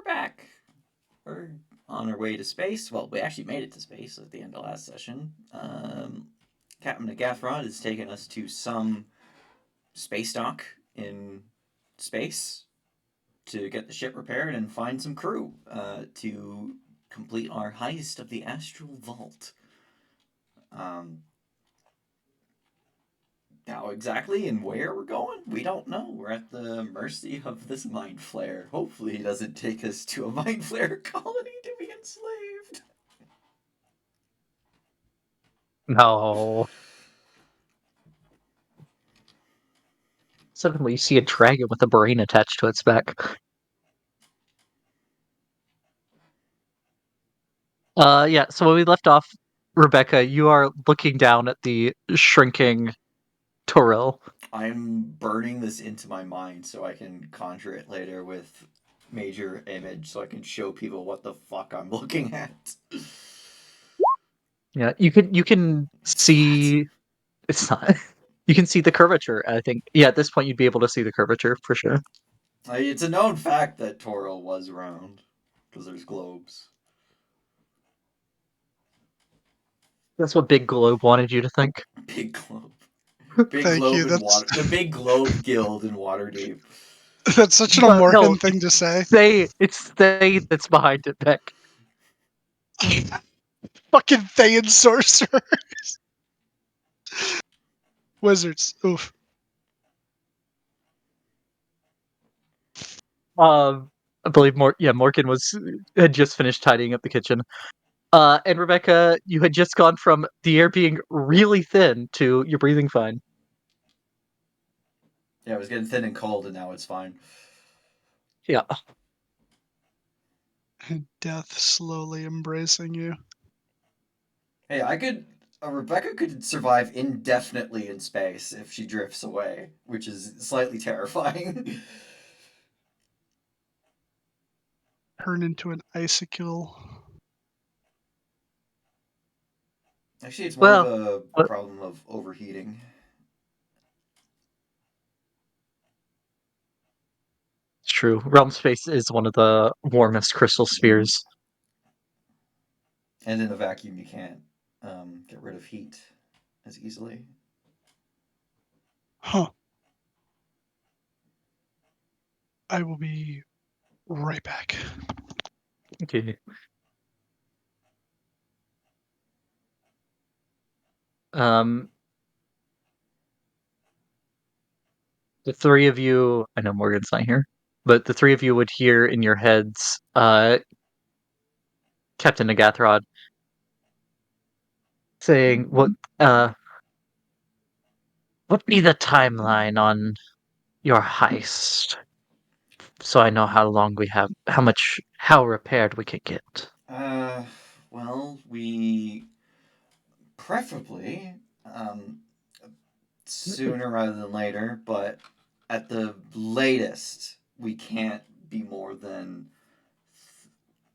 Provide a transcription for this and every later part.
back. We're on our way to space. Well, we actually made it to space at the end of last session. Captain Agathron has taken us to some space dock in space to get the ship repaired and find some crew to complete our heist of the Astral Vault. Um, How exactly and where we're going, we don't know. We're at the mercy of this mind flare. Hopefully, he doesn't take us to a mind flare colony to be enslaved. No. Suddenly you see a dragon with a brain attached to its back. Yeah, so when we left off, Rebecca, you are looking down at the shrinking Toril. I'm burning this into my mind so I can conjure it later with major image so I can show people what the fuck I'm looking at. Yeah, you can It's not. see it's not. You can see the curvature, I think. Yeah, at this point you'd be able to see the curvature for sure. It's a known fact that Toril was round because there's globes. That's what Big Globe wanted you to think. Big globe. Big Thank globe you. in water. The Big Globe Guild in Waterdeep. That's such an No, Amorcan thing to say. it's they that's behind it, Beck. Fucking Thayan sorcerers. Wizards. Oof. I believe Morgan had just finished tidying up the kitchen. And Rebecca, you had just gone from the air being really thin to you're breathing fine. Yeah, it was getting thin and cold, and now it's fine. Yeah. Death slowly embracing you. Hey, I could. Rebecca could survive indefinitely in space if she drifts away, which is slightly terrifying. Turn into an icicle. Actually, it's more of Well, a uh, problem of overheating. it's true. Realm space is one of the warmest crystal spheres. And in a vacuum, you can't get rid of heat as easily. Huh. I will be right back. Okay. Um, the three of you, I know Morgan's not here, but the three of you would hear in your heads, Captain Agathrod saying, what be the timeline on your heist? So I know how long we have, how repaired we could get. Uh, well, we preferably sooner rather than later, but at the latest, we can't be more than.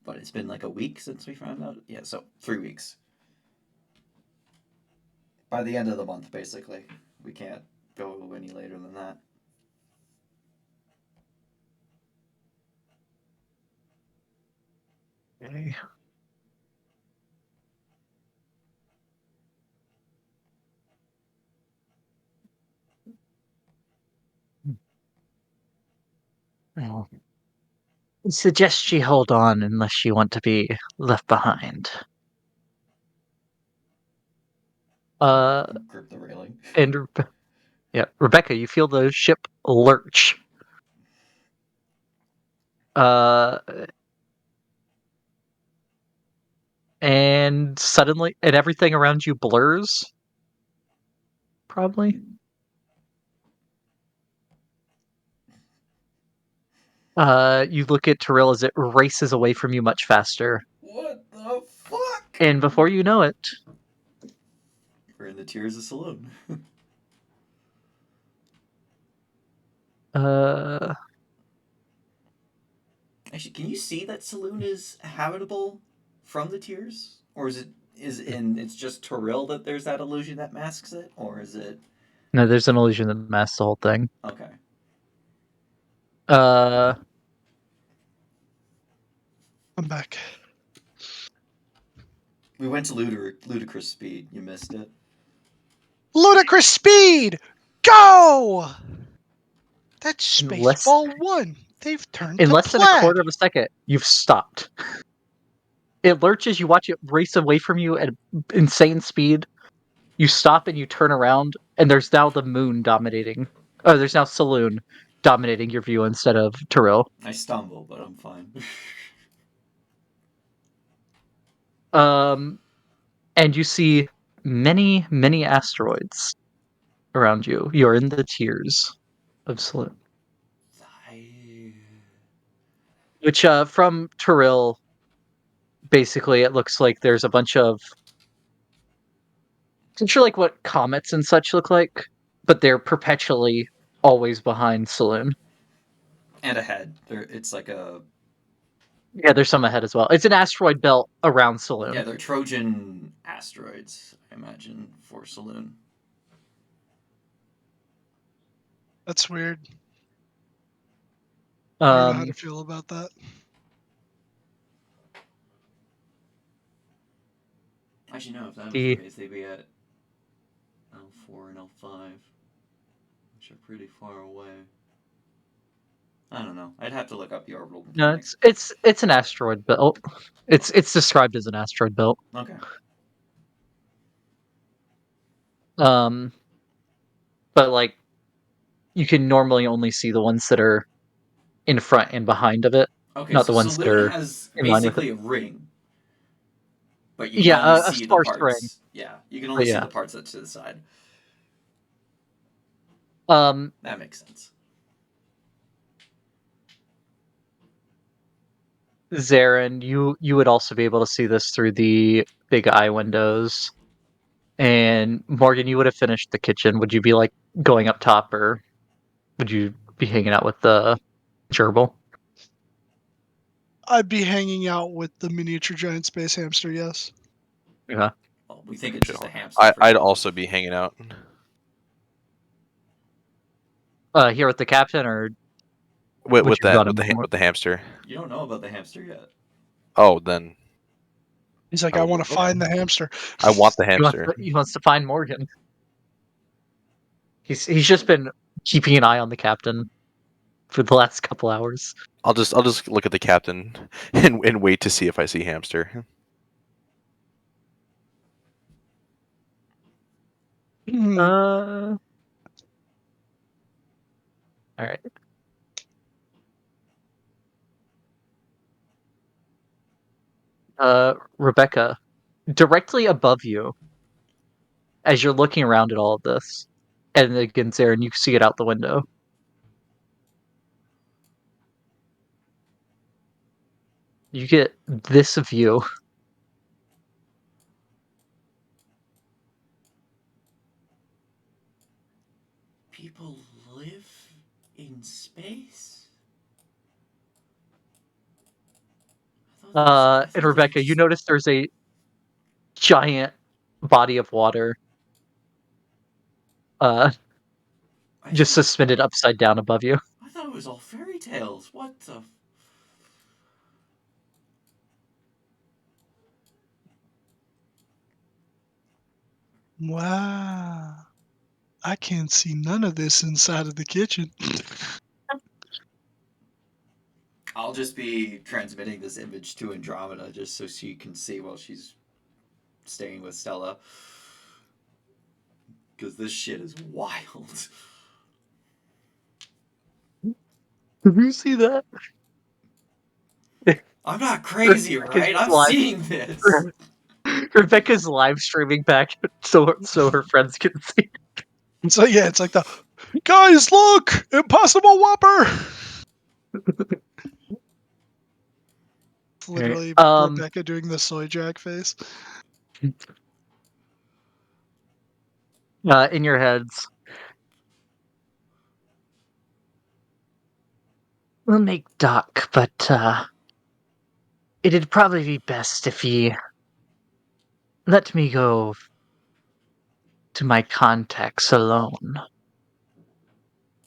But it's been like a week since we found out. Yeah, so 3 weeks. By the end of the month, basically, we can't go any later than that. Okay. Well, I suggest she hold on unless you want to be left behind. Uh, Grip the railing. and yeah, Rebecca, you feel the ship lurch. Uh, and suddenly, and everything around you blurs. Probably. You look at Terrell as it races away from you much faster, What the fuck? and before you know it, We're in the Tears of Selune. uh, Actually, can you see that Selune is habitable from the Tears, or it's just Toril that there's that illusion that masks it, or is it no, there's an illusion that masks the whole thing. okay? Uh, I'm back. We went to ludicrous speed. You missed it. Ludicrous speed! Go! That's Unless Spaceball 1. They've turned in to less than a plaid. quarter of a second, you've stopped. It lurches, you watch it race away from you at insane speed. You stop and you turn around, and there's now the moon dominating. Oh, there's now Selune dominating your view instead of Tyrell. I stumble, but I'm fine. And you see many, many asteroids around you. You're in the Tears of Selune. Which, from Tyrell, basically, it looks like there's a bunch of. I'm sure like what comets and such look like, but they're perpetually always behind Selune. And ahead. It's like a... Yeah, there's some ahead as well. It's an asteroid belt around Selune. Yeah, they're Trojan asteroids, I imagine, for Selune. That's weird. I don't know how Um, to feel about that. Actually, no, if that was the the case, they'd be at L4 and L5, which are pretty far away. I don't know. I'd have to look up the orbital no, mechanics. it's an asteroid belt. It's described as an asteroid belt. Okay. Um, but like you can normally only see the ones that are in front and behind of it, Okay, not so the ones that Selune are has in line with it. basically a ring, but you can only Yeah, a see the sparse ring. parts. Yeah, you can But only see yeah, the parts that's to the side. um, That makes sense. Zarin, you would also be able to see this through the big eye windows. And Morgan, you would have finished the kitchen. Would you be like going up top, or would you be hanging out with the gerbil? I'd be hanging out with the miniature giant space hamster, yes. Yeah. Well, we think it's just a Sure. hamster for I'd now. also be hanging out. Here with the captain, or With, would with you have that gone in more? with the hamster. You don't know about the hamster yet. Oh, then He's like, I I would, want to find the hamster. I want the He wants hamster. he wants to find Morgan. He's just been keeping an eye on the captain for the last couple hours. I'll just look at the captain and wait to see if I see hamster. All right. Rebecca, directly above you, as you're looking around at all of this, and again, Zarin, you see it out the window. You get this view. People live in space? I And thought they Rebecca, you just... notice there's a giant body of water, uh, I just thought suspended upside down above you. I thought it was all fairy tales. What the? Wow. I can't see none of this inside of the kitchen. I'll just be transmitting this image to Andromeda just so she can see while she's staying with Stella. Because this shit is wild. Did you see that? I'm not crazy, Rebecca's right? I'm live. seeing this. Rebecca's live streaming back so her friends can see. So yeah, it's like the guys, look, Impossible Whopper. It's literally Rebecca doing the soy jack face. In your heads, we'll make Doc, but it'd probably be best if he let me go to my contacts alone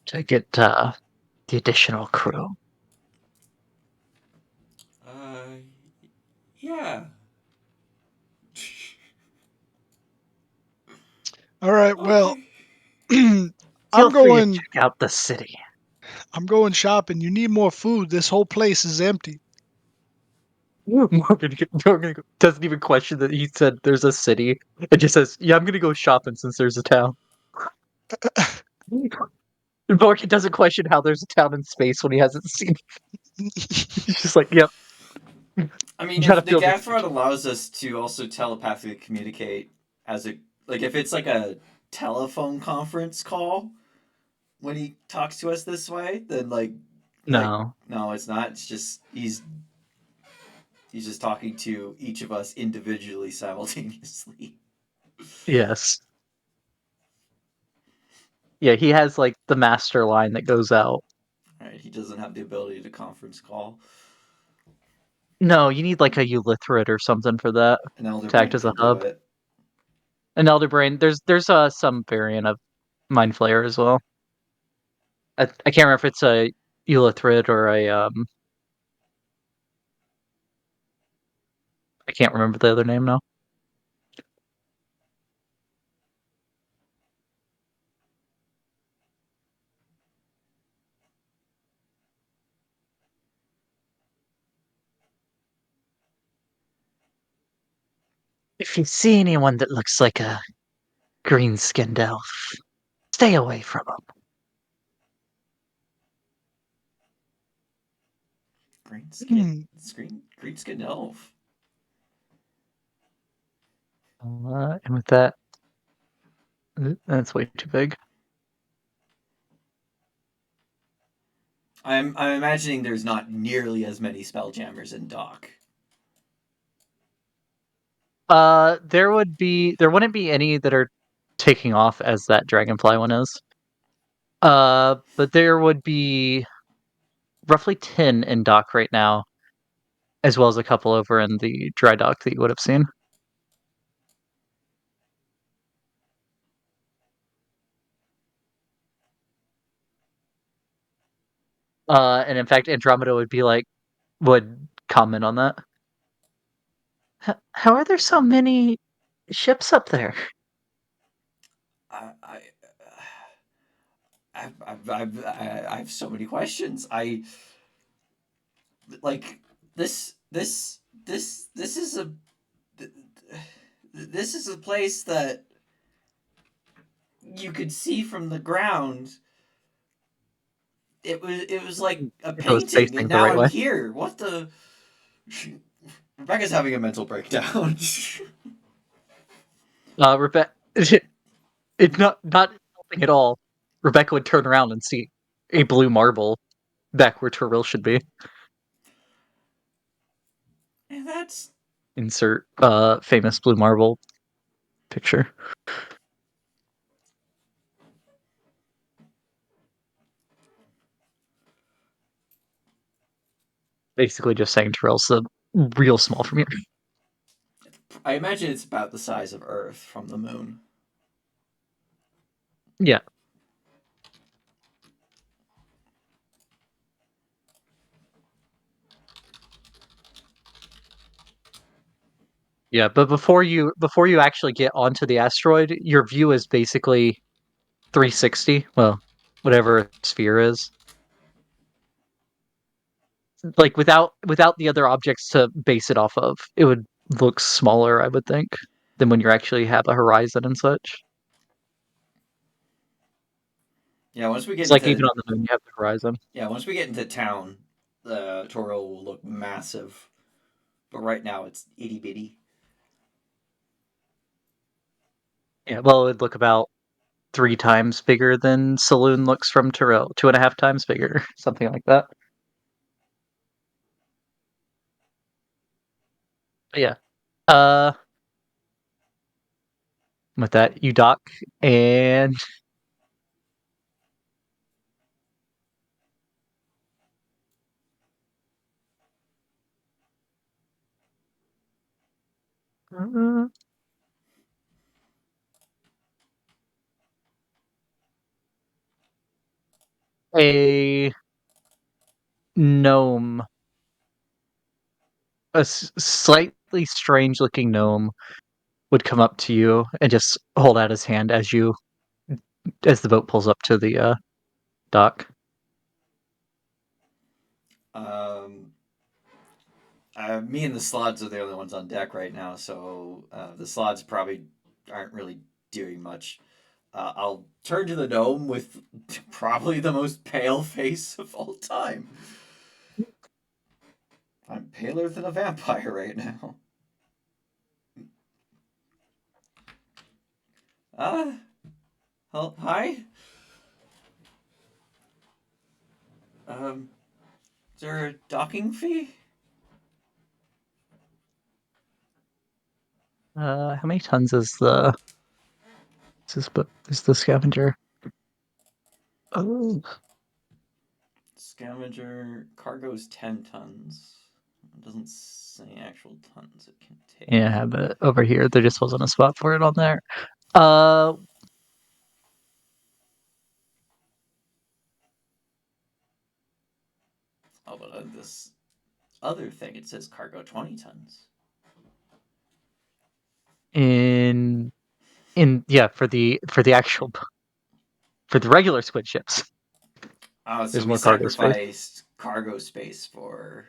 to get the additional crew. Yeah. All right. Well, Okay. Feel I'm free to going. check out the city. I'm going shopping. You need more food. This whole place is empty. Morgan doesn't even question that he said there's a city. It just says, "Yeah, I'm gonna go shopping since there's a town." Morgan doesn't question how there's a town in space when he hasn't seen. He's just like, "Yep." I mean, You gotta if the feel gaff the rod allows us to also telepathically communicate as a like if it's like a telephone conference call when he talks to us this way, then like No. no, it's not. It's just he's just talking to each of us individually simultaneously. Yes. Yeah, he has like the master line that goes out. Right? He doesn't have the ability to conference call. No, you need like a Elithrid or something for that An elder to act brain as a can do hub. it. An Elder Brain. There's some variant of Mind Flayer as well. I can't remember if it's a Elithrid or a I can't remember the other name now. If you see anyone that looks like a green-skinned elf, stay away from them. Green Hmm. skin, green skin elf. And with that, that's way too big. I'm imagining there's not nearly as many spelljammers in Dock. There wouldn't be any that are taking off as that dragonfly one is. But there would be roughly 10 in dock right now, as well as a couple over in the dry dock that you would have seen. And in fact, Andromeda would comment on that. How are there so many ships up there? I I I have so many questions. I like this is a this is a place that you could see from the ground. It was like a If it was painting, and facing the now right I'm way. here. What the? Rebecca's having a mental breakdown. Rebecca, it's not helping at all. Rebecca would turn around and see a blue marble back where Terrell should be. And that's Insert famous blue marble picture. Basically just saying Terrell's real small from here. I imagine it's about the size of Earth from the moon. Yeah. Yeah, but before you actually get onto the asteroid, your view is basically 360. Well, whatever a sphere is. Like without the other objects to base it off of, it would look smaller, I would think, than when you actually have a horizon and such. Yeah, once we get It's like into even on the moon, you have the horizon. once we get into town, the Toro will look massive. But right now it's itty bitty. Yeah, well, it would look about 3 times bigger than Saloon looks from Terrell, 2.5 times bigger, something like that. But yeah. Uh, with that, you dock and uh, a gnome, a slight slightly strange-looking gnome would come up to you and just hold out his hand as the boat pulls up to the dock. Me and the slots are the only ones on deck right now, so the slots probably aren't really doing much. I'll turn to the gnome with probably the most pale face of all time. I'm paler than a vampire right now. Hi? Is there a docking fee? How many tons is the scavenger? Oh, Scavenger cargo's 10 tons. It doesn't say actual tons it can take. yeah, I have it over here. There just wasn't a spot for it on there. Uh, Oh, but on this other thing, it says cargo 20 tons. in yeah, for the actual for the regular squid ships. Oh, so There's we more cargo space. sacrificed cargo space for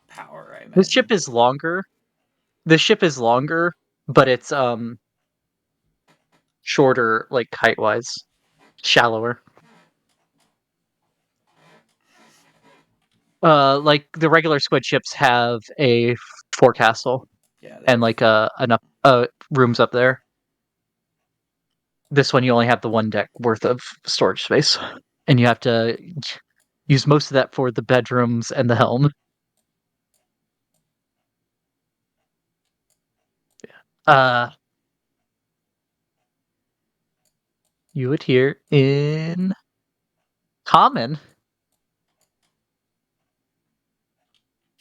power, I This imagine. ship is longer. This ship is longer, but it's shorter, like height wise, shallower. Like the regular squid ships have a forecastle Yeah, they and have. like enough rooms up there. This one you only have the one deck worth of storage space, and you have to use most of that for the bedrooms and the helm. Uh, you would hear in common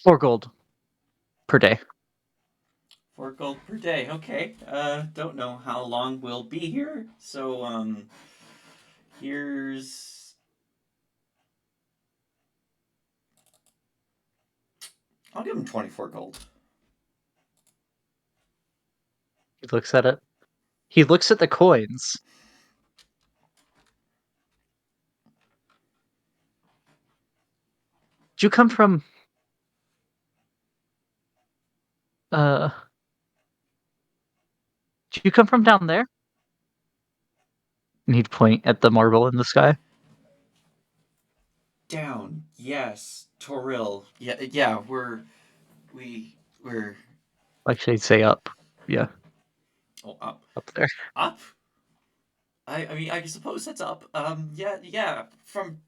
4 gold per day. 4 gold per day. Okay. Don't know how long we'll be here. So, here's. I'll give him 24 gold. He looks at it. He looks at the coins. Did you come from uh did you come from down there? And he'd point at the marble in the sky. Down. Yes. Toril. Yeah, we're. Actually I'd say up. Yeah, Oh, up. up there. Up? I mean, I suppose that's up. Yeah, from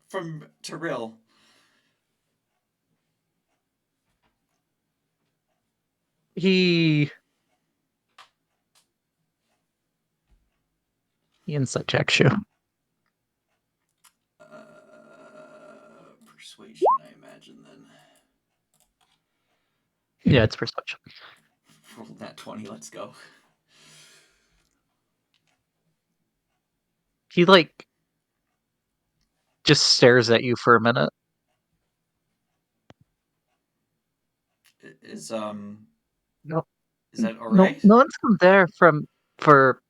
Toril. He insight checks you. Persuasion, I imagine, then. Yeah, it's perception. Roll that 20, let's go. He like just stares at you for a minute. Is, No, is that no, alright? no one's come there for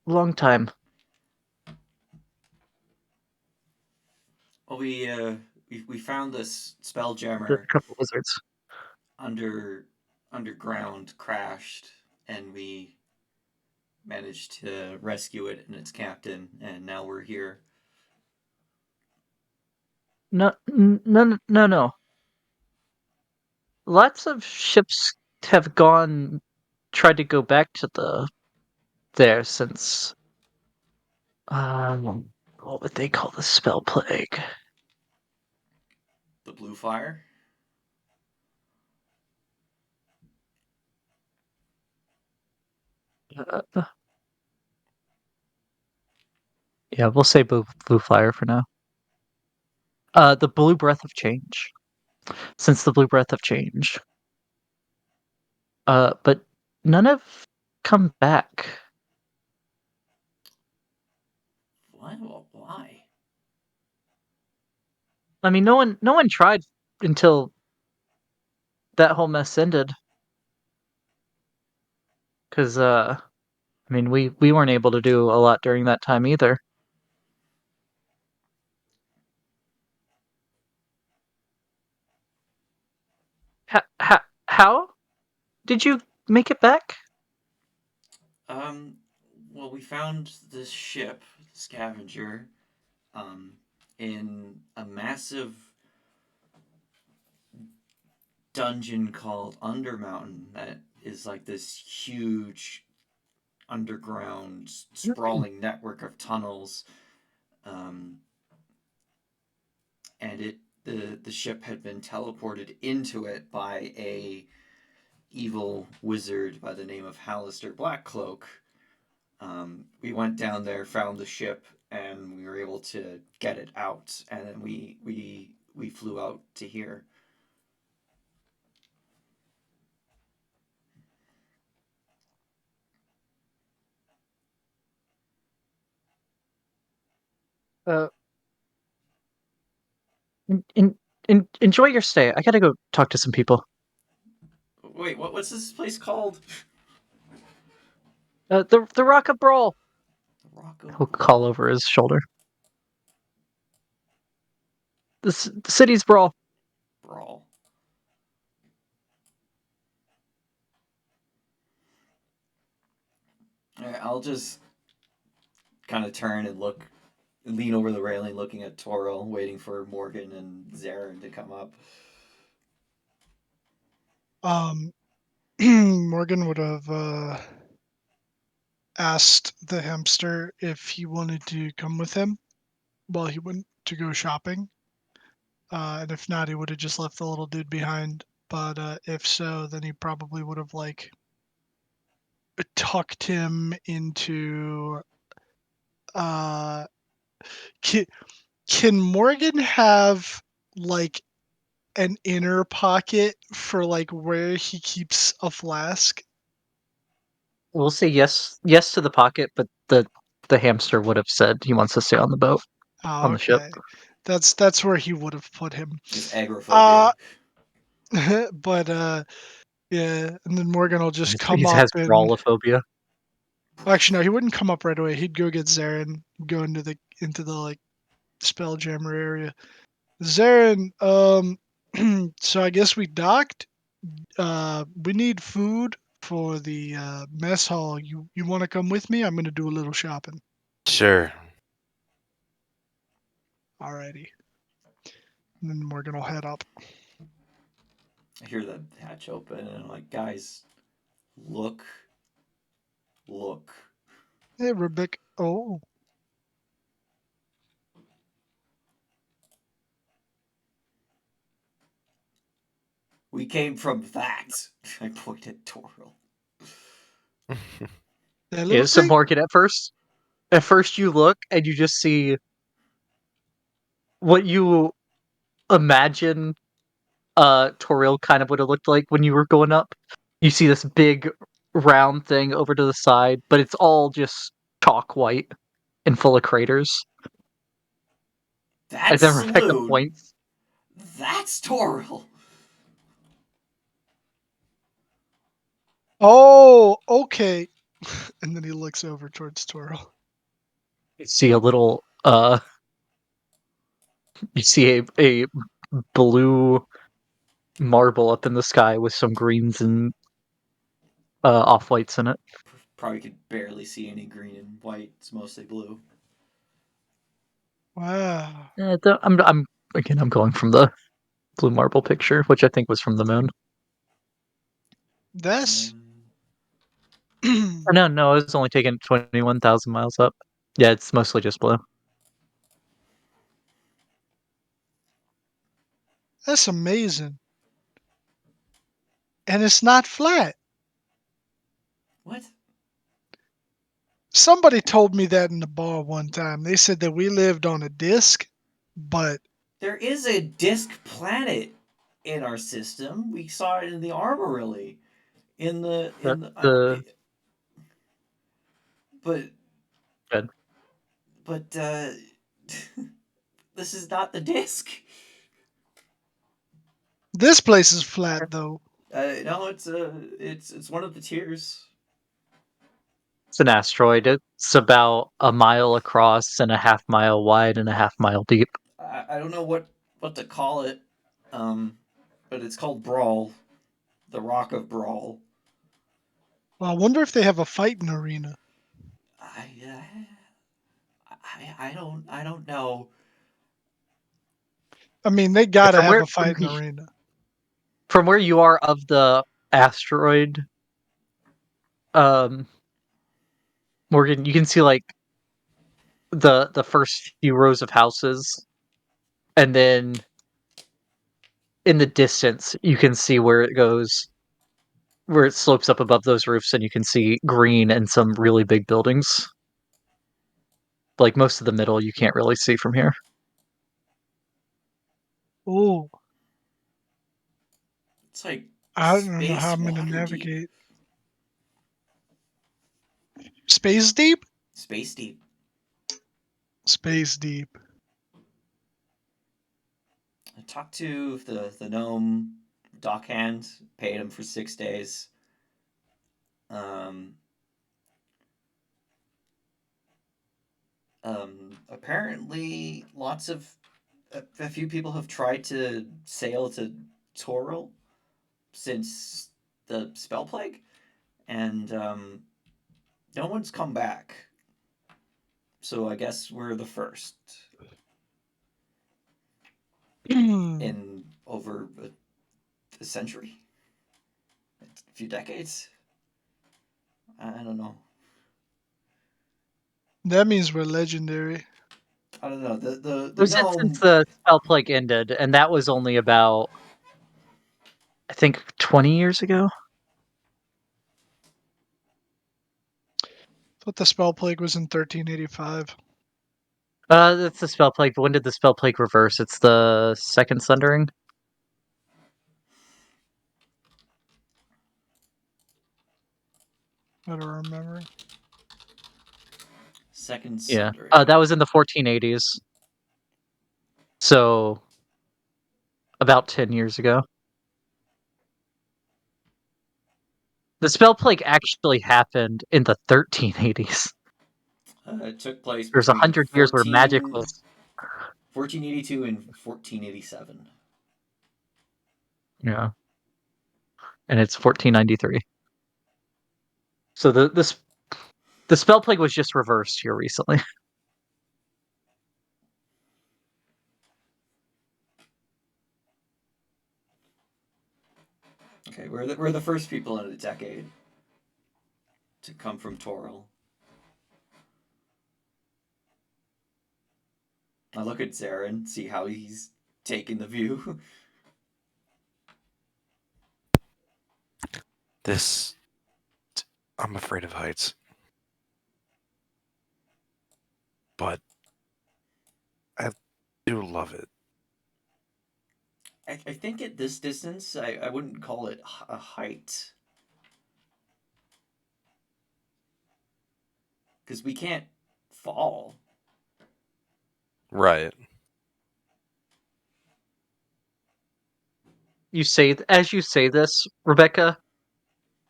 a long time. Well, we found this There's spelljammer a couple wizards. underground crashed, and we managed to rescue it and its captain, and now we're here. No, no. Lots of ships have tried to go back to there since what would they call the spell plague? The blue fire? Uh, yeah, we'll say blue fire for now. The blue breath of change. Since the blue breath of change. But none have come back. What? Well, why? I mean, no one tried until that whole mess ended. Because, I mean, we weren't able to do a lot during that time either. How did you make it back? Um, well, we found this ship, scavenger, in a massive dungeon called Undermountain that is like this huge underground sprawling network of tunnels. Um, and the ship had been teleported into it by a evil wizard by the name of Hallister Blackcloak. We went down there, found the ship, and we were able to get it out. And then we flew out to here. Uh, enjoy your stay. I gotta go talk to some people. Wait, what's this place called? The Rock of Bral. Rock of He'll call over his shoulder. The city's Brawl. Brawl. Alright, I'll just kind of turn and lean over the railing, looking at Toril, waiting for Morgan and Zarin to come up. Morgan would have asked the hamster if he wanted to come with him while he went to go shopping. And if not, he would have just left the little dude behind. But if so, then he probably would have like tucked him into. Can Morgan have like an inner pocket for like where he keeps a flask? We'll say yes to the pocket, but the hamster would have said he wants to stay on the boat, Oh, on the ship. okay. That's where he would have put him. It's agoraphobia. But yeah, and then Morgan will just come He up has and brawlophobia. actually no, he wouldn't come up right away. He'd go get Zarin, go into the like spelljammer area. Zarin, so I guess we docked. We need food for the mess hall. You want to come with me? I'm gonna do a little shopping. Sure. Alrighty. And then Morgan will head up. I hear the hatch open, and I'm like, guys, look. Hey, Rebecca. Oh, We came from that. I point at Toril. that little Yeah, so thing. Morgan at first. At first you look and you just see what you imagine Toril kind of would have looked like when you were going up. You see this big round thing over to the side, but it's all just chalk white and full of craters. And That's then Rebecca Selune. points. That's Toril. Oh, okay. And then he looks over towards Toro. You see a little you see a blue marble up in the sky with some greens and off whites in it. Probably could barely see any green and white. It's mostly blue. Wow. I'm going from the blue marble picture, which I think was from the moon. That's Or no, it was only taken 21,000 miles up. Yeah, it's mostly just blue. that's amazing. And it's not flat. What? Somebody told me that in the bar one time. They said that we lived on a disc, but There is a disk planet in our system. We saw it in the Armorily. In the The in the the but good. but this is not the disk. this place is flat though. No, it's one of the tiers. It's an asteroid. It's about a mile across and a half mile wide and a half mile deep. I don't know what to call it, but it's called Brawl, the Rock of Bral. Well, I wonder if they have a fighting arena. I don't know. I mean, they gotta From have where a fighting arena. from where you are of the asteroid, um, Morgan, you can see like the first few rows of houses, and then in the distance you can see where it goes, where it slopes up above those roofs, and you can see green and some really big buildings. Like most of the middle, you can't really see from here. Oh, It's like I don't know how space I'm gonna water deep. navigate. Space deep? Space deep. Space deep. I talked to the gnome dockhand, paid him for 6 days. Um, Apparently, a few people have tried to sail to Toril since the spell plague, and no one's come back. So I guess we're the first in over a century, a few decades. I don't know. That means we're legendary. I don't know. It The was it since gnome. the spell plague ended, and that was only about, I think, 20 years ago. Thought the spell plague was in 1385. That's the spell plague. But when did the spell plague reverse? It's the second Sundering. I don't remember. Second Yeah. Sundering. That was in the 1480s. So about 10 years ago. The spell plague actually happened in the 1380s. It took place There's between 100 years where magic was. 1482 and 1487. Yeah, and it's 1493. So the spell plague was just reversed here recently. Okay, we're the first people in a decade to come from Toril. I look at Zarin, see how he's taking the view. This. I'm afraid of heights. But I do love it. I think at this distance, I wouldn't call it a height. Because we can't fall. Right. As you say this, Rebecca,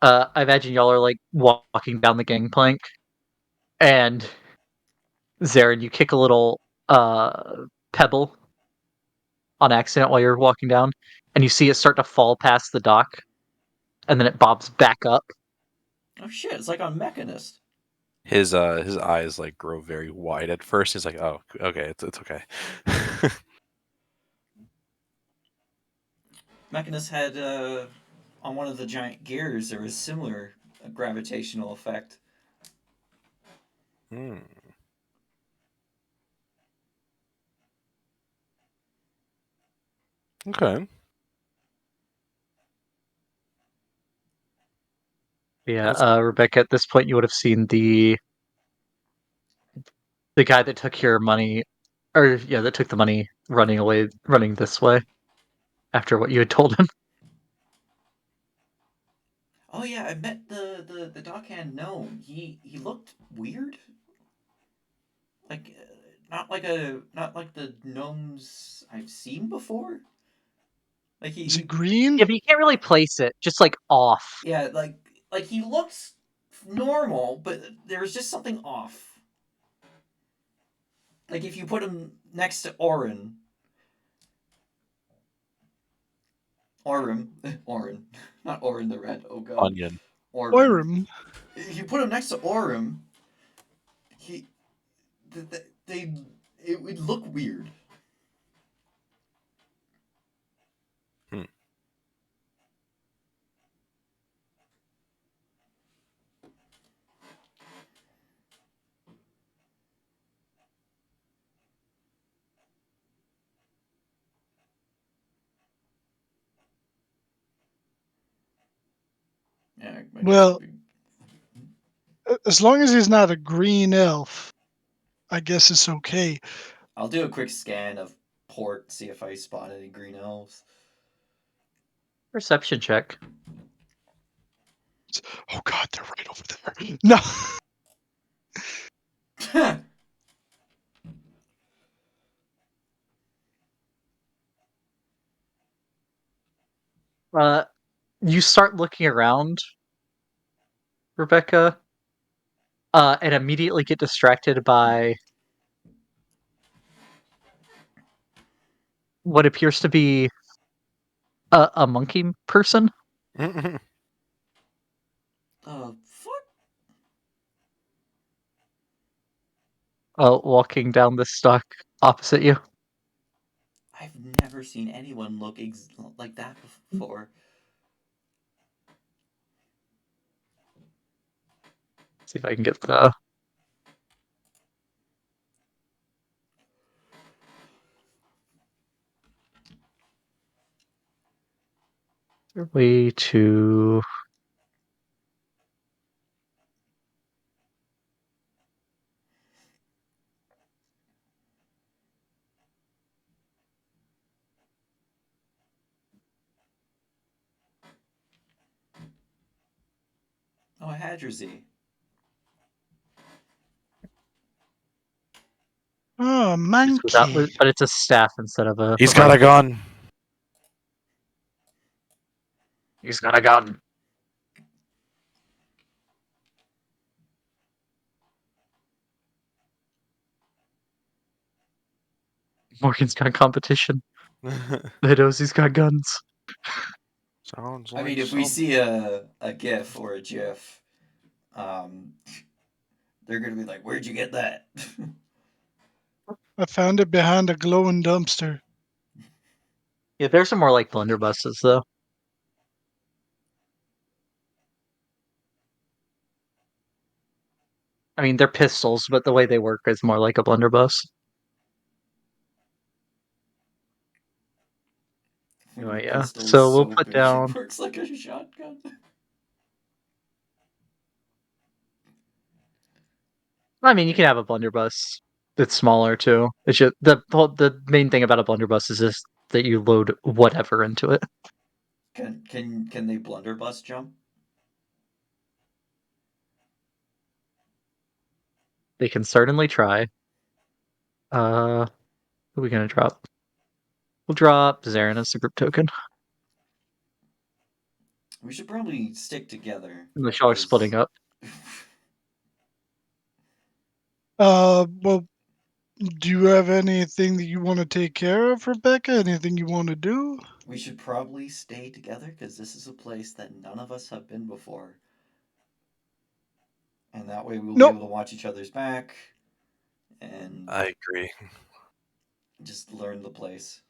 I imagine y'all are like walking down the gangplank, and Zarin, you kick a little pebble on accident while you're walking down, and you see it start to fall past the dock, and then it bobs back up. Oh shit, it's like on Mechanist. His eyes like grow very wide at first. He's like, "Oh, okay, it's okay." Mechanist had, on one of the giant gears, there was similar gravitational effect. Hmm. Okay. Yeah, That's Rebecca, at this point you would have seen the guy that took your money, or yeah, that took the money running away, running this way after what you had told him. Oh yeah, I met the dockhand gnome. He looked weird. Like, not like the gnomes I've seen before. Like Is he green? Yeah, but you can't really place it. Just like off. yeah, like he looks normal, but there's just something off. Like if you put him next to Orin, Orin, not Orin the Red. Oh god, Onion. Orin. Oirim. If you put him next to Orin, he, they, it would look weird. Hmm. Yeah, I guess Well, as long as he's not a green elf, I guess it's okay. I'll do a quick scan of port, see if I spot any green elves. Perception check. Oh god, they're right over there. No. You start looking around, Rebecca, and immediately get distracted by what appears to be a monkey person Fuck. walking down this stalk opposite you. I've never seen anyone look like that before. See if I can get the way to. Oh, a Hadrazee. Oh, Just without, monkey. but it's a staff instead of a. He's got a gun. He's got a gun. Morgan's got competition. He knows he's got guns. Sounds I like mean, if we some. see a GIF or a GIF, they're gonna be like, "Where'd you get that?" I found it behind a glowing dumpster. Yeah, there's some more like blunderbusses though. I mean, they're pistols, but the way they work is more like a blunderbuss. Anyway, yeah. Pistol is So we'll so put big it down. works like a shotgun. I mean, you can have a blunderbuss that's smaller too. It's just the main thing about a blunderbuss is just that you load whatever into it. Can they blunderbuss jump? They can certainly try. Who are we gonna drop? We'll drop Zarin as a group token. We should probably stick together. Unless y'all are splitting up. Well, do you have anything that you want to take care of, Rebecca? Anything you want to do? We should probably stay together because this is a place that none of us have been before. And that way we'll be Nope. able to watch each other's back and I agree. just learn the place.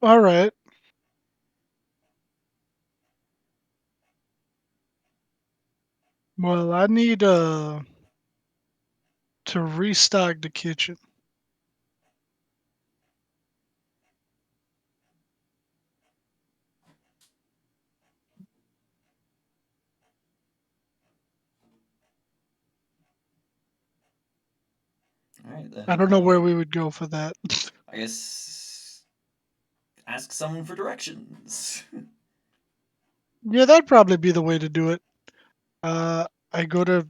All right. Well, I need to restock the kitchen. All right then. I don't know where we would go for that. I guess ask someone for directions. Yeah, that'd probably be the way to do it. I go to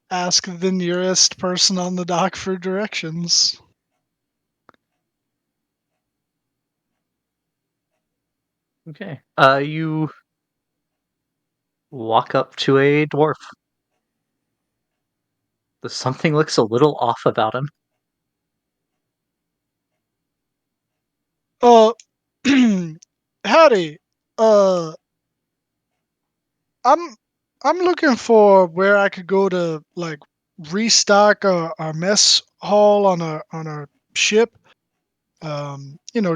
ask the nearest person on the dock for directions. Okay. You walk up to a dwarf. Something looks a little off about him. Uh, howdy. Uh, I'm I'm looking for where I could go to like restock a mess hall on a ship.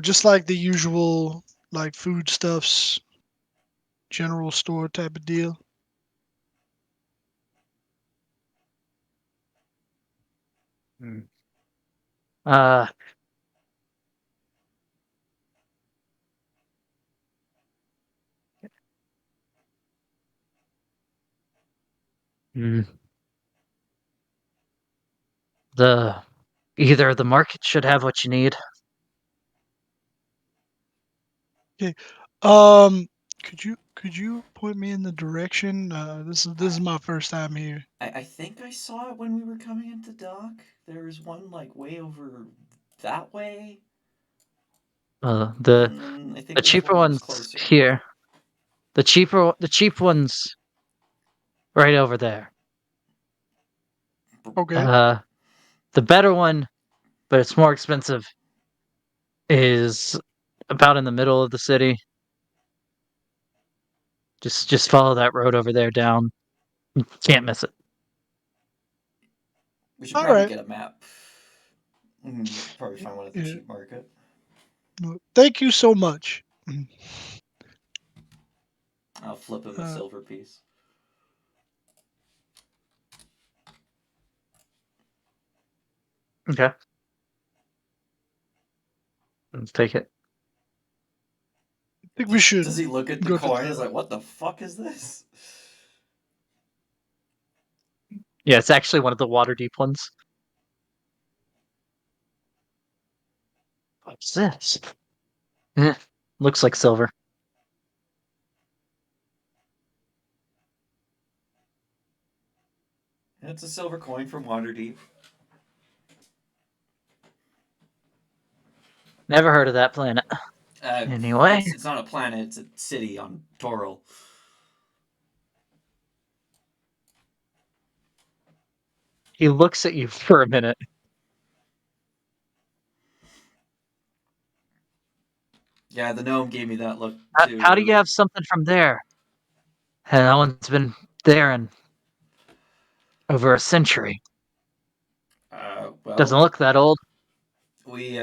Just like the usual like foodstuffs, general store type of deal. Hmm. Uh, hmm. The Either the market should have what you need. Okay. Um, could you point me in the direction? This is my first time here. I think I saw it when we were coming into dock. There's one like way over that way. The I think the there's cheaper one that was ones closer. here. The cheap ones right over there. Okay. Uh, the better one, but it's more expensive, is about in the middle of the city. Just follow that road over there down. You can't miss it. We should All probably right. get a map. Probably find one at the Yeah. cheap market. No, thank you so much. Mm. I'll flip him a Uh, silver piece. Okay, let's take it. I think we Does should he look at the go to coin? He's the. like, "What the fuck is this?" Yeah, it's actually one of the water deep ones. What's this? Eh, looks like silver. It's a silver coin from Waterdeep. Never heard of that planet. Uh, Anyway, it's not a planet. It's a city on Toril. he looks at you for a minute. Yeah, the gnome gave me that look too How do you earlier. have something from there? That one's been there in over a century. Doesn't Well, look that old. we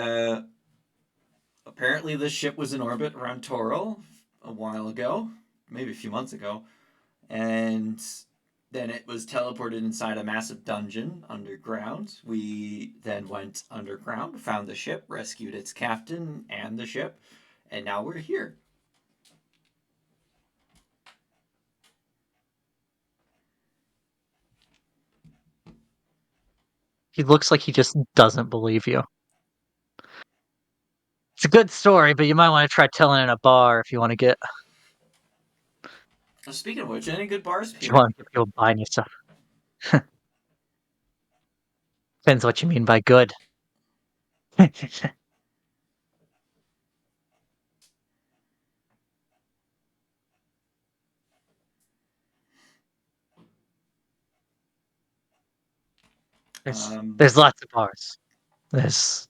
apparently this ship was in orbit around Toril a while ago, maybe a few months ago, and then it was teleported inside a massive dungeon underground. We then went underground, found the ship, rescued its captain and the ship, and now we're here. He looks like he just doesn't believe you. It's a good story, but you might want to try telling it in a bar if you want to get Speaking of which, any good bars if you here? want to get people buying you stuff. Depends what you mean by good. Um, There's lots of bars. There's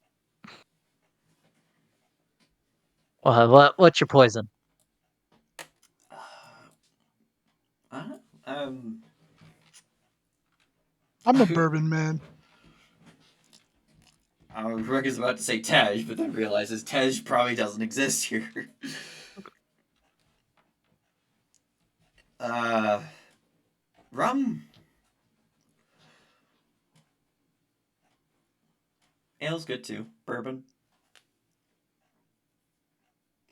what's your poison? uh, um, I'm a bourbon man. Rick is about to say Tej, but then realizes Tej probably doesn't exist here. uh, rum. Ale's good too. Bourbon.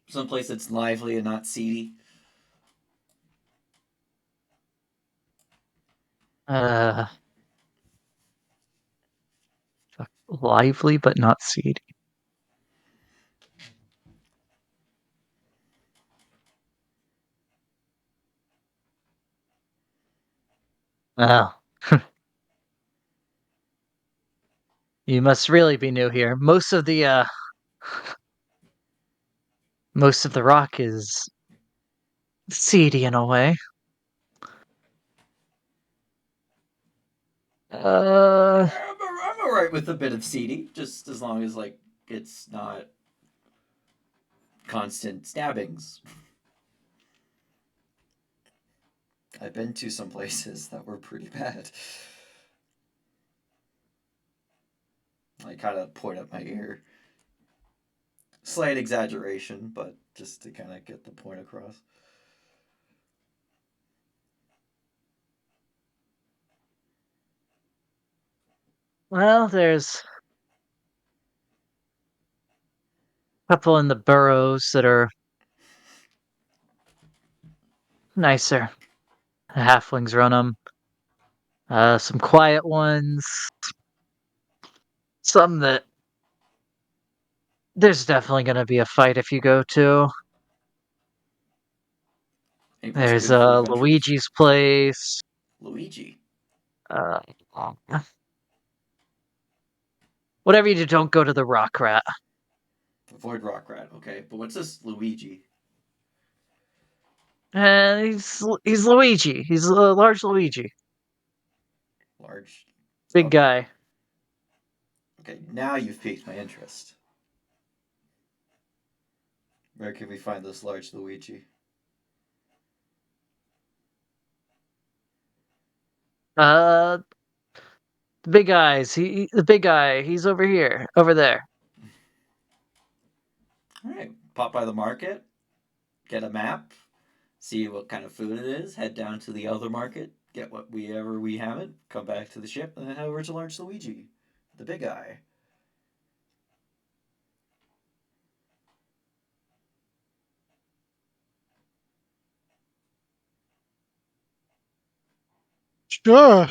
Someplace that's lively and not seedy. Uh, lively but not seedy. Oh, you must really be new here. Most of the rock is seedy in a way. I'm alright with a bit of seedy, just as long as like it's not constant stabbings. I've been to some places that were pretty bad. I kind of point at my ear. Slight exaggeration, but just to kind of get the point across. Well, there's a couple in the burrows that are nicer. The halflings run them. Some quiet ones. Some that there's definitely going to be a fight if you go to. Any place There's good for adventures? Luigi's place. Luigi. Uh, whatever you do, don't go to the Rock Rat. Avoid Rock Rat, okay. But what's this Luigi? He's Luigi. He's a large Luigi. Large. Big Okay. guy. Okay, now you've piqued my interest. Where can we find this large Luigi? Uh, the big eyes. The big guy. He's over here, over there. Alright, pop by the market, get a map, see what kind of food it is, head down to the other market, get what we haven't, come back to the ship, and then head over to Large Luigi, the big guy. Sure.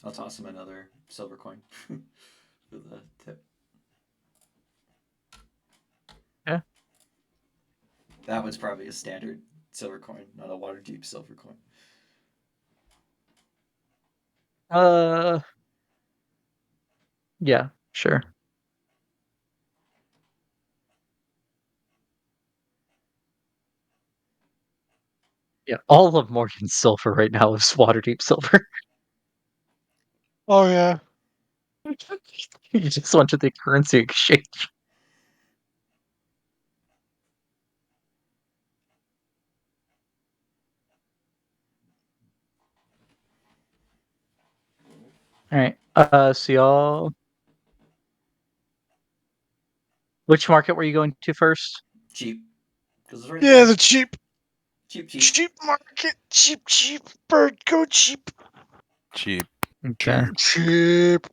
I'll toss him another silver coin for the tip. Yeah. That was probably a standard silver coin, not a water deep silver coin. Yeah, sure. Yeah, all of Morgan's silver right now is Waterdeep silver. Oh yeah. You just went to the currency exchange. All right. So y'all, which market were you going to first? Cheap, because it's right Yeah, there. the cheap Cheap. market. Cheap. Bird, go cheap. Cheap. Okay. Cheap.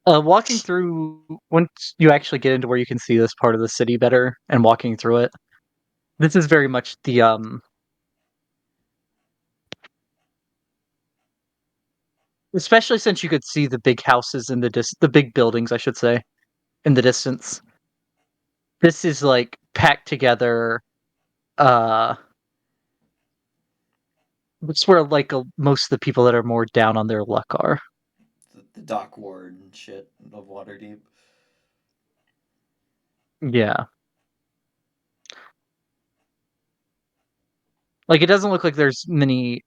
Walking through once you actually get into where you can see this part of the city better and walking through it. This is very much the especially since you could see the big houses in the big buildings, I should say, in the distance. This is like packed together. Uh, it's where like most of the people that are more down on their luck are. The dock ward and shit of Waterdeep. Yeah, like it doesn't look like there's many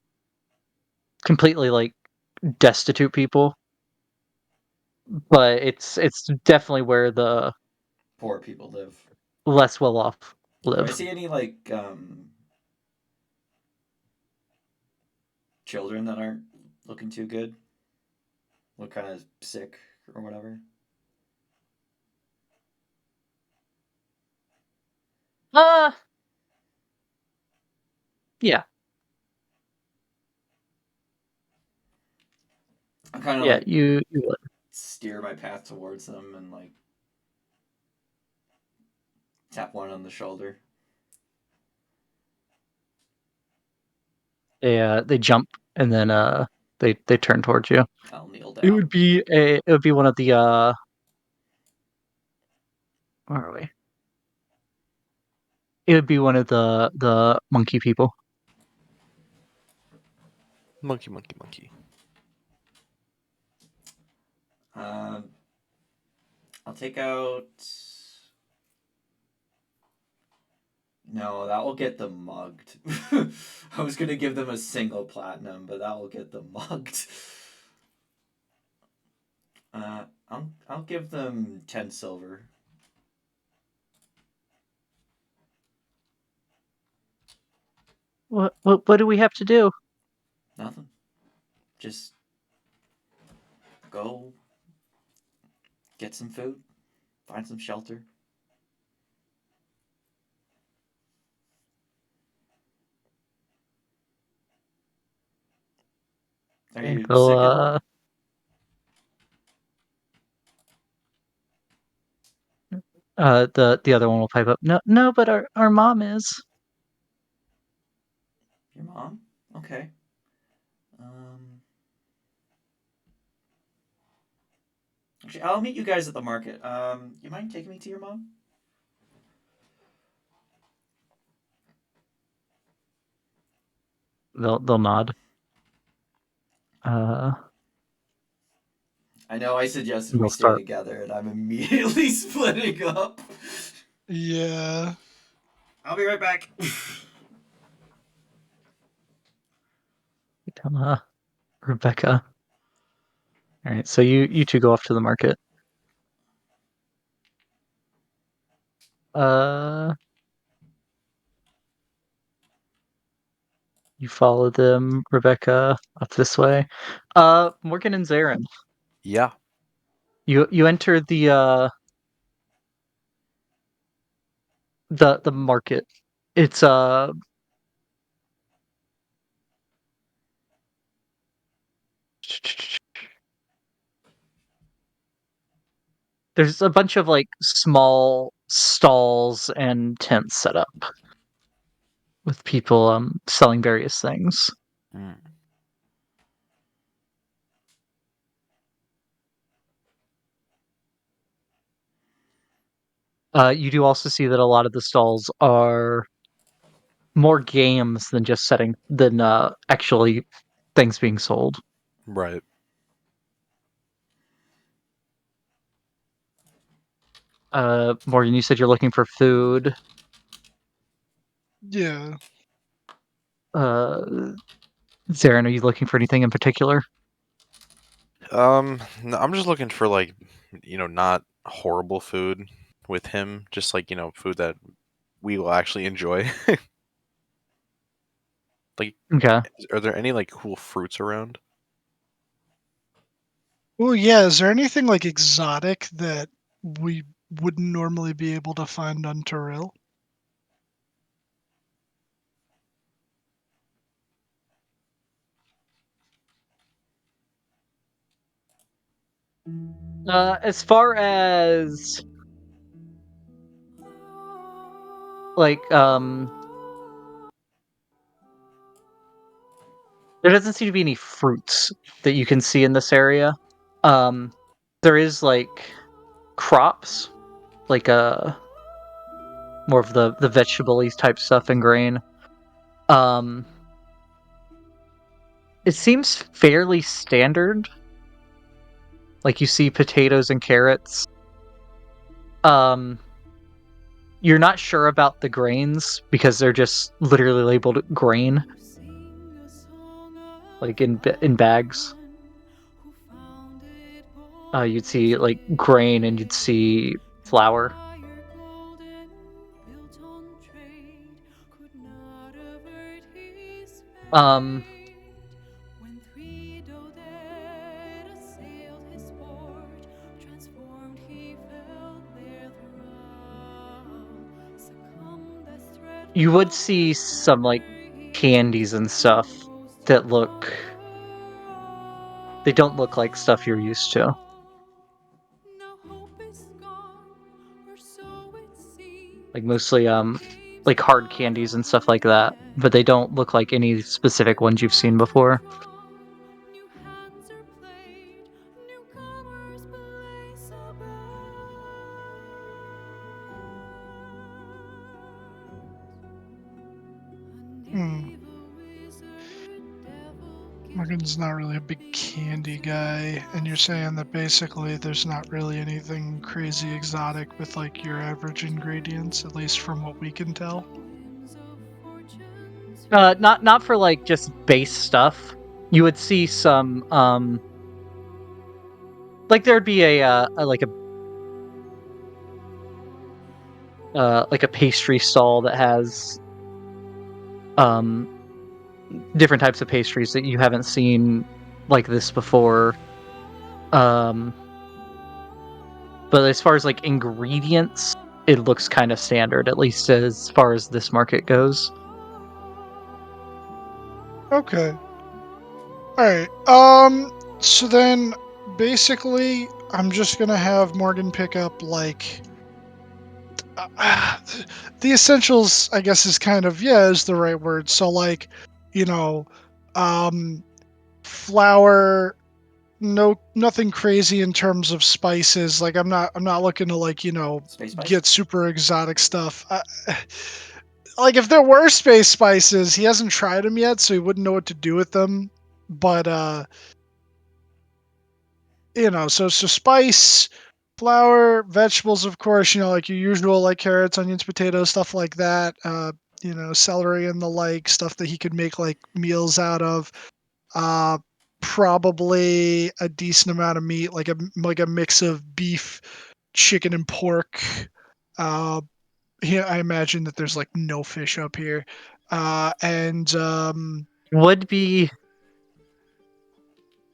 completely like destitute people, but it's definitely where the Poor people live. less well off Do I live. see any like children that aren't looking too good? Look kind of sick or whatever. Uh yeah, I kind of yeah. like You would. steer my path towards them and like tap one on the shoulder. They jump and then they turn towards you. I'll kneel It would down. be one of the where are we? It would be one of the monkey people. Monkey. I'll take out. No, that will get them mugged. I was gonna give them a single platinum, but that will get them mugged. I'll give them 10 silver. What do we have to do? Nothing. Just go get some food, find some shelter. Are Okay, you sick at all? The other one will pipe up. No, but our mom is. Your mom? Okay. Um, actually, I'll meet you guys at the market. You mind taking me to your mom? They'll nod. I know I suggested we They'll stay start. together, and I'm immediately splitting up. Yeah. I'll be right back. Rebecca. All right, so you two go off to the market. You follow them, Rebecca, up this way. Morgan and Zarin. Yeah. You enter the market. It's there's a bunch of like small stalls and tents set up with people selling various things. Mm. You do also see that a lot of the stalls are more games than just setting than actually things being sold. Right. Morgan, you said you're looking for food. Yeah. Zarin, are you looking for anything in particular? No, I'm just looking for like, not horrible food with him. Just like, food that we will actually enjoy. Like, Okay. are there any like cool fruits around? Well, yeah. Is there anything like exotic that we wouldn't normally be able to find on Toril? As far as like there doesn't seem to be any fruits that you can see in this area. Um there is like crops, like more of the vegetable-y type stuff and grain. Um it seems fairly standard. Like you see potatoes and carrots. Um you're not sure about the grains because they're just literally labeled grain, like in bags. You'd see like grain and you'd see flour. Um, you would see some like candies and stuff that look. They don't look like stuff you're used to. Like mostly like hard candies and stuff like that, but they don't look like any specific ones you've seen before. Hmm. Morgan's not really a big candy guy, and you're saying that basically there's not really anything crazy exotic with like your average ingredients, at least from what we can tell. Not for like just base stuff. You would see some like there'd be like a pastry stall that has um different types of pastries that you haven't seen like this before. Um but as far as like ingredients, it looks kind of standard, at least as far as this market goes. Okay. All right. So then, basically, I'm just gonna have Morgan pick up like uh, the essentials. I guess is kind of is the right word. So like, you know, um, flour. No, nothing crazy in terms of spices. Like I'm not looking to like Space spice? get super exotic stuff. Like if there were space spices, he hasn't tried them yet, so he wouldn't know what to do with them. But so spice, flour, vegetables, of course, like your usual like carrots, onions, potatoes, stuff like that. Celery and the like stuff that he could make like meals out of. Uh, Probably a decent amount of meat, like a mix of beef, chicken, and pork. Uh, I imagine that there's like no fish up here. And Would be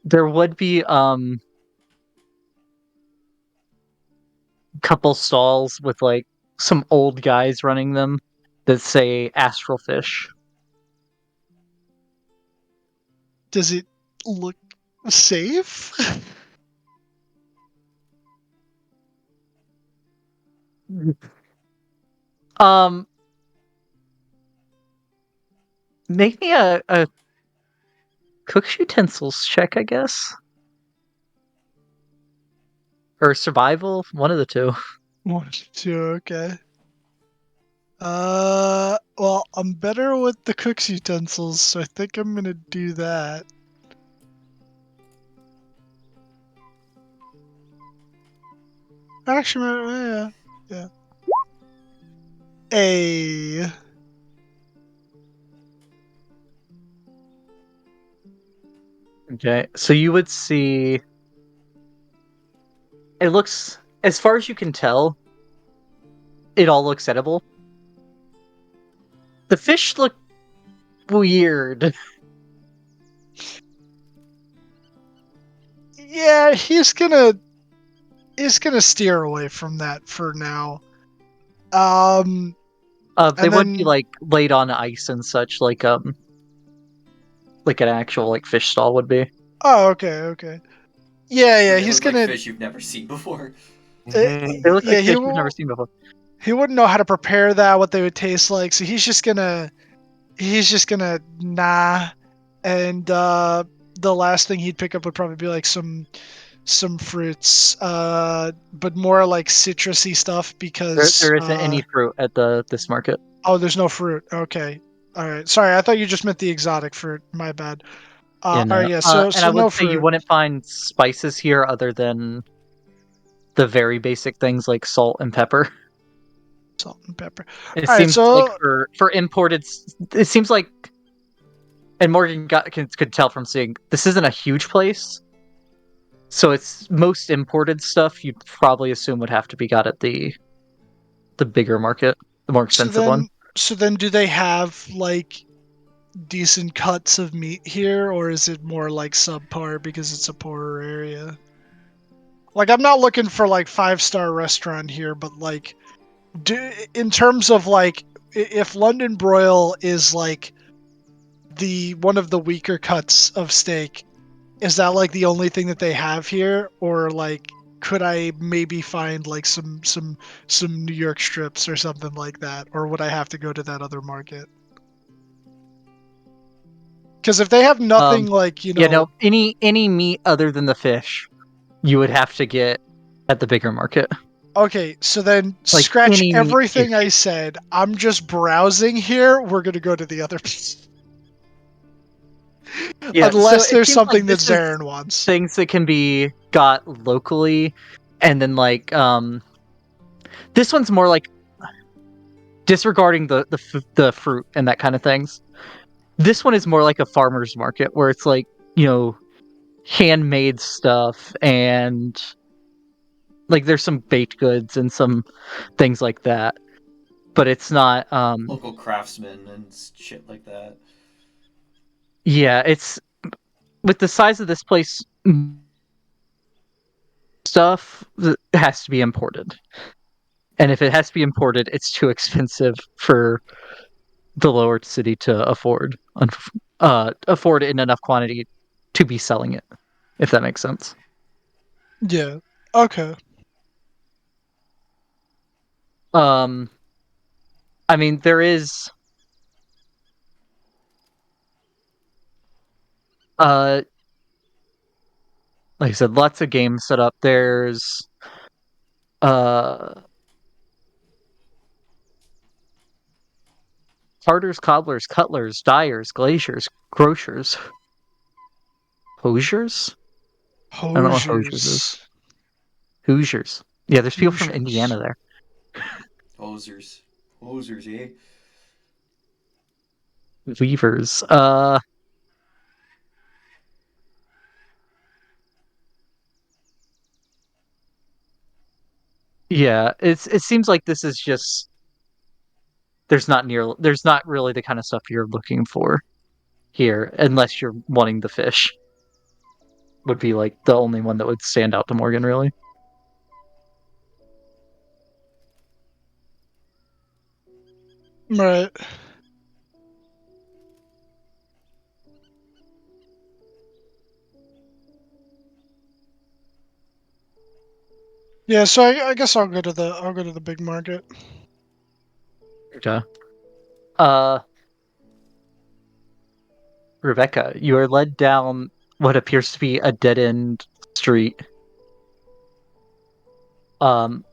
There would be couple stalls with like some old guys running them that say astral fish. does it look safe? Um Make me a cook's utensils check, I guess. Or survival, one of the two. 1, 2, okay. Well, I'm better with the cook's utensils, so I think I'm gonna do that. Actually, yeah. A. Okay. So you would see it looks, as far as you can tell, it all looks edible. The fish look weird. Yeah, he's gonna steer away from that for now. Um, They and would be then like laid on ice and such, like an actual like fish stall would be. okay. Yeah, They he's look like gonna. fish you've never seen before. Uh, They look like yeah, fish you've never seen before. he wouldn't know how to prepare that, what they would taste like, so he's just gonna nah, and the last thing he'd pick up would probably be like some fruits, but more like citrusy stuff because There isn't any fruit at this market. oh, there's no fruit. Okay, all right. Sorry, I thought you just meant the exotic fruit. My bad. Yeah, All no. right, yeah. So And I no would say you fruit, wouldn't find spices here other than the very basic things like salt and pepper. salt and pepper. It All right, seems like so for imported, it seems like, and Morgan could tell from seeing this isn't a huge place, so it's most imported stuff you'd probably assume would have to be got at the bigger market, the more so expensive one. then so then do they have like decent cuts of meat here, or is it more like subpar because it's a poorer area? Like I'm not looking for like 5-star restaurant here, but like in terms of like if London broil is like the one of the weaker cuts of steak, is that like the only thing that they have here, or like could I maybe find like some New York strips or something like that, or would I have to go to that other market? Because if they have nothing like Yeah, no, any meat other than the fish, you would have to get at the bigger market. okay, so then Like scratch any meat everything I ish. said. I'm just browsing here. We're gonna go to the other piece. Yeah, Unless so it there's seems like something that this is Zarin wants. things that can be got locally, and then like this one's more like disregarding the fruit and that kind of things. This one is more like a farmer's market where it's like, you know, handmade stuff, and like there's some baked goods and some things like that. But it's not Local craftsmen and shit like that. yeah, it's with the size of this place, stuff that has to be imported. And if it has to be imported, it's too expensive for the lower city to afford it in enough quantity to be selling it, if that makes sense. Yeah. Okay. Um, I mean, there is uh, like I said, lots of games set up. There's uh, carters, cobblers, cutlers, dyers, glaciers, grocers, hosiers. I don't know what hosiers is. Hosiers. Hoosiers. Yeah, there's people from Hoosiers. Indiana there. Hosers. Hosers, eh? Weavers. Yeah, it seems like this is just there's not really the kind of stuff you're looking for here, unless you're wanting the fish. Would be like the only one that would stand out to Morgan, really. Right. Yeah, so I guess I'll go to the big market. Okay. Uh, Rebecca, you are led down what appears to be a dead end street. Um,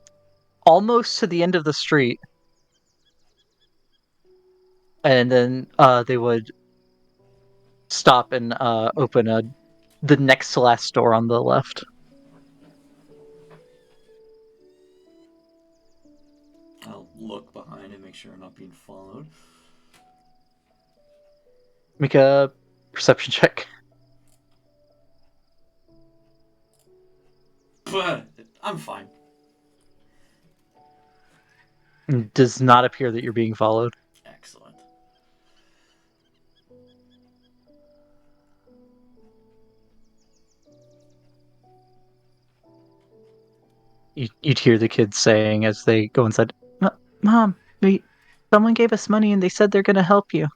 almost to the end of the street, and then they would stop and open the next to last door on the left. I'll look behind and make sure I'm not being followed. Make a perception check. But I'm fine. It does not appear that you're being followed. Excellent. You'd hear the kids saying as they go inside, Mom, someone gave us money and they said they're going to help you.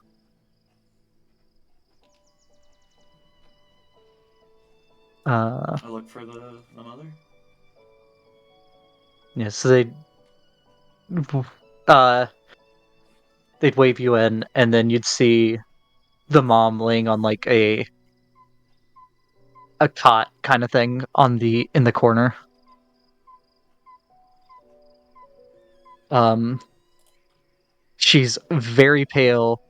I look for the mother. Yeah, so uh, they'd wave you in, and then you'd see the mom laying on like a cot kind of thing in the corner. Um, she's very pale,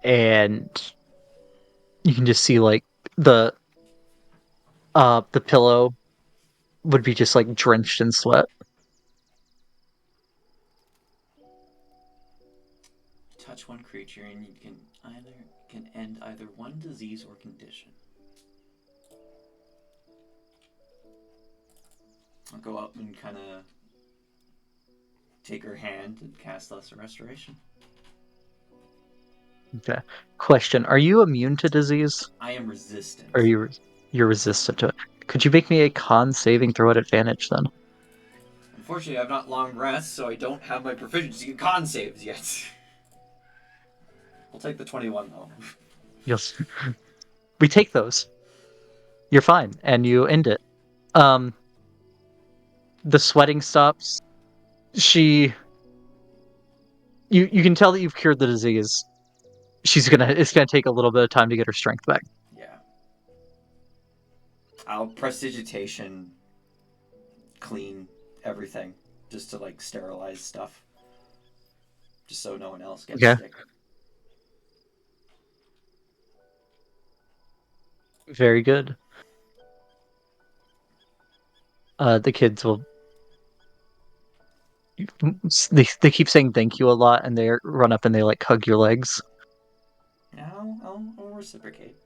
and you can just see like the the pillow would be just like drenched in sweat. Touch one creature and you can end either one disease or condition. I'll go up and kind of take her hand and cast Lesser Restoration. Okay. Question: are you immune to disease? I am resistant. Or you're resistant to it? Could you make me a con saving throw at advantage then? Unfortunately, I've not long rest, so I don't have my proficiency in con saves yet. I'll take the 21 though. Yes. We take those. You're fine, and you end it. Um, the sweating stops. She, you can tell that you've cured the disease. It's gonna take a little bit of time to get her strength back. Yeah. I'll prestidigitation clean everything just to like sterilize stuff. Just so no one else gets Okay. sick. Very good. The kids will. They keep saying thank you a lot, and they run up and they like hug your legs. Yeah, I'll reciprocate.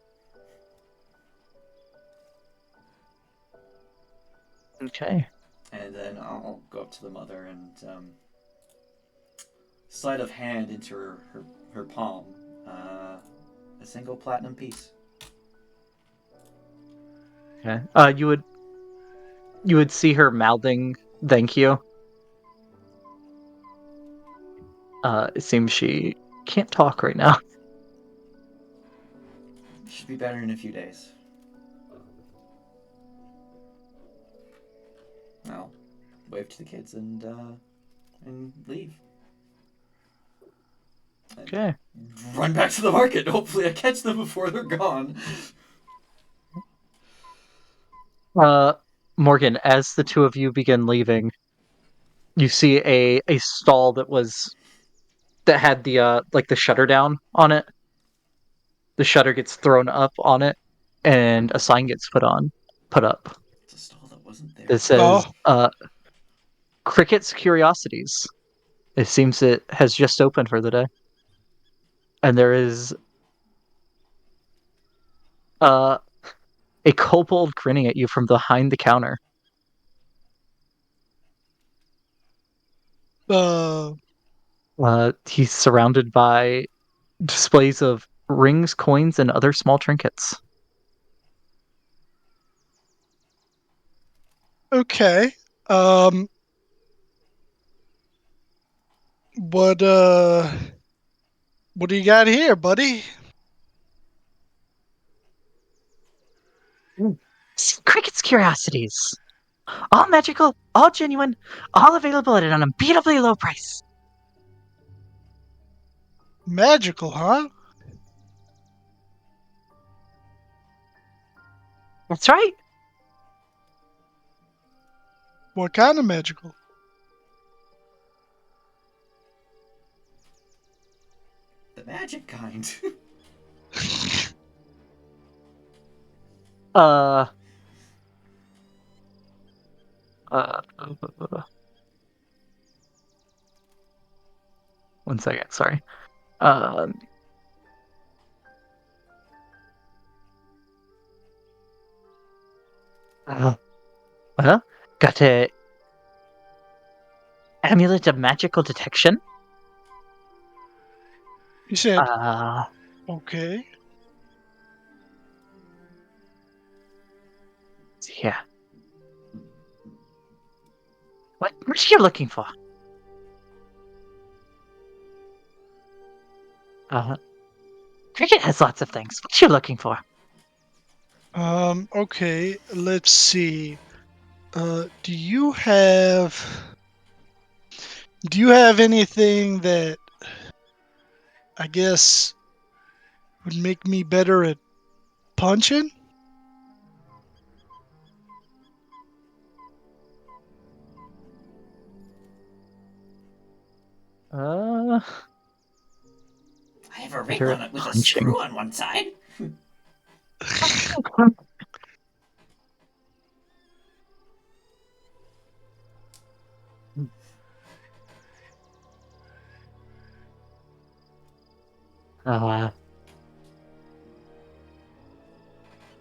Okay. And then I'll go up to the mother and sleight of hand into her palm. A single platinum piece. Okay. You would see her mouthing thank you. It seems she can't talk right now. Should be better in a few days. I'll wave to the kids and leave. And Okay. run back to the market. Hopefully, I catch them before they're gone. Morgan, as the two of you begin leaving, you see a stall that had the like the shutter down on it. The shutter gets thrown up on it, and a sign gets put up. It's a stall that wasn't there. That says Oh, Cricket's Curiosities. It seems it has just opened for the day. And there is a kobold grinning at you from behind the counter. He's surrounded by displays of rings, coins, and other small trinkets. okay. Um, what what do you got here, buddy? Cricket's Curiosities. All magical, all genuine, all available at an unbeatably low price. Magical, huh? That's right. What kind of magical? The magic kind. Uh, uh, one second, sorry. Um, well, got a amulet of magical detection. You said Uh, okay. yeah. What are you looking for? Uh, Cricket has lots of things. What you looking for? Okay. Let's see. Do you have anything that I guess would make me better at punching? Uh, I have a ring better on at it with a punching. screw on one side. Uh,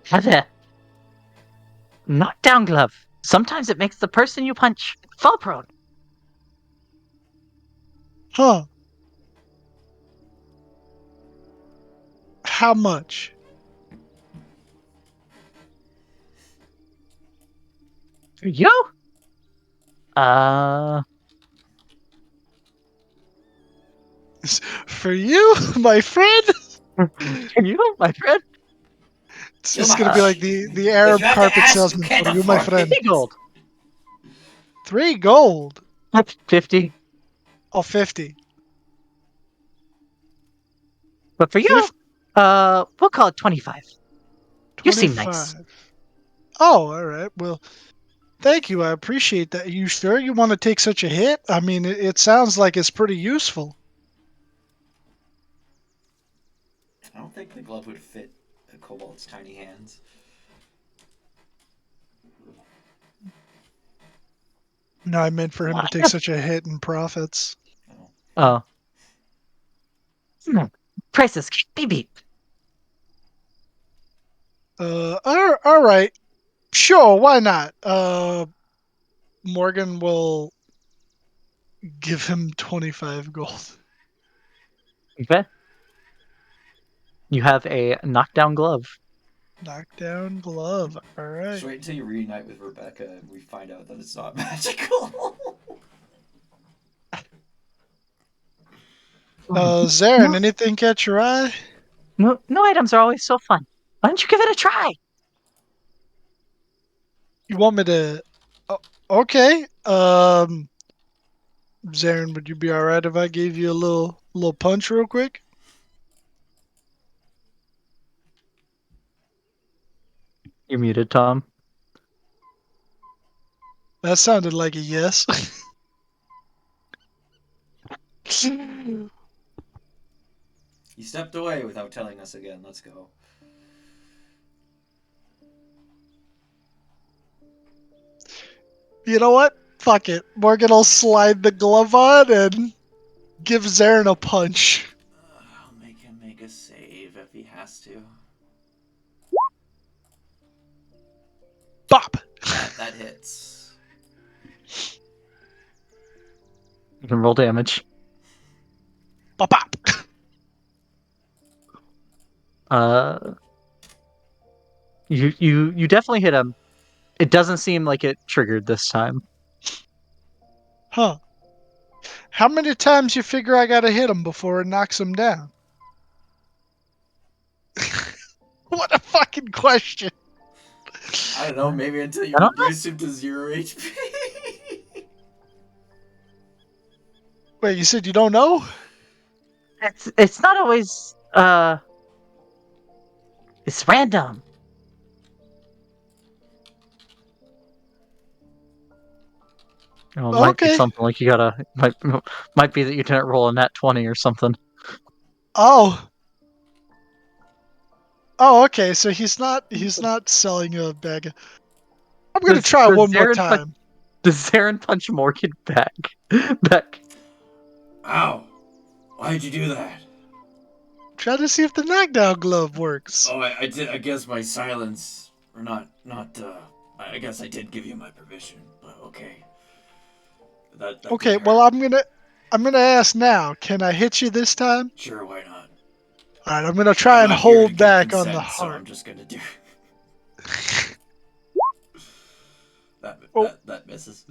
have a knockdown glove. Sometimes it makes the person you punch fall prone. Huh. How much? For you? Uh, For you, my friend? for you, my friend? It's You just gonna be much? like the If Arab you have to carpet ask, you salesman. can't For you, my afford friend. 3 gold. 3 gold. 50. Oh, 50. But for you, 50, we'll call it 25. You seem nice. 25. Oh, all right. Well, thank you. I appreciate that. You sure you want to take such a hit? I mean, it sounds like it's pretty useful. I don't think the glove would fit Kobold's tiny hands. No, I meant for him to take such a hit in profits. Oh. Oh. Prices can't be beat. All right. Sure, why not? Morgan will give him 25 gold. Okay. You have a knockdown glove. Knockdown glove. All right. Just wait until you reunite with Rebecca and we find out that it's not magical. Zarin, anything catch your eye? No items are always so fun. Why don't you give it a try? You want me to? Oh, okay. Zarin, would you be all right if I gave you a little punch real quick? You're muted, Tom. That sounded like a yes. He stepped away without telling us again. Let's go. You know what? Fuck it. Morgan will slide the glove on and give Zarin a punch. I'll make him make a save if he has to. Bop. That hits. You can roll damage. Bop bop. You definitely hit him. It doesn't seem like it triggered this time. Huh. How many times you figure I gotta hit him before it knocks him down? What a fucking question. I don't know, maybe until you I don't know. reduce him to 0 HP. Wait, you said you don't know? It's not always it's random. Oh, it might be Okay. something like you gotta might be that you didn't roll a nat 20 or something. Oh. Oh, okay. So he's not selling a bag. I'm gonna try one more time. Does Zarin punch Morgan back? Back. Ow! Why'd you do that? Try to see if the knockdown glove works. Oh, I did. I guess my silence, or not. I guess I did give you my permission, but okay. That Okay, did well hurt. I'm gonna ask now. Can I hit you this time? Sure, why not? All right, I'm gonna try I'm and not here to hold get back on consent, the so heart. I'm just gonna do. Oh. That misses.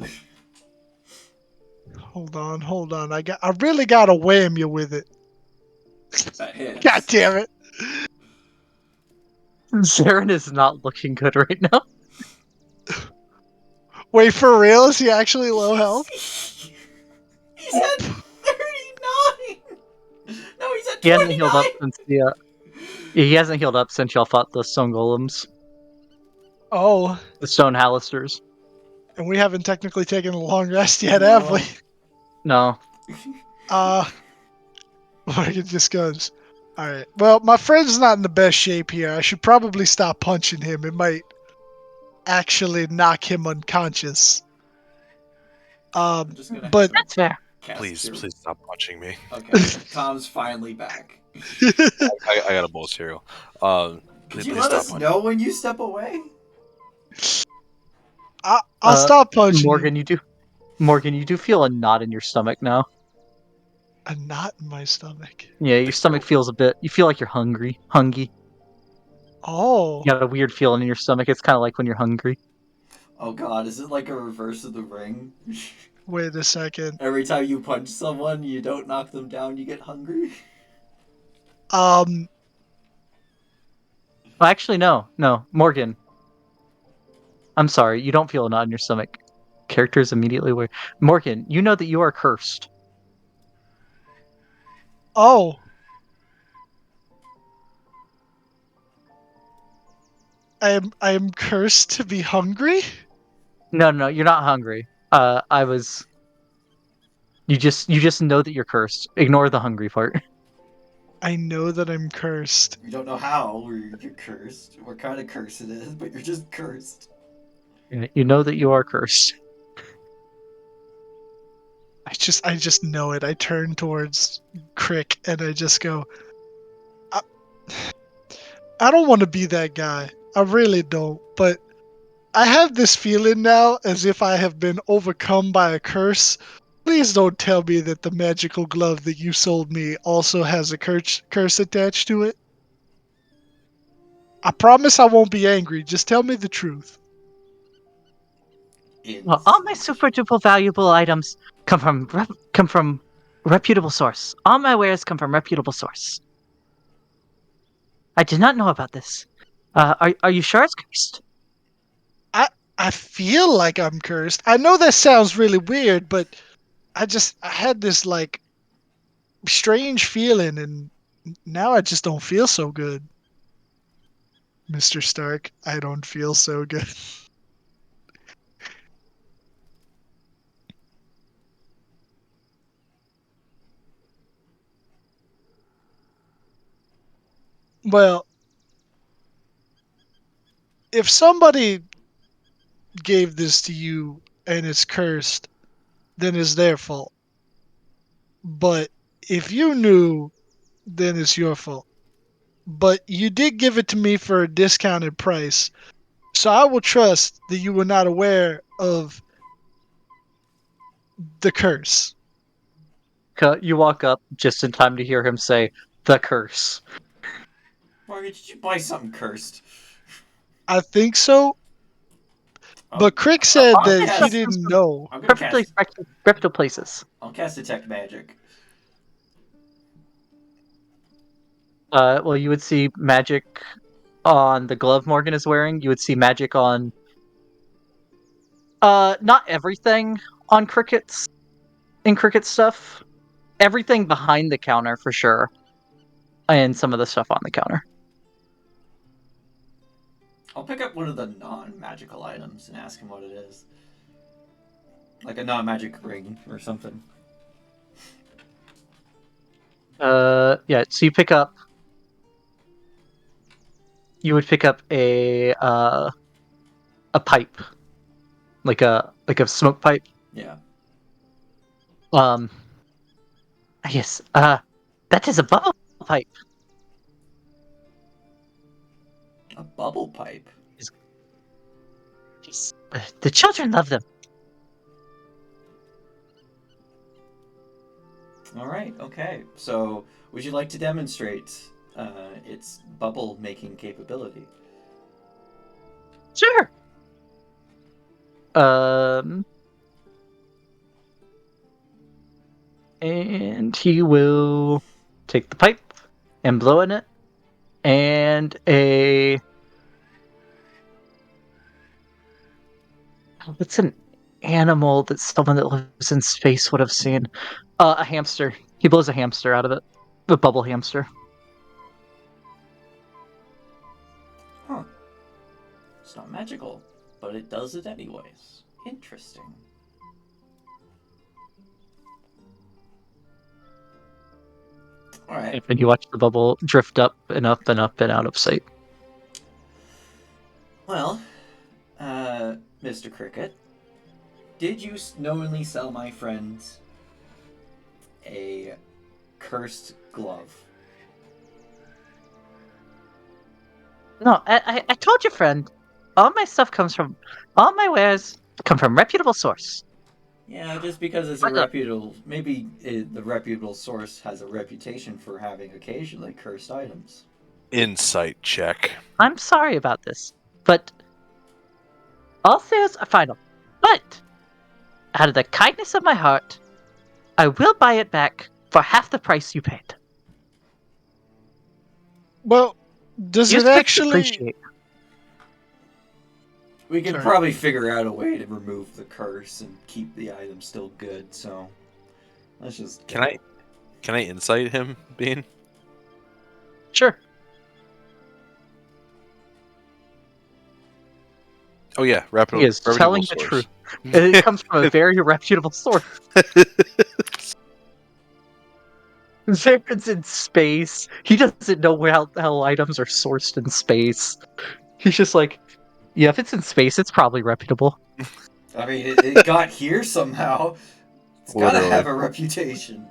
Hold on. I really gotta wham you with it. That hits. God damn it. Zarin is not looking good right now. Wait, for real? Is he actually low health? He's at 39. No, he's at 29. He hasn't healed up since he hasn't healed up since y'all fought the stone golems, Oh, the stone halisters. and we haven't technically taken a long rest yet, have we? No. Morgan just goes, all right. Well, my friend's not in the best shape here. I should probably stop punching him. It might actually knock him unconscious. I'm just gonna But have him That's fair. cast Please cure. stop punching me. Okay, Tom's finally back. I got a bowl of cereal. Could Please, you please let stop us punching. know when you step away? I'll stop punching Morgan, you. you do feel a knot in your stomach now. A knot in my stomach. Yeah, your stomach feels you feel like you're hungry. Oh, You got a weird feeling in your stomach. It's kind of like when you're hungry. Oh god, is it like a reverse of the ring? wait a second. Every time you punch someone, you don't knock them down, you get hungry? Um, Well, actually, no. Morgan, I'm sorry. You don't feel a knot in your stomach. Characters immediately aware. Morgan, you know that you are cursed. oh. I am cursed to be hungry? No, you're not hungry. I was. You just know that you're cursed. Ignore the hungry part. I know that I'm cursed. You don't know how or you're cursed, what kind of curse it is, but you're just cursed. You know that you are cursed. I just know it. I turn towards Crick and I just go, I, I don't want to be that guy. I really don't. But I have this feeling now as if I have been overcome by a curse. Please don't tell me that the magical glove that you sold me also has a curse attached to it. I promise I won't be angry. Just tell me the truth. Well, all my Insight. super duper valuable items come from reputable source. All my wares come from reputable source. I did not know about this. Are you sure it's cursed? I feel like I'm cursed. I know that sounds really weird, but I had this like strange feeling and now I just don't feel so good. Mr. Stark, I don't feel so good. Well, if somebody gave this to you and it's cursed, then it's their fault. But if you knew, then it's your fault. But you did give it to me for a discounted price. So I will trust that you were not aware of the curse. You walk up just in time to hear him say, "The curse." Morgan, did you buy something cursed? I think so, Oh, but Crick said I'll that he Stuff cast. comes didn't from know. I'm gonna perfectly cast. reputable places. I'll cast detect magic. Well, you would see magic on the glove Morgan is wearing. You would see magic on not everything on cricket stuff. Everything behind the counter for sure. And some of the stuff on the counter. I'll pick up one of the non-magical items and ask him what it is, like a non-magic ring or something. Yeah, so you would pick up a pipe. Like a smoke pipe. Yeah, Um yes, that is a bubble pipe. a bubble pipe. Yes. The children love them. All right. Okay. So, would you like to demonstrate its bubble-making capability? Sure. Um and he will take the pipe and blow in it, and what's an animal that someone that lives in space would have seen? A hamster. He blows a hamster out of it. The bubble hamster. Huh. It's not magical, but it does it anyways. Interesting. All right. And you watch the bubble drift up and up and up and out of sight. Well, Mr. Cricket, did you knowingly sell my friend a cursed glove? No, I told you, friend. All my wares come from reputable source. Yeah, just because it's a But reputable, maybe the reputable source has a reputation for having occasionally cursed items. Insight check. I'm sorry about this, but all sales are final. But out of the kindness of my heart, I will buy it back for half the price you paid. Well, does Use it click to actually? appreciate. We can Sorry. probably figure out a way to remove the curse and keep the item still good. So let's just Can I insight him, Bean? Sure. Oh yeah, He is telling the truth. It comes from a very reputable source. Zaren's in space. He doesn't know how items are sourced in space. He's just like, yeah, if it's in space, it's probably reputable. I mean, it got here somehow. It's gotta Literally. have a reputation.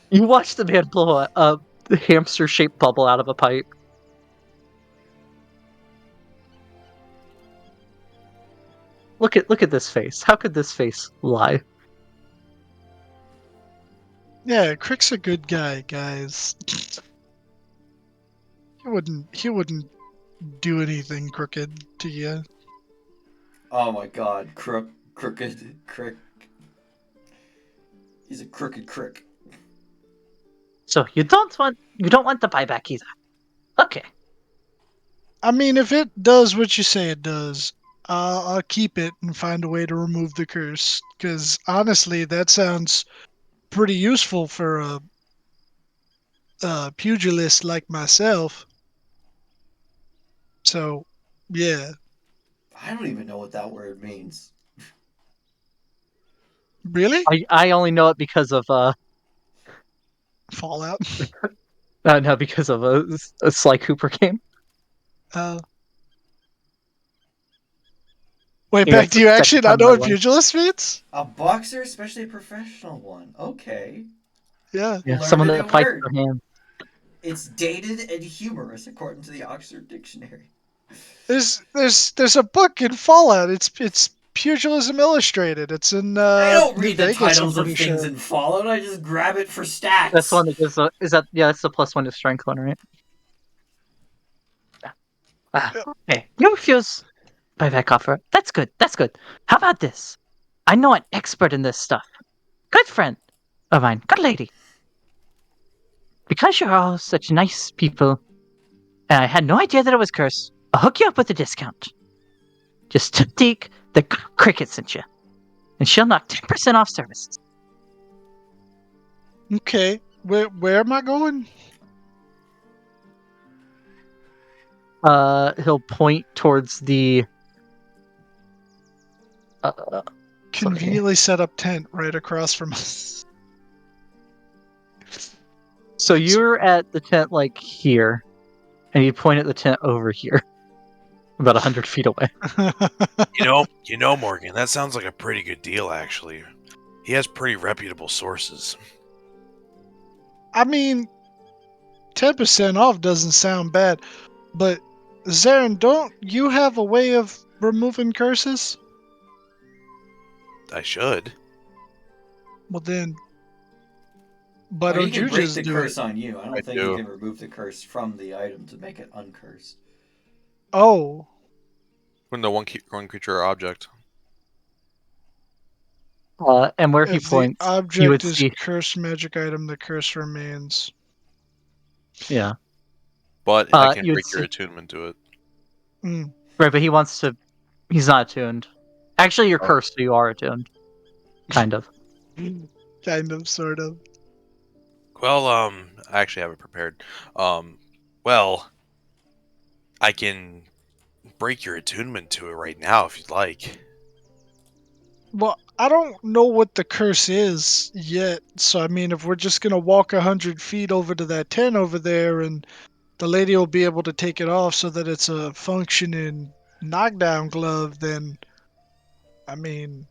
You watch the man blow a hamster-shaped bubble out of a pipe. Look at this face. How could this face lie? Yeah, Crick's a good guy, guys. He wouldn't do anything crooked to you. Oh my god, crooked crick. He's a crooked crick. So you don't want the buyback either. Okay. I mean, if it does what you say it does, I'll keep it and find a way to remove the curse. Because honestly, that sounds pretty useful for a pugilist like myself. So, yeah. I don't even know what that word means. Really? I only know it because of Fallout. no, because of a Sly Cooper game. Uh, Wait, He back got to you second actually time not in my knowing life. pugilist means? A boxer, especially a professional one. Okay. Yeah. Yeah, Learned someone a that new fights word. for hands. It's dated and humorous, according to the Oxford Dictionary. There's a book in Fallout. It's Pugilism Illustrated. It's in I don't New read the Vegas, I'm titles of pretty things sure. in Fallout. I just grab it for That's stats. one that gives is that yeah, that's the +1 to strength one, right? Ah, Yeah. okay. You refuse buyback offer. That's good. That's good. How about this? I know an expert in this stuff. Good friend of mine. Good lady. Because you're all such nice people, and I had no idea that it was cursed, I'll hook you up with a discount. Just tip Deke the cricket sent you, and she'll knock 10% off services. Okay. Where am I going? He'll point towards the. Sorry. Conveniently set up tent right across from us. So you're at the tent like here, and you point at the tent over here, about 100 feet away. Morgan, that sounds like a pretty good deal, actually. He has pretty reputable sources. I mean, 10% off doesn't sound bad, but Zarin, don't you have a way of removing curses? I should. Well then, why Oh, he don't can you break just the do it? curse on you. I I don't think he do. can remove the curse from the item to make it uncursed. Oh, When the one creature or object. And where he if the points, you would object is see. cursed magic item, the curse remains. Yeah. But I can You would break your see. attunement to it. Mm, Right, but he wants to. He's not attuned. Actually, you're Oh. cursed, so you are attuned. Kind of. kind of, sort of. Well, I actually have it prepared. Well, I can break your attunement to it right now if you'd like. Well, I don't know what the curse is yet, so I mean, if we're just gonna walk 100 feet over to that tent over there, and the lady will be able to take it off so that it's a functioning knockdown glove, then I mean,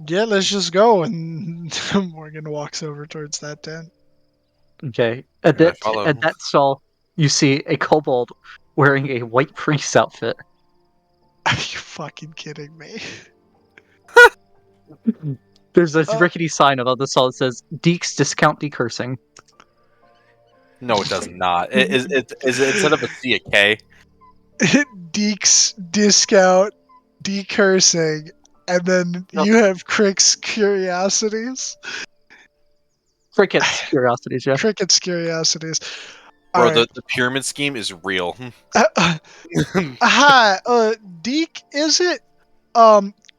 yeah, let's just go. And Morgan walks over towards that tent. Okay. At And I that follow. at that stall, you see a kobold wearing a white priest outfit. Are you fucking kidding me? There's this Uh, rickety sign above the stall that says "Deeks Discount Decursing." No, it does not. Is it instead of a C, a K? Deeks discount decursing, and then Nope. you have Crick's curiosities. Cricket's curiosities, yeah. Cricket's curiosities. All Bro, right. the pyramid scheme is real. Hi, Deke, is it?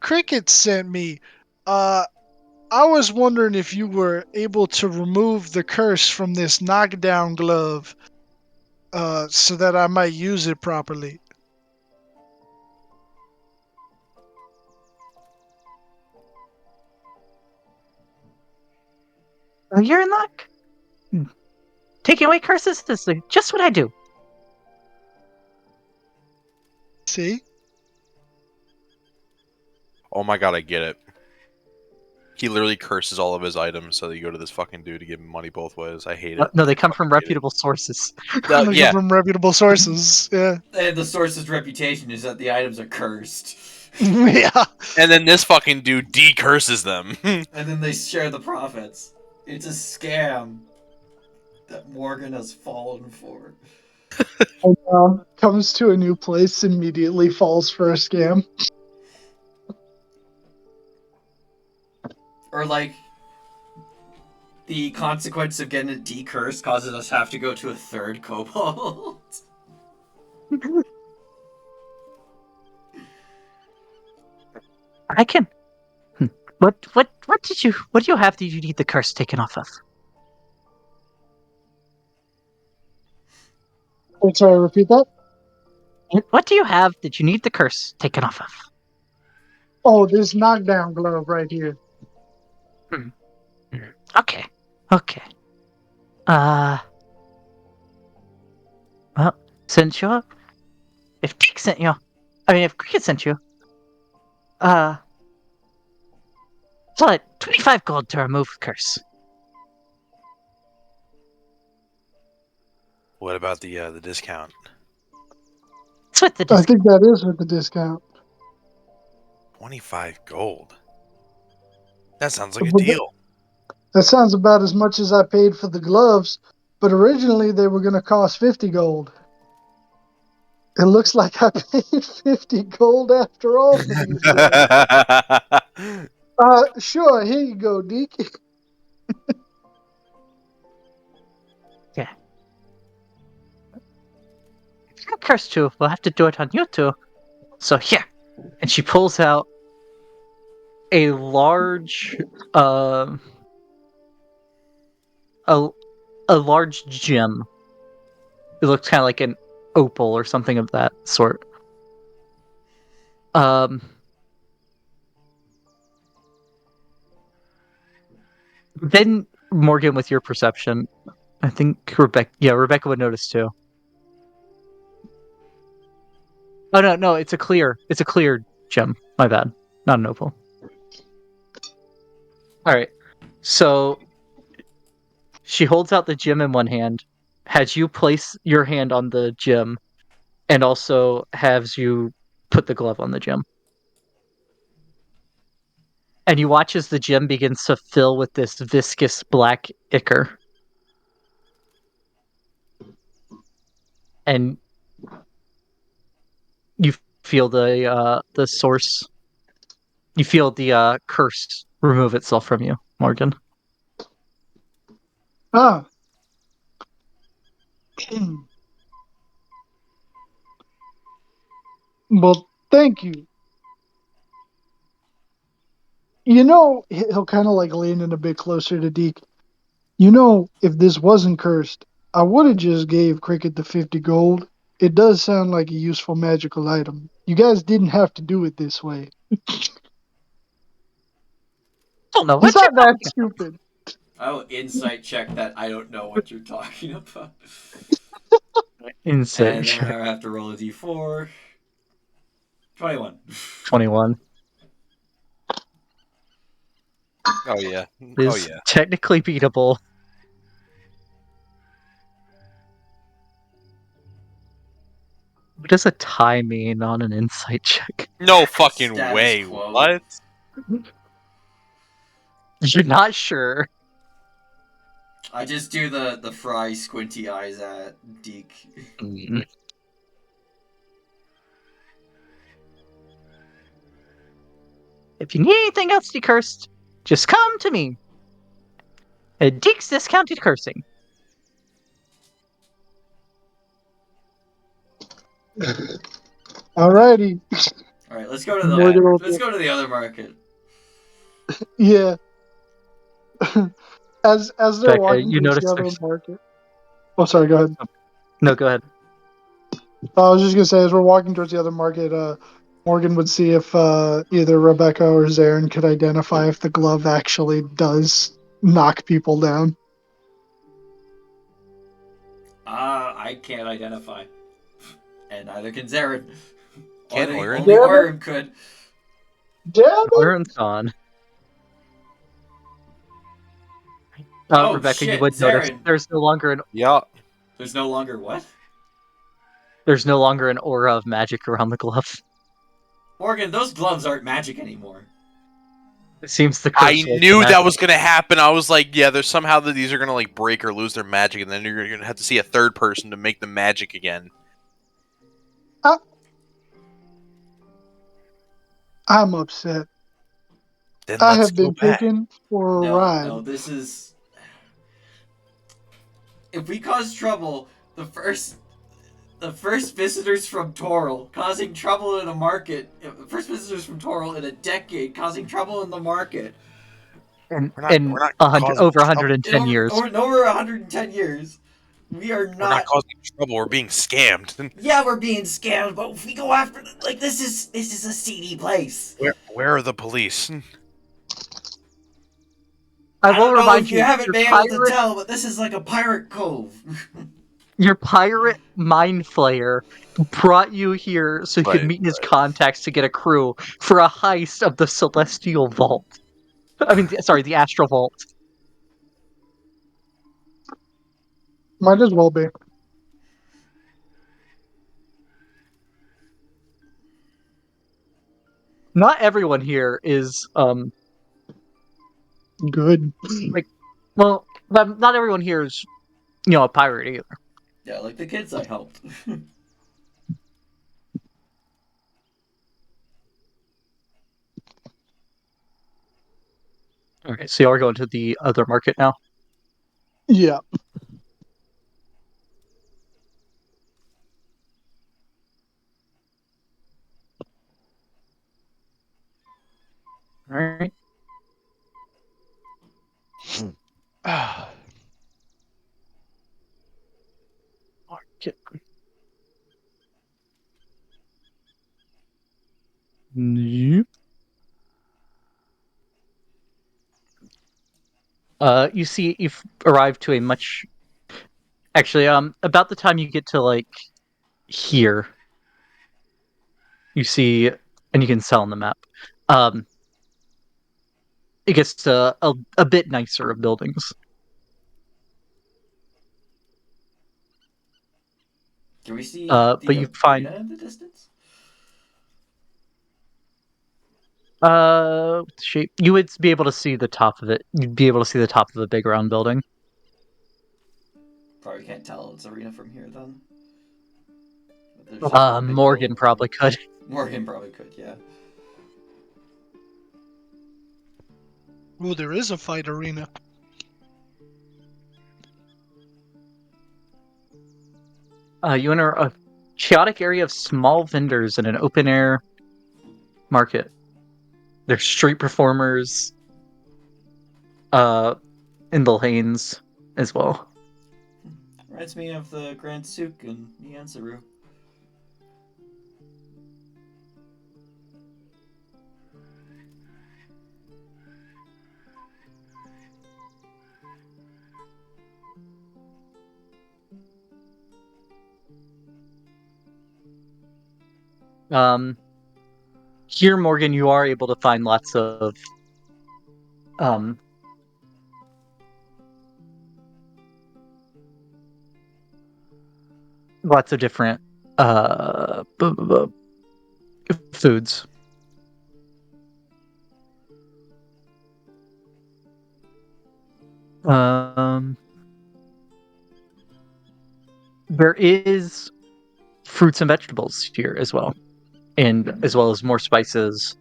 Cricket sent me. Uh, I was wondering if you were able to remove the curse from this knockdown glove, so that I might use it properly. You're in luck. Taking away curses is just what I do. See? Oh my god, I get it. He literally curses all of his items so that you go to this fucking dude to give him money both ways. I hate it. No, they I come from fucking hate it. reputable sources. They Yeah, come from reputable sources. Yeah. And the source's reputation is that the items are cursed. Yeah. and then this fucking dude decurses them. And then they share the profits. It's a scam that Morgan has fallen for. And, comes to a new place, immediately falls for a scam. Or like the consequence of getting it decursed causes us to have to go to a third kobold. I can. What do you have that you need the curse taken off of? Wait, sorry, repeat that? What do you have that you need the curse taken off of? Oh, this knockdown glove right here. Okay. Okay. Well, since you're if Dick sent you if Cricket sent you, it's like 25 gold to remove the curse. What about the discount? It's with the I discount. think that is with the discount. 25 gold. That sounds like a deal. That sounds about as much as I paid for the gloves, but originally they were going to cost 50 gold. It looks like I paid 50 gold after all for these gloves. Sure, here you go, Deke. Yeah. Curse too. We'll have to do it on you too. So here. And she pulls out a large a a large gem. It looks kind of like an opal or something of that sort. Then Morgan, with your perception, I think Rebecca would notice too. Oh no, it's a clear gem. My bad, not an opal. All right, so she holds out the gem in one hand, has you place your hand on the gem, and also has you put the glove on the gem. And you watch as the gem begins to fill with this viscous black ichor. And you feel the source. You feel the curse remove itself from you, Morgan. Ah. Well, thank you. You know, he'll kind of like lean in a bit closer to Deke. You know, if this wasn't cursed, I would have just gave Cricket the 50 gold. It does sound like a useful magical item. You guys didn't have to do it this way. Don't know He's what you're not that talking stupid. I'll insight check that I don't know what you're talking about. about. Insight And then check. I have to roll a d4. 21. 21 Oh yeah. is Oh yeah. technically beatable. What does a tie mean on an insight check? No fucking Status way. quo. What? You're not sure. I just do the fry squinty eyes at Deke. Mm. If you need anything else decursed, just come to me. Deke's Discounted Cursing. Alrighty. All right, let's go to Morgan will- let's go to the other market. Yeah. As they're Becca, walking you towards notice the other there's... market. Oh, sorry. Go ahead. No, go ahead. I was just gonna say, as we're walking towards the other market, Morgan would see if either Rebecca or Zarin could identify if the glove actually does knock people down. I can't identify. And neither can Zarin. Can't only Orin? only Damn it. Orin could. Damn it! Orin's gone. Oh Rebecca, you shit, would notice Zarin. there's no longer Yeah. There's no longer what? an aura of magic around the glove. Morgan, those gloves aren't magic anymore. It seems the I curse was knew magic. that was gonna happen. I was like, yeah, there's somehow that these are gonna like break or lose their magic, and then you're gonna have to see a third person to make them magic again. I'm upset. Then I let's have go been back. taken for a ride. No, this is. If we cause trouble, the first visitors from Toril causing trouble in a market. The first visitors from Toril in a decade causing trouble in the market. In We're not causing over trouble. 110 years. In over 110 years. We are We're not not. causing trouble. We're being scammed. Yeah, we're being scammed, but if we go after like this is a seedy place. Where are the police? I I will don't know remind if you you, haven't been able to tell, but this is like a pirate cove. your pirate mind flayer brought you here so he could Right, meet his contacts to get a crew for a heist of the Celestial Vault. I mean, sorry, the Astral Vault. Might as well be. Not everyone here is Good. well, not everyone here is a pirate either. Yeah, like the kids I helped. Okay, so you are going to the other market now. Yeah. All right. Market. Nope. You see, you've arrived to a much. Actually, about the time you get to like here, you see, and you can sell on the map. It gets to a bit nicer of buildings. Can we see But the you find arena in the distance? shape. You would be able to see the top of it. You'd be able to see the top of a big round building. Probably can't tell it's arena from here then. But there's just one big Morgan building. probably could. Morgan probably could, yeah. Ooh, there is a fight arena. You enter a chaotic area of small vendors in an open air market. There's street performers in the lanes as well. Reminds me of the Grand Souk in Nyansaru. Here, Morgan, you are able to find lots of different foods. There is fruits and vegetables here as well, and as well as more spices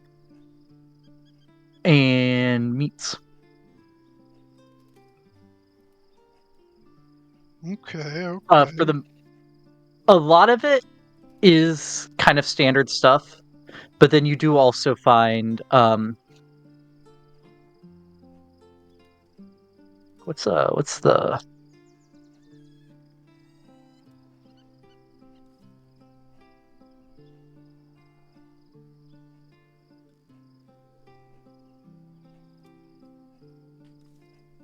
and meats. Okay. For a lot of it is kind of standard stuff, but then you do also find what's the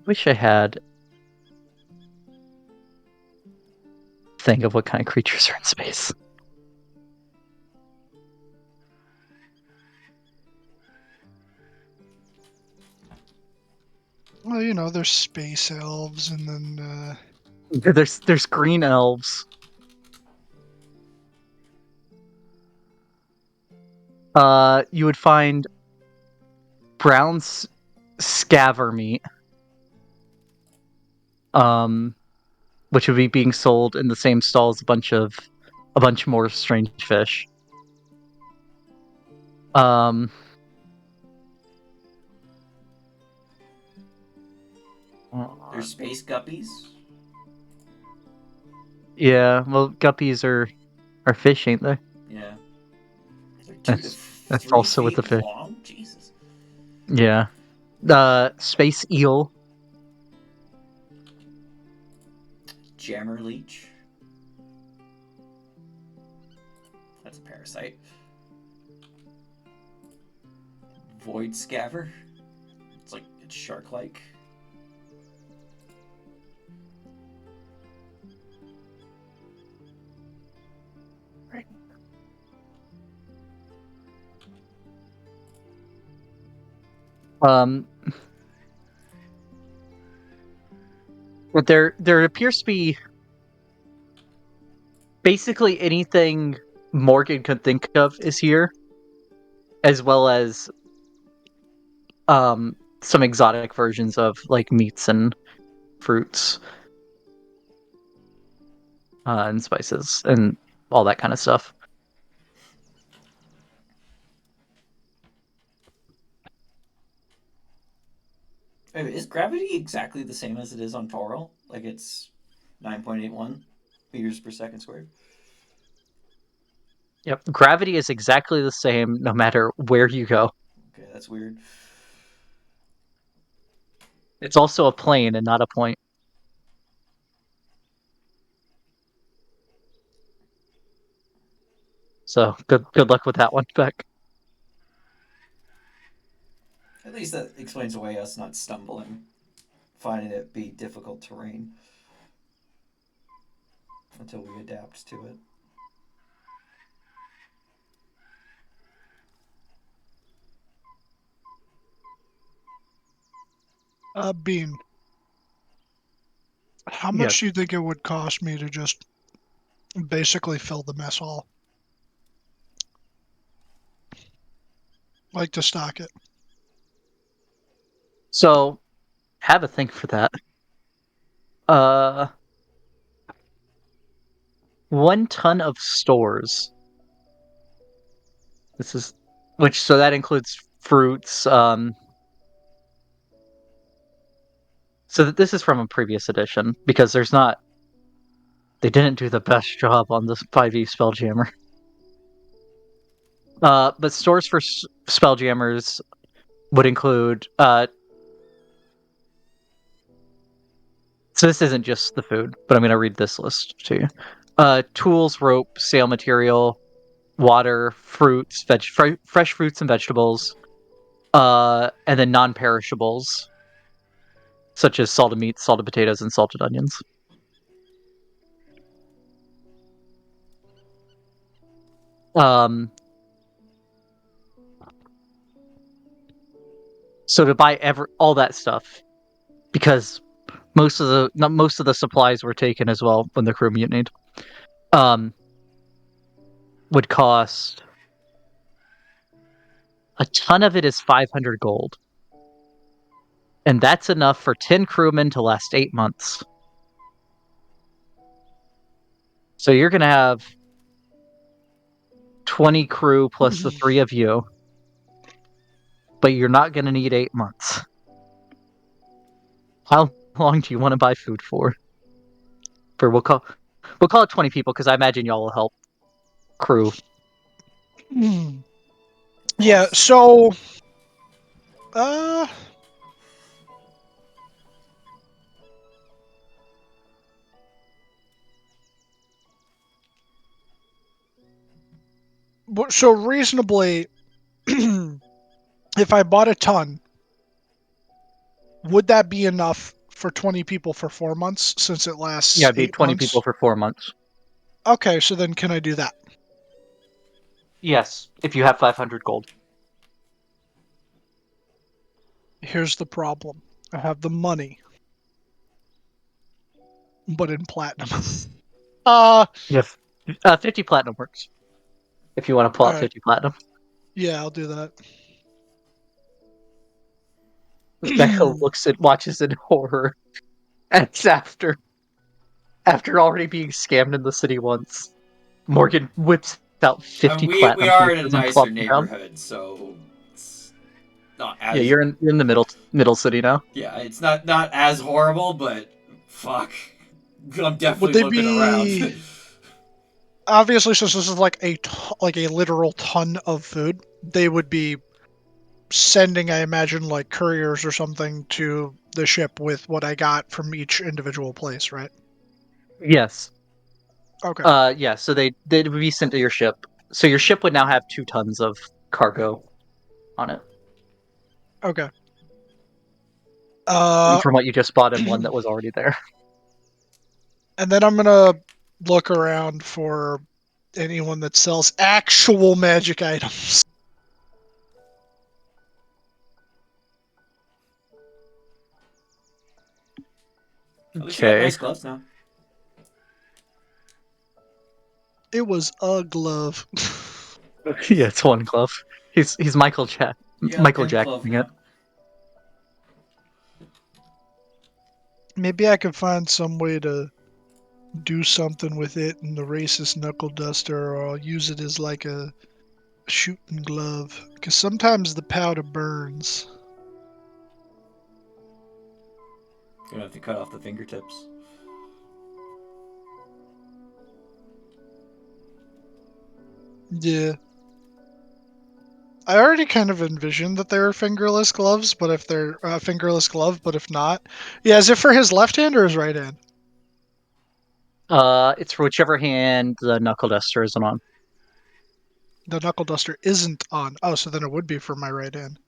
wish I had think of what kind of creatures are in space. Well, you know, there's space elves, and then There's green elves. You would find brown scaver meat, which would be being sold in the same stall as a bunch more strange fish. There's space guppies. Yeah, well, guppies are fish, ain't they? Yeah. They're 2 to That's 3 also with feet the fish. long. Jesus. Yeah. Space eel. Jammer leech. That's a parasite. Void scaver. It's shark-like. Right. But there appears to be basically anything Morgan could think of is here, as well as some exotic versions of like meats and fruits, and spices and all that kind of stuff. Wait, is gravity exactly the same as it is on Toril? Like it's 9.81 meters per second squared? Yep, gravity is exactly the same no matter where you go. Okay, that's weird. It's also a plane and not a point. So good luck with that one, Beck. At least that explains away us not stumbling, finding it be difficult terrain until we adapt to it. Bean. How Yes. much do you think it would cost me to just basically fill the mess hall? Like to stock it? So have a think for that. 1 ton of stores. This is so that includes fruits. So that this is from a previous edition because they didn't do the best job on this 5e Spelljammer. But stores for Spelljammers would include. So this isn't just the food, but I'm going to read this list to you. Tools, rope, sail material, water, fruits, fresh fruits and vegetables, and then non-perishables, such as salted meat, salted potatoes, and salted onions. So to buy all that stuff, because most of the supplies were taken as well when the crew mutinied, would cost a ton of it is 500 gold, and that's enough for 10 crewmen to last 8 months. So you're gonna have 20 crew plus the 3 of you, but you're not gonna need 8 months. How long do you want to buy food for? We'll call it 20 people because I imagine y'all will help crew. Yeah. So, uh, so reasonably, if I bought a ton, would that be enough for 20 people for 4 months since it lasts Yeah, it'd be 8 20 months? people for 4 months. Okay, so then can I do that? Yes, if you have 500 gold. Here's the problem. I have the money, but in platinum. Yes. 50 platinum works. If you want to pull out Alright. 50 platinum. Yeah, I'll do that. Becca watches in horror. And it's after already being scammed in the city once. Morgan whips out 50 we platinum are in a pieces and nicer plumps them down. neighborhood, so it's not Yeah, as you're in the middle city now. yeah, it's not as horrible, but fuck, I'm Would definitely they looking around. be obviously since this is like a literal ton of food? They would be sending, I imagine, like couriers or something to the ship with what I got from each individual place, right? Yes. Okay. Yeah, so they'd be sent to your ship. So your ship would now have 2 tons of cargo on it. Okay. Uh, From what you just bought and one that was already there. and then I'm gonna look around for anyone that sells actual magic items. At least you got Okay. nice gloves now. It was a glove. Yeah, it's one glove. He's Michael Jack. Yeah, Michael pimp glove. Jackson it. Yeah. Maybe I could find some way to do something with it in the racist knuckle duster, or I'll use it as like a shooting glove. Because sometimes the powder burns. Gonna have to cut off the fingertips. Yeah. I already kind of envisioned that they were fingerless gloves, but if they're fingerless glove, but if not, yeah, is it for his left hand or his right hand? It's for whichever hand the knuckle duster isn't on. The knuckle duster isn't on. Oh, so then it would be for my right hand.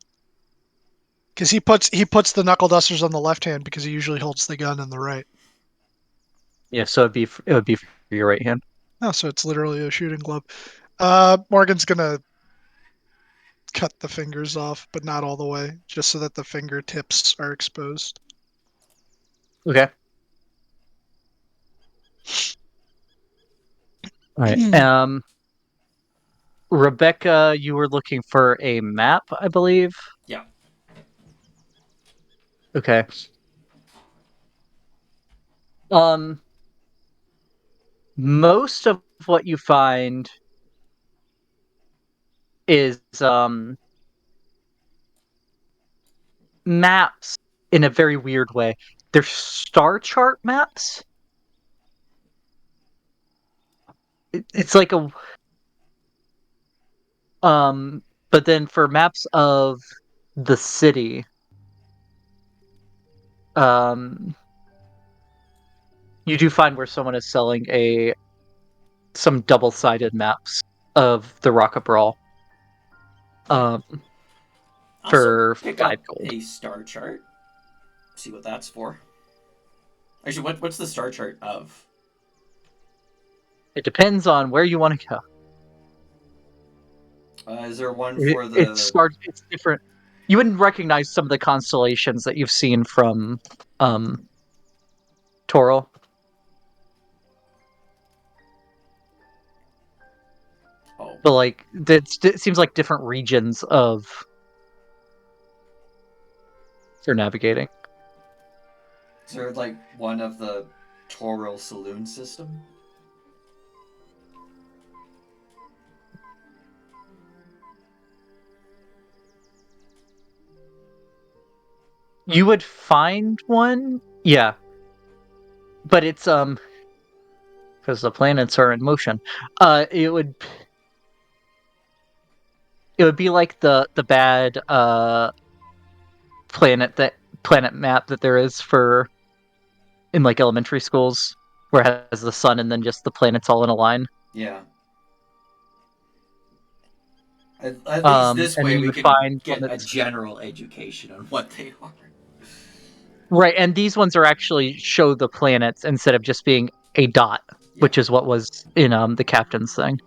Because he puts the knuckle dusters on the left hand because he usually holds the gun in the right. Yeah, so it would be for your right hand. Oh, so it's literally a shooting glove. Morgan's gonna cut the fingers off, but not all the way, just so that the fingertips are exposed. Okay. All right. Rebecca, you were looking for a map, I believe. Yeah. Okay. Um, most of what you find is maps in a very weird way. They're star chart maps. It's like a but then for maps of the city, um you do find where someone is selling some double-sided maps of the Rock of Bral um Also, for pick 5 up gold. a star chart. See what that's for. Actually, what's the star chart of? It depends on where you want to go. Is there one for It's different. You wouldn't recognize some of the constellations that you've seen from Toro. Oh, But like it seems like different regions of for navigating. is there like one of the Tears of Selune system? You would find one, yeah, but it's because the planets are in motion. It would be like the bad planet map that there is for in like elementary schools where it has the sun and then just the planets all in a line. Yeah. At least this And way then you we would can find one get a that's general education on what they are. right, and these ones are actually show the planets instead of just being a dot. which is what was in the captain's thing.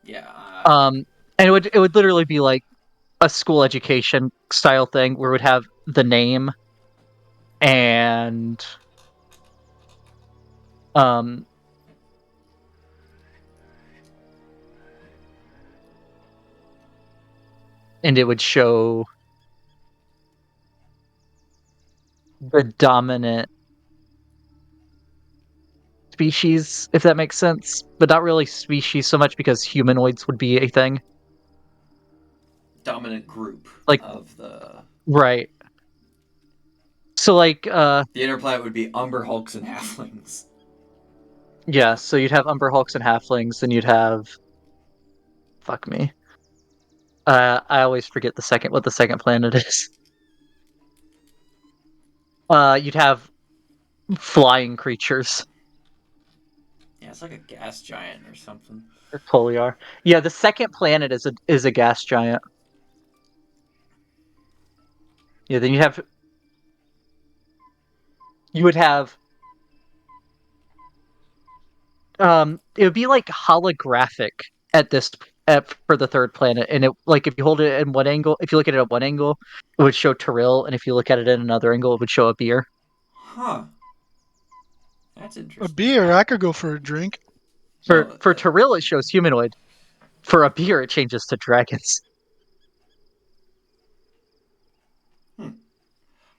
Yeah. And it would literally be like a school education style thing where it would have the name and and it would show the dominant species, if that makes sense, but not really species so much because humanoids would be a thing. Dominant group Like, of the right. So like the inner planet would be Umber Hulks and Halflings. yeah, so you'd have Umber Hulks and Halflings, then you'd have fuck me. I always forget what the second planet is. You'd have flying creatures. Yeah, it's like a gas giant or something. Or Poliar. Yeah, the second planet is a gas giant. Yeah, then you would have it would be like holographic at this for the third planet, and it like if you hold it in one angle, if you look at it at one angle, it would show Tyrell, and if you look at it in another angle, it would show a beer. Huh. That's A interesting. beer, I could go for a drink. No, For Tyrell, it shows humanoid. For a beer, it changes to dragons.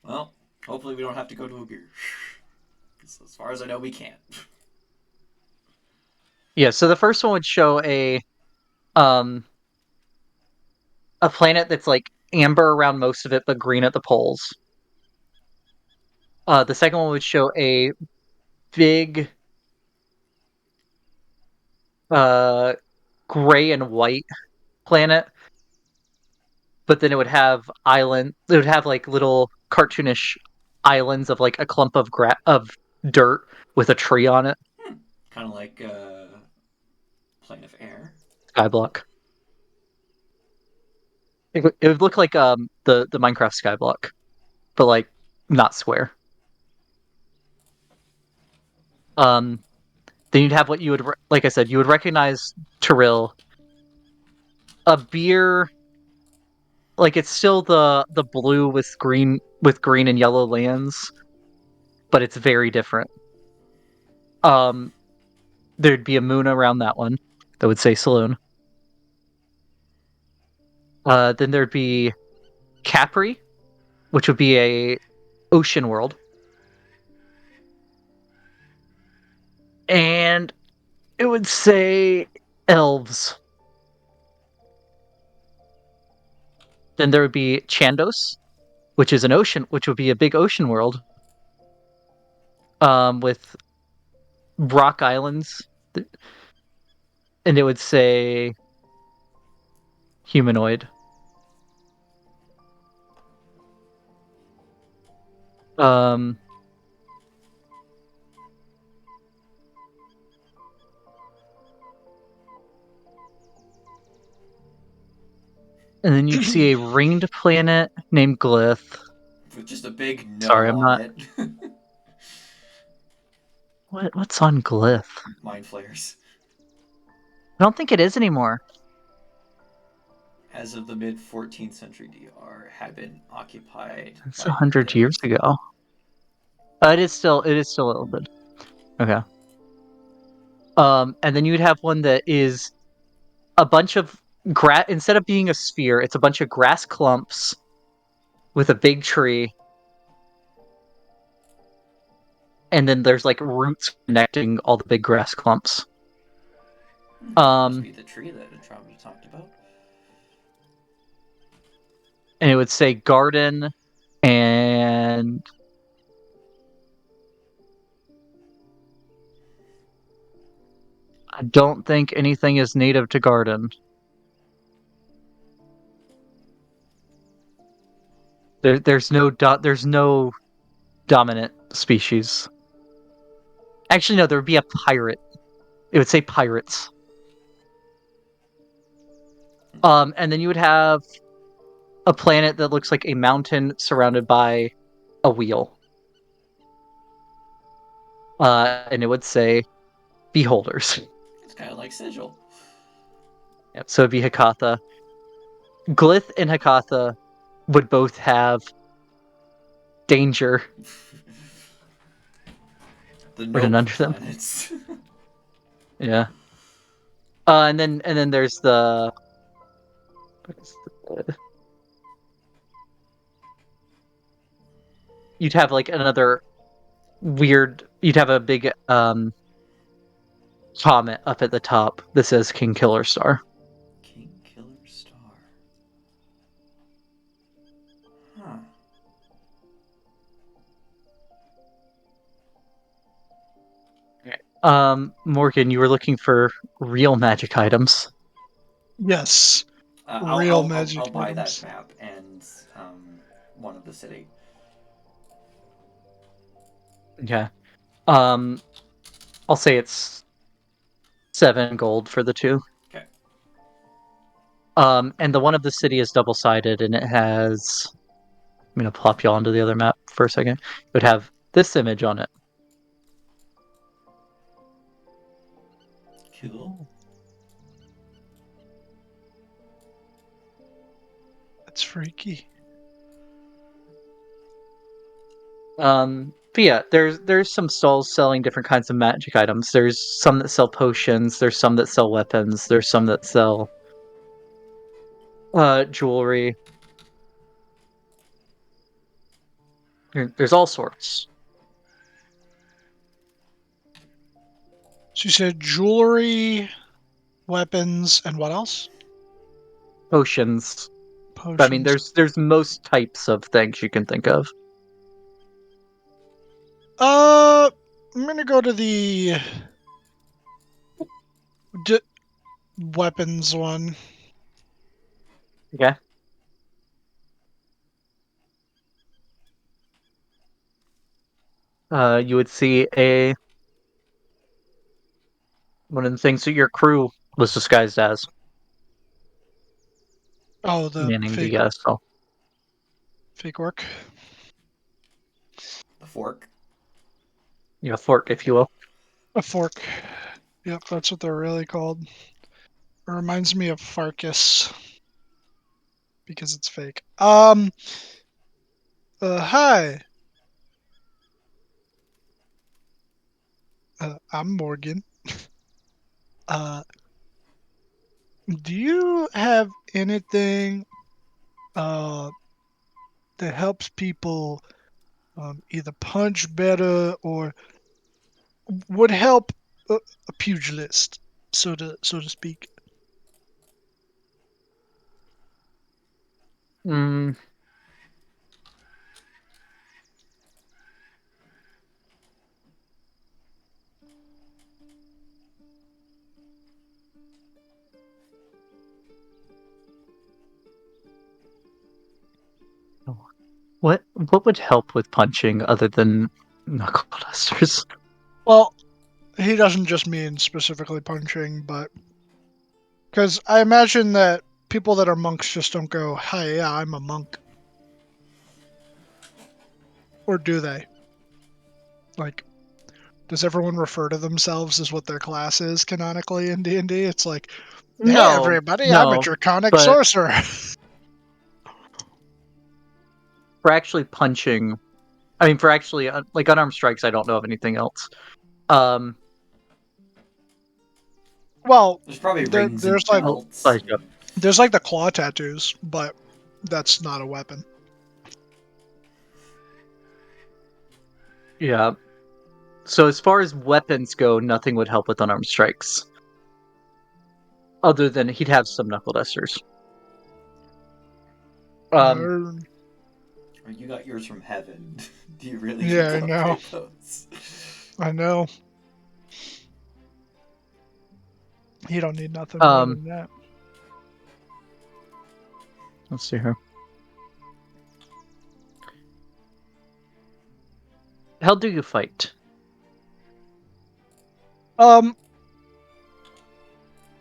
well, hopefully we don't have to go to a beer. As far as I know, we can't. Yeah, so the first one would show um a planet that's like amber around most of it, but green at the poles. The second one would show a big uh gray and white planet, but then it would have it would have like little cartoonish islands of like a clump of dirt with a tree on it. Kind of like Plane of Air. Skyblock. It would look like the Minecraft Skyblock, but like not square. Um, then you'd have what you would like I said, you would recognize Tyrell. A beer, like it's still the blue with green and yellow lands, but it's very different. Um, there'd be a moon around that one that would say Saloon. Then there'd be Capri, which would be a ocean world, and it would say elves. Then there would be Chandos, which is an ocean, which would be a big ocean world, with rock islands, and it would say humanoid. Um, and then you'd see a ringed planet named Glyph. With just a big Sorry, no I'm on not. it. What's on Glyph? Mind flares. I don't think it is anymore. As of the mid 14th century, DR had been occupied It's by 100 years death. ago. It is still a little bit. Okay. And then you'd have one that is a bunch of grass. Instead of being a sphere, it's a bunch of grass clumps with a big tree, and then there's like roots connecting all the big grass clumps. Must be the tree that Andromeda talked about. And it would say garden, and I don't think anything is native to garden. There's no dominant species. Actually, no, there would be a pirate. It would say pirates. And then you would have a planet that looks like a mountain surrounded by a wheel. And it would say beholders. It's kind of like Sigil. Yep, so it'd be Hakatha. Glith and Hakatha would both have danger The written Nope under them. planets. Yeah. And then there's the. What is the you'd have like another weird. You'd have a big comet up at the top that says King Killer Star. King Killer Star. Huh. Morgan, you were looking for real magic items. Yes, I'll, real I'll, I'll, magic I'll buy that items. map and one of the city. Yeah. I'll say it's 7 gold for the 2. Okay. And the one of the city is double-sided, and it has. I'm gonna plop you onto the other map for a second. It would have this image on it. Cool. That's freaky. But yeah, there's some stalls selling different kinds of magic items. There's some that sell potions. There's some that sell weapons. There's some that sell jewelry. There's all sorts. So you said jewelry, weapons, and what else? Potions. Potions. But, I mean, there's most types of things you can think of. I'm gonna go to the weapons one. Okay. You would see one of the things that your crew was disguised as, Oh, the manning fake the cell. fake orc. The fork. Yeah, fork, if you will. A fork. Yep, that's what they're really called. It reminds me of Farkas because it's fake. Hi. I'm Morgan. Do you have anything that helps people either punch better or would help a pugilist, so to speak? Mm, what would help with punching other than knuckle dusters? Well, he doesn't just mean specifically punching, but because I imagine that people that are monks just don't go, "Hi, yeah, I'm a monk," or do they? Like, does everyone refer to themselves as what their class is canonically in D&D? It's like, "Hey, No, everybody, I'm a no. draconic But sorcerer." for actually punching, I mean, for actually like unarmed strikes, I don't know of anything else. Um, Well, There's probably there, rings there's and like belts. there's like the claw tattoos, but that's not a weapon. yeah. So as far as weapons go, nothing would help with unarmed strikes, other than he'd have some knuckle dusters. Uh, Or you got yours from heaven. Do you really need yeah, to I know. upgrade those? I know. You don't need nothing more than that. Let's see here. How do you fight?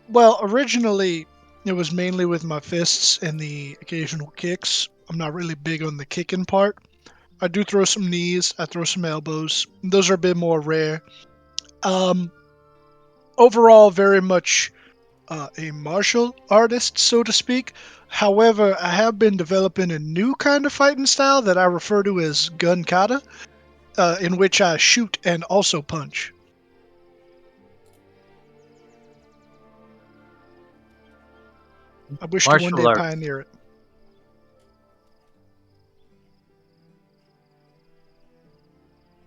Well, originally it was mainly with my fists and the occasional kicks. I'm not really big on the kicking part. I do throw some knees, I throw some elbows. Those are a bit more rare. Um, overall very much a martial artist, so to speak. However, I have been developing a new kind of fighting style that I refer to as gun kata, in which I shoot and also punch. I wish to one Martial day art. pioneer it.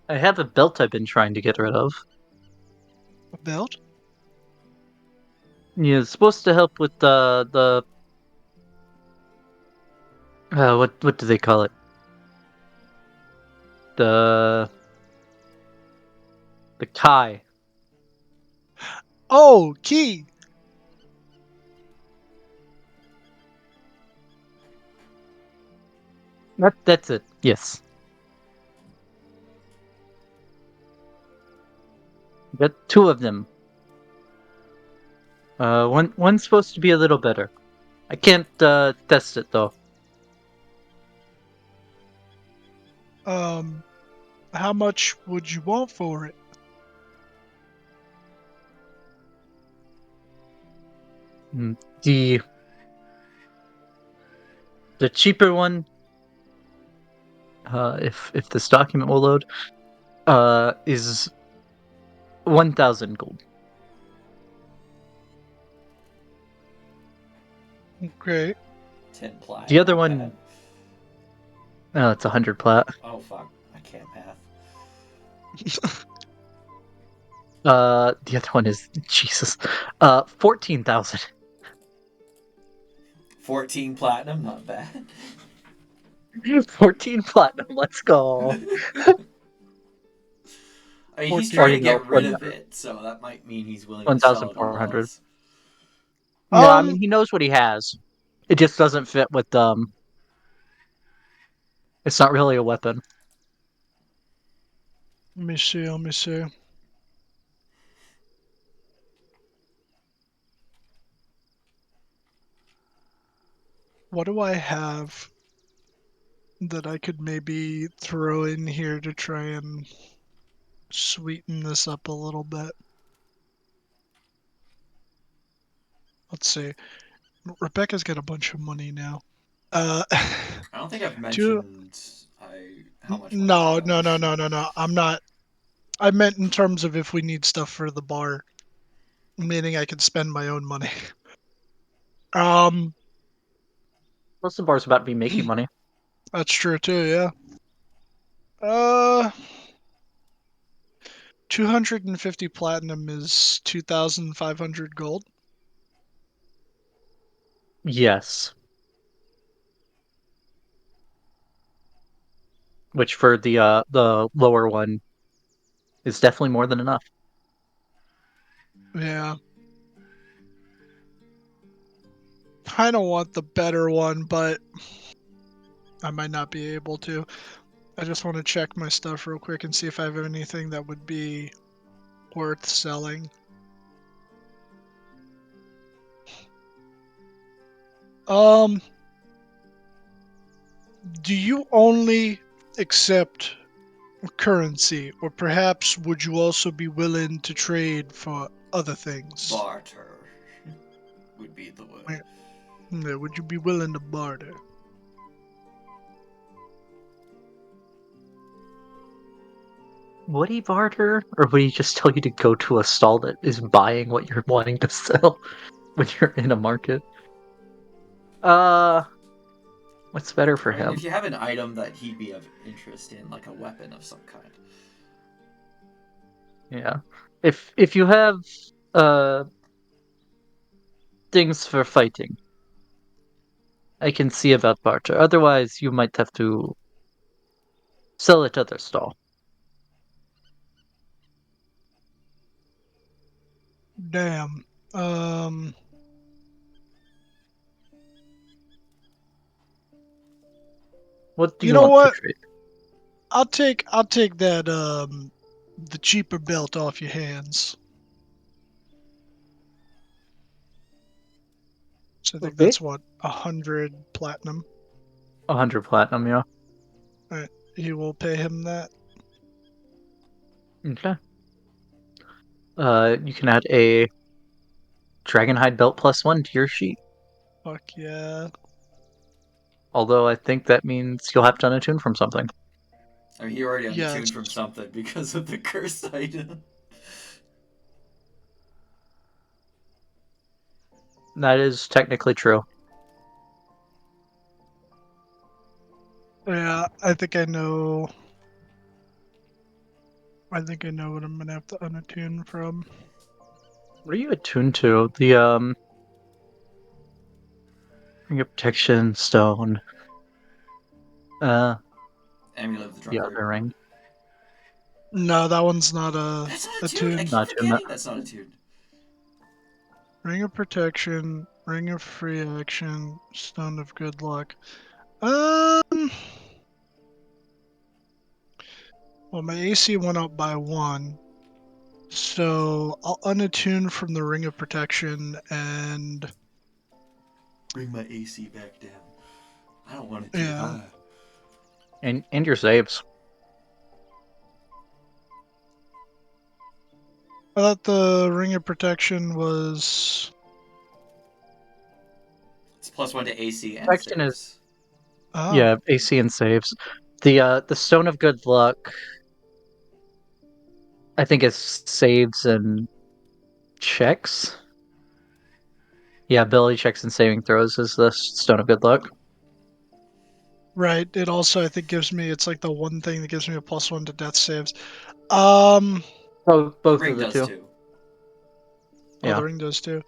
I have a belt I've been trying to get rid of. A belt? Yeah, it's supposed to help with the what do they call it? The Kai. Oh, key. That's it. Yes. Got two of them. One's supposed to be a little better. I can't test it though. How much would you want for it? Mm, The the cheaper one, if this document will load, is 1,000 gold. Okay. 10 plat, The other not bad. one, it's 100 plat. Oh fuck, I can't math. The other one is Jesus. 14,000. 14 platinum, not bad. 14 platinum. Let's go. I mean, he's 14. Or trying you to know, get rid of 1,400. it, so that might mean he's willing to sell it a 1,400. loss. No, I Um, mean he knows what he has. It just doesn't fit with It's not really a weapon. let me see. Let me see. What do I have that I could maybe throw in here to try and sweeten this up a little bit? Let's see. Rebecca's got a bunch of money now. Uh, I don't think I've two. mentioned how much money I No, have. no, no, no, no, no. I'm not. I meant in terms of if we need stuff for the bar, meaning I could spend my own money. Um, Plus the bar's about to be making money. that's true too. Yeah. Uh, 250 platinum is 2,500 gold. Yes. Which for the lower one is definitely more than enough. Yeah. Kind of want the better one, but I might not be able to. I just want to check my stuff real quick and see if I have anything that would be worth selling. Um, do you only accept currency, or perhaps would you also be willing to trade for other things? Barter would be the word. Yeah, would you be willing to barter? Would he barter, or would he just tell you to go to a stall that is buying what you're wanting to sell when you're in a market? Uh, what's better for I mean, him? if you have an item that he'd be of interest in, like a weapon of some kind. Yeah. If you have uh things for fighting, I can see about barter. Otherwise, you might have to sell at other stall. Damn. Um, What do you you know want for what? trade? I'll take that the cheaper belt off your hands. So I think Okay. that's what 100 platinum. 100 platinum, yeah. All right, you will pay him that. Okay. You can add a Dragonhide belt +1 to your sheet. Fuck yeah. Although I think that means you'll have to unattune from something. I mean, you're already Yes. unattuned from something because of the cursed item. That is technically true. Yeah, I think I know. I think I know what I'm gonna have to unattune from. What are you attuned to? The Ring of Protection Stone. Amulet of the The Drunkard. other ring. No, that one's not That's not a attuned. I tune. keep Not attuned. forgetting that's not attuned. Ring of Protection, Ring of Free Action, Stone of Good Luck. Well, my AC went up by 1, so I'll unattune from the Ring of Protection and Bring my AC back down. I don't want it too yeah. high. And your saves. I thought the Ring of Protection was. It's +1 to AC and Protection is saves. Oh, AC and saves. The Stone of Good Luck, I think, is saves and checks. Yeah, ability checks and saving throws is the Stone of Good Luck. right. It also, I think, gives me. It's like the one thing that gives me a +1 to death saves. Oh, The both ring of the does two. too. Oh, Yeah. the ring does too.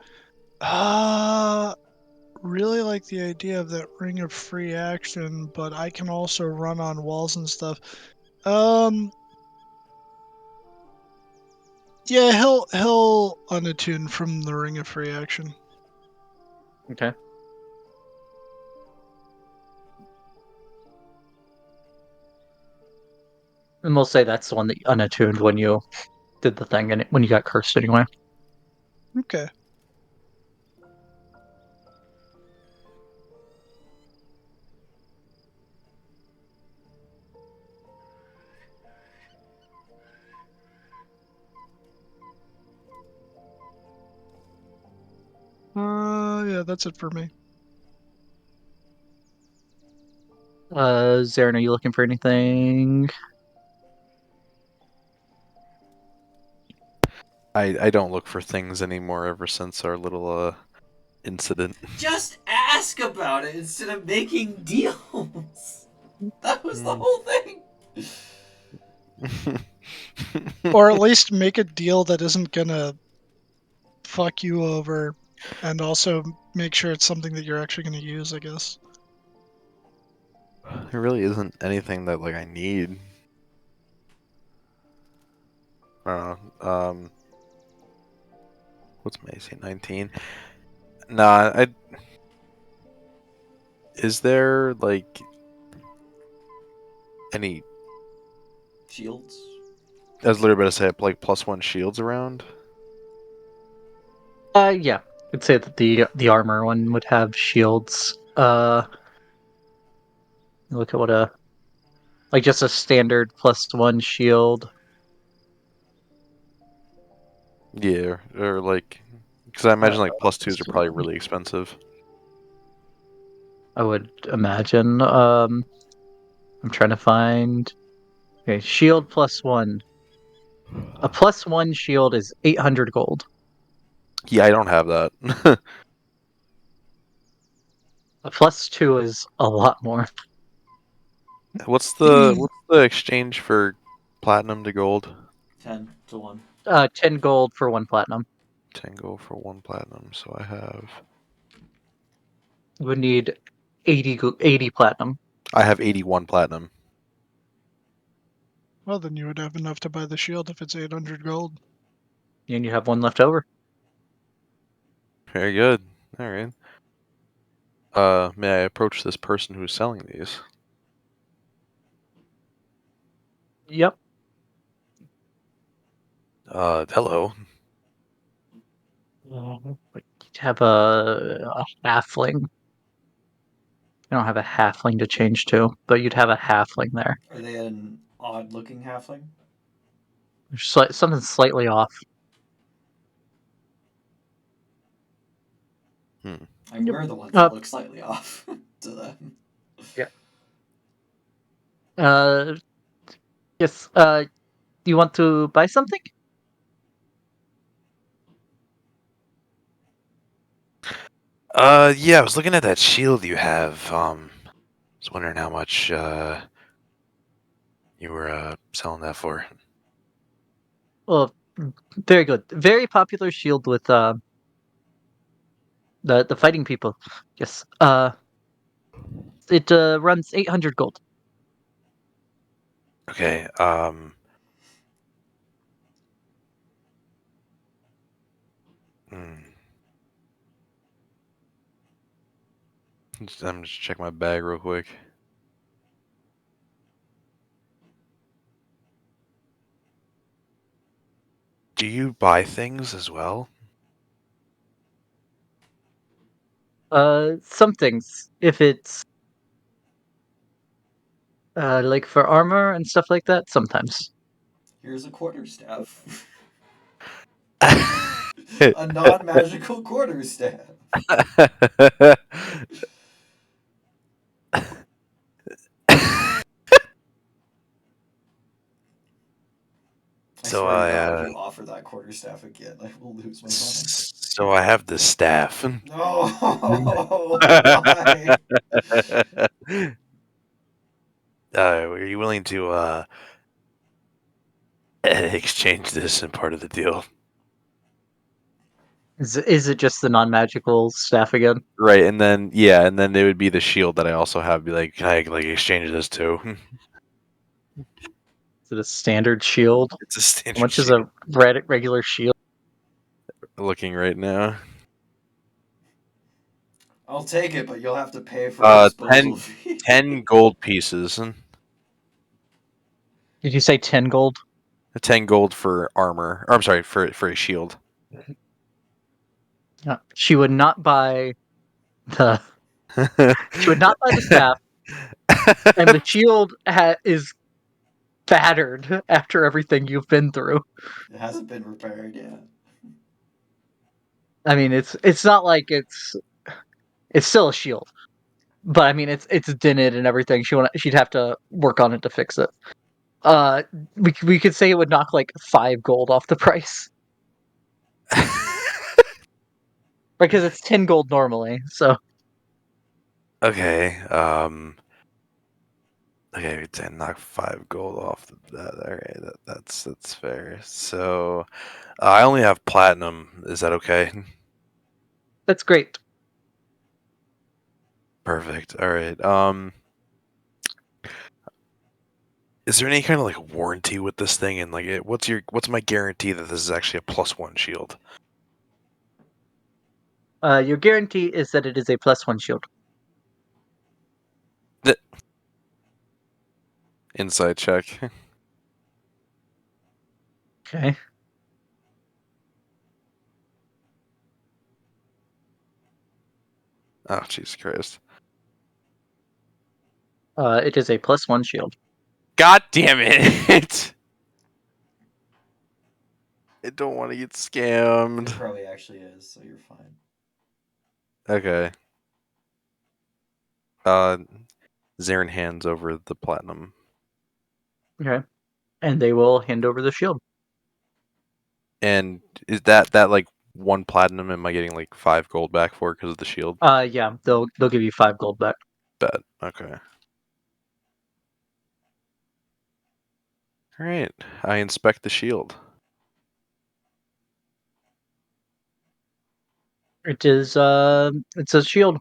Really like the idea of that Ring of Free Action, but I can also run on walls and stuff. Yeah, he'll unattune from the Ring of Free Action. Okay. And we'll say that's the one that you unattuned when you did the thing and when you got cursed anyway. Okay. Yeah, that's it for me. Zarin, are you looking for anything? I don't look for things anymore ever since our little incident. Just ask about it instead of making deals. That was the Hmm. whole thing. Or at least make a deal that isn't gonna fuck you over, and also make sure it's something that you're actually gonna use, I guess. There really isn't anything that like I need. I don't know. What's my AC? 19. Nah, I. Is there like any? Shields. I was literally about to say like +1 shields around. Yeah. I'd say that the armor one would have shields. Look at what like just a standard +1 shield. Yeah, or like, because I imagine like +2s are So probably really expensive. I would imagine. I'm trying to find. Okay, shield +1. A +1 shield is 800 gold. Yeah, I don't have that. A +2 is a lot more. What's the exchange for platinum to gold? 10 to 1. 10 gold for 1 platinum. 10 gold for 1 platinum. So I have You would need 80 platinum. 81 platinum. Well, then you would have enough to buy the shield if it's 800 gold. And you have 1 left over. Very good. All right. May I approach this person who's selling these? Yep. Hello. But you'd have a halfling. I don't have a halfling to change to, but you'd have a halfling there. Are they an odd looking halfling? Something slightly off. And Yep. we're the ones that look slightly off to them. Yes. Do you want to buy something? Yeah, I was looking at that shield you have. Was wondering how much you were selling that for. Well, very good. Very popular shield with the fighting people. Yes. It runs 800 gold. Okay. Hmm. I'm just check my bag real quick. Do you buy things as well? Some things. If it's like for armor and stuff like that, sometimes. Here's a quarterstaff. A non-magical quarterstaff. I So swear to I God, if you offer that quarterstaff again, I will lose my mind. so I have the staff. No, why? Are you willing to exchange this in part of the deal? Is it just the non-magical staff again? Right, and then and then it would be the shield that I also have. Be like, can I like exchange this too? Is it a standard shield? It's a How standard much is shield. a regular shield? Looking right now. I'll take it, but you'll have to pay for a disposal 10, fee. 10 gold pieces. Did you say 10 gold? 10 gold for armor. Or, I'm sorry, for a shield. She would not buy the. She would not buy the staff, and the shield is battered after everything you've been through. It hasn't been repaired yet. I mean, it's not like it's still a shield, but I mean it's dented and everything. She'd have to work on it to fix it. Uh, we could say it would knock like 5 gold off the price because it's 10 gold normally. So Okay. Okay, 10 knock 5 gold off that. Alright, that's fair. So I only have platinum. Is that okay? that's great. Perfect. Alright. Is there any kind of like warranty with this thing? And like, what's my guarantee that this is actually a +1 shield? Your guarantee is that it is a +1 shield. Inside check. Okay. Oh, Jesus Christ. It is a +1 shield. God damn it! I don't want to get scammed. It probably actually is, so you're fine. Okay. Zarin hands over the platinum. Okay. And they will hand over the shield. And is that like 1 platinum? Am I getting like 5 gold back for because of the shield? Yeah, they'll give you 5 gold back. Bet. Okay. All right. I inspect the shield. It's a shield.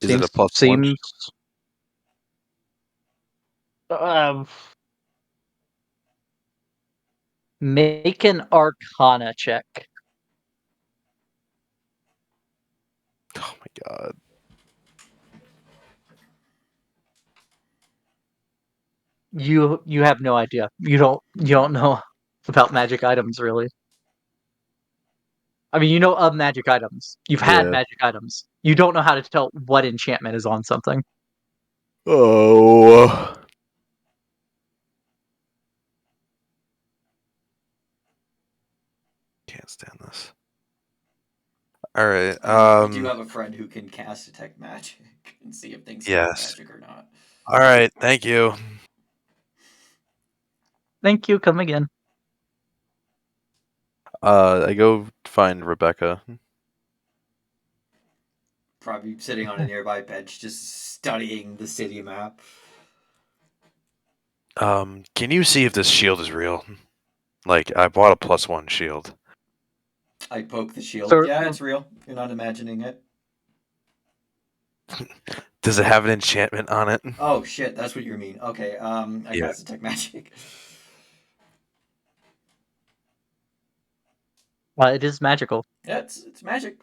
Is it a +1? Seems um make an Arcana check. Oh my god. You have no idea. You don't know about magic items really. I mean, you know of magic items. You've had Yeah. magic items. You don't know how to tell what enchantment is on something. Oh. Can't stand this. All right. We do have a friend who can cast detect magic and see if things are Yes. magic or not. All right. Thank you. Thank you. Come again. I go find Rebecca. Probably sitting on a nearby bench, just studying the city map. Can you see if this shield is real? Like, I bought a +1 shield. I poke the shield. So- Yeah, it's real. You're not imagining it. Does it have an enchantment on it? Oh shit, that's what you mean. Okay, I Yeah. cast detect magic. It is magical. Yeah, it's magic.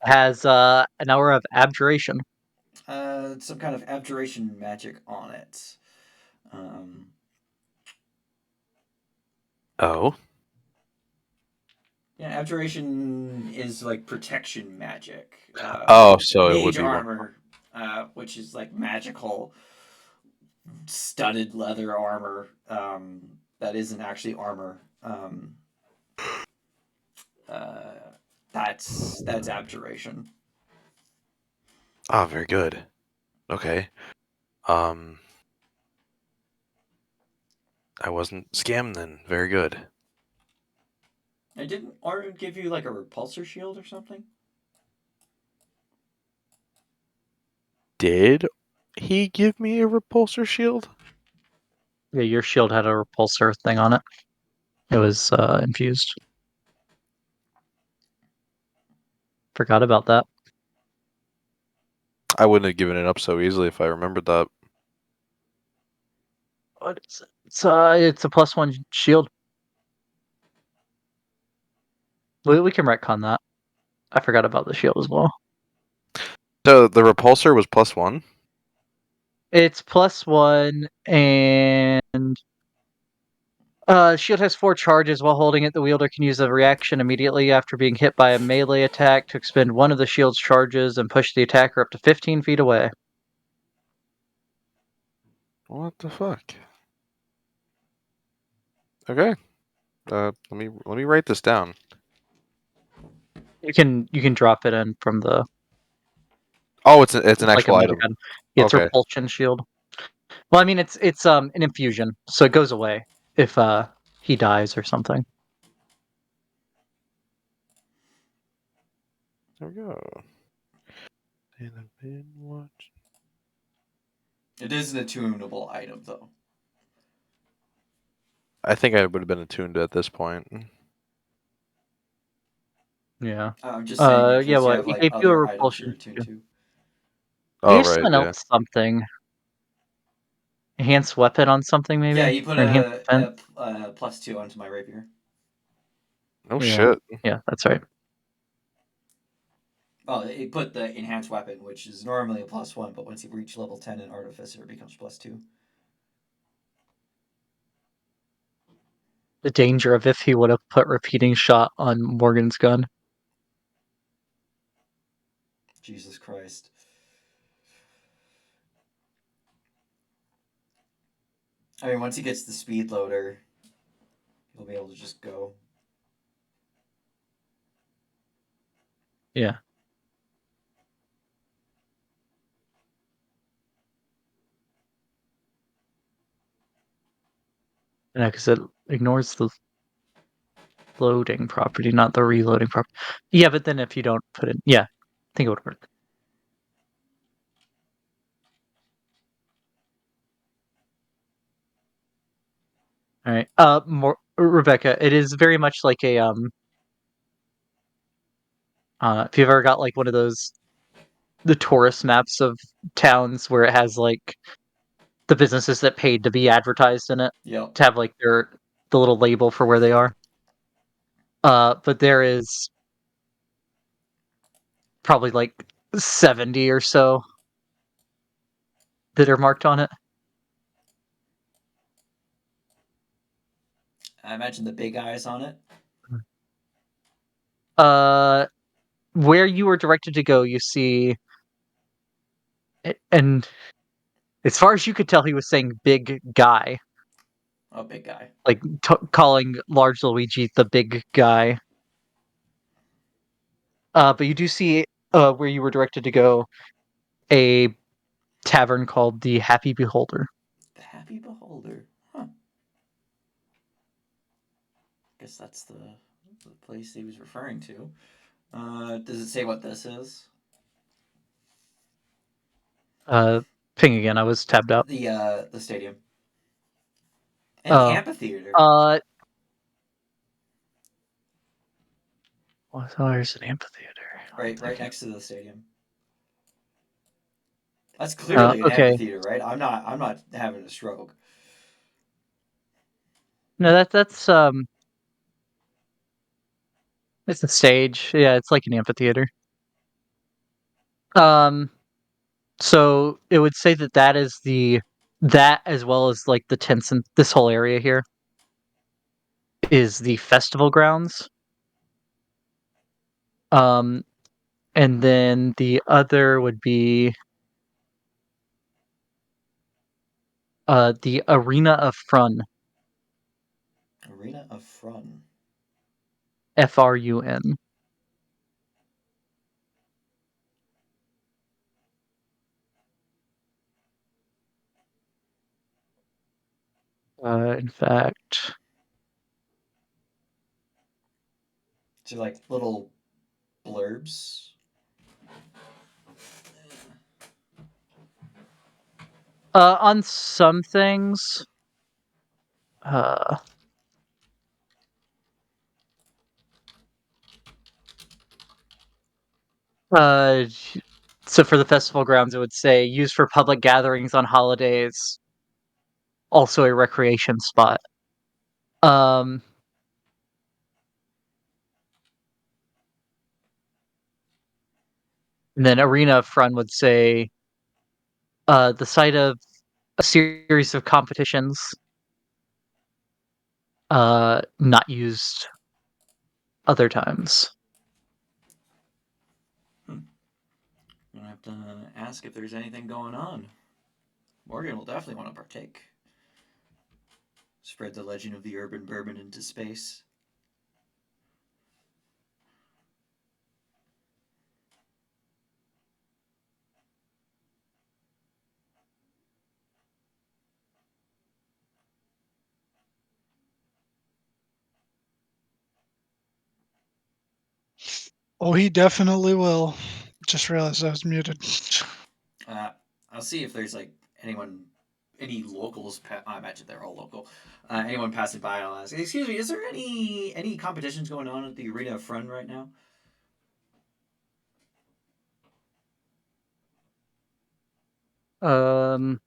It has an hour of abjuration. Some kind of abjuration magic on it. Um, Oh. yeah, abjuration is like protection magic. Oh, so it would Mage be one. armor, which is like magical studded leather armor. That isn't actually armor. Uh, that's abjuration. Oh, very good. Okay. I wasn't scammed then. Very good. I didn't Arden give you like a repulsor shield or something? Did he give me a repulsor shield? Yeah, your shield had a repulsor thing on it. It was infused. Forgot about that. I wouldn't have given it up so easily if I remembered that. What is it? It's a +1 shield. We can retcon that. I forgot about the shield as well. So the repulsor was +1? It's +1, and shield has 4 charges. While holding it, the wielder can use a reaction immediately after being hit by a melee attack to expend one of the shield's charges and push the attacker up to 15 feet away. What the fuck? Okay. Let me write this down. You can drop it in from the Oh, it's an like a actual magic item. item. Yeah, it's a Okay. repulsion shield. Well, I mean, it's an infusion, so it goes away if he dies or something. There we go. And I've been watching. It is an attunable item though. I think I would have been attuned at this point. Yeah. I'm just saying in Yeah. case you Well, have he like gave you a other items you're repulsion attuned shield. to. He Oh, gave right, someone yeah. else something. Enhanced weapon on something, maybe? Yeah, you put Or enhanced defense? a +2 onto my rapier. No Yeah. shit. Yeah, that's right. Well, he put the enhanced weapon, which is normally a +1, but once you reach level 10 in artificer, it becomes +2. The danger of if he would have put repeating shot on Morgan's gun. Jesus Christ. I mean, once he gets the speed loader, he'll be able to just go. Yeah. Yeah, because it ignores the loading property, not the reloading property. Yeah, but then if you don't put it, yeah, I think it would work. All right. More Rebecca. It is very much like a if you've ever got like one of those the tourist maps of towns where it has like the businesses that paid to be advertised in it Yep. to have like the little label for where they are. But there is probably like 70 or so that are marked on it. I imagine the big eyes on it. Uh, where you were directed to go, you see, and as far as you could tell, he was saying "big guy," Oh, big guy. like calling large Luigi the big guy. But you do see where you were directed to go a tavern called the Happy Beholder. The Happy Beholder. Huh. Guess that's the place he was referring to. Does it say what this is? Ping again. I was tabbed out. The stadium. And the Oh. amphitheater. Well, there's an amphitheater. Right next to the stadium. That's clearly an Okay. amphitheater, right? I'm not having a stroke. No, that's it's a stage. Yeah, it's like an amphitheater. So it would say that that is that as well as like the tents and this whole area here is the festival grounds. Um, and then the other would be the Arena of Frun, Arena of Frun. FRUN. In fact, So like little blurbs. on some things, uh, uh, so for the festival grounds, it would say used for public gatherings on holidays, also a recreation spot. Um, and then Arena Front would say the site of a series of competitions, not used other times. I'm gonna have to ask if there's anything going on. Morgan will definitely want to partake. Spread the legend of the urban bourbon into space. Oh, he definitely will. Just realized I was muted. I'll see if there's like any locals. I imagine they're all local. Anyone passing by, I'll ask. Excuse me, is there any competitions going on at the Arena of Front right now? Um,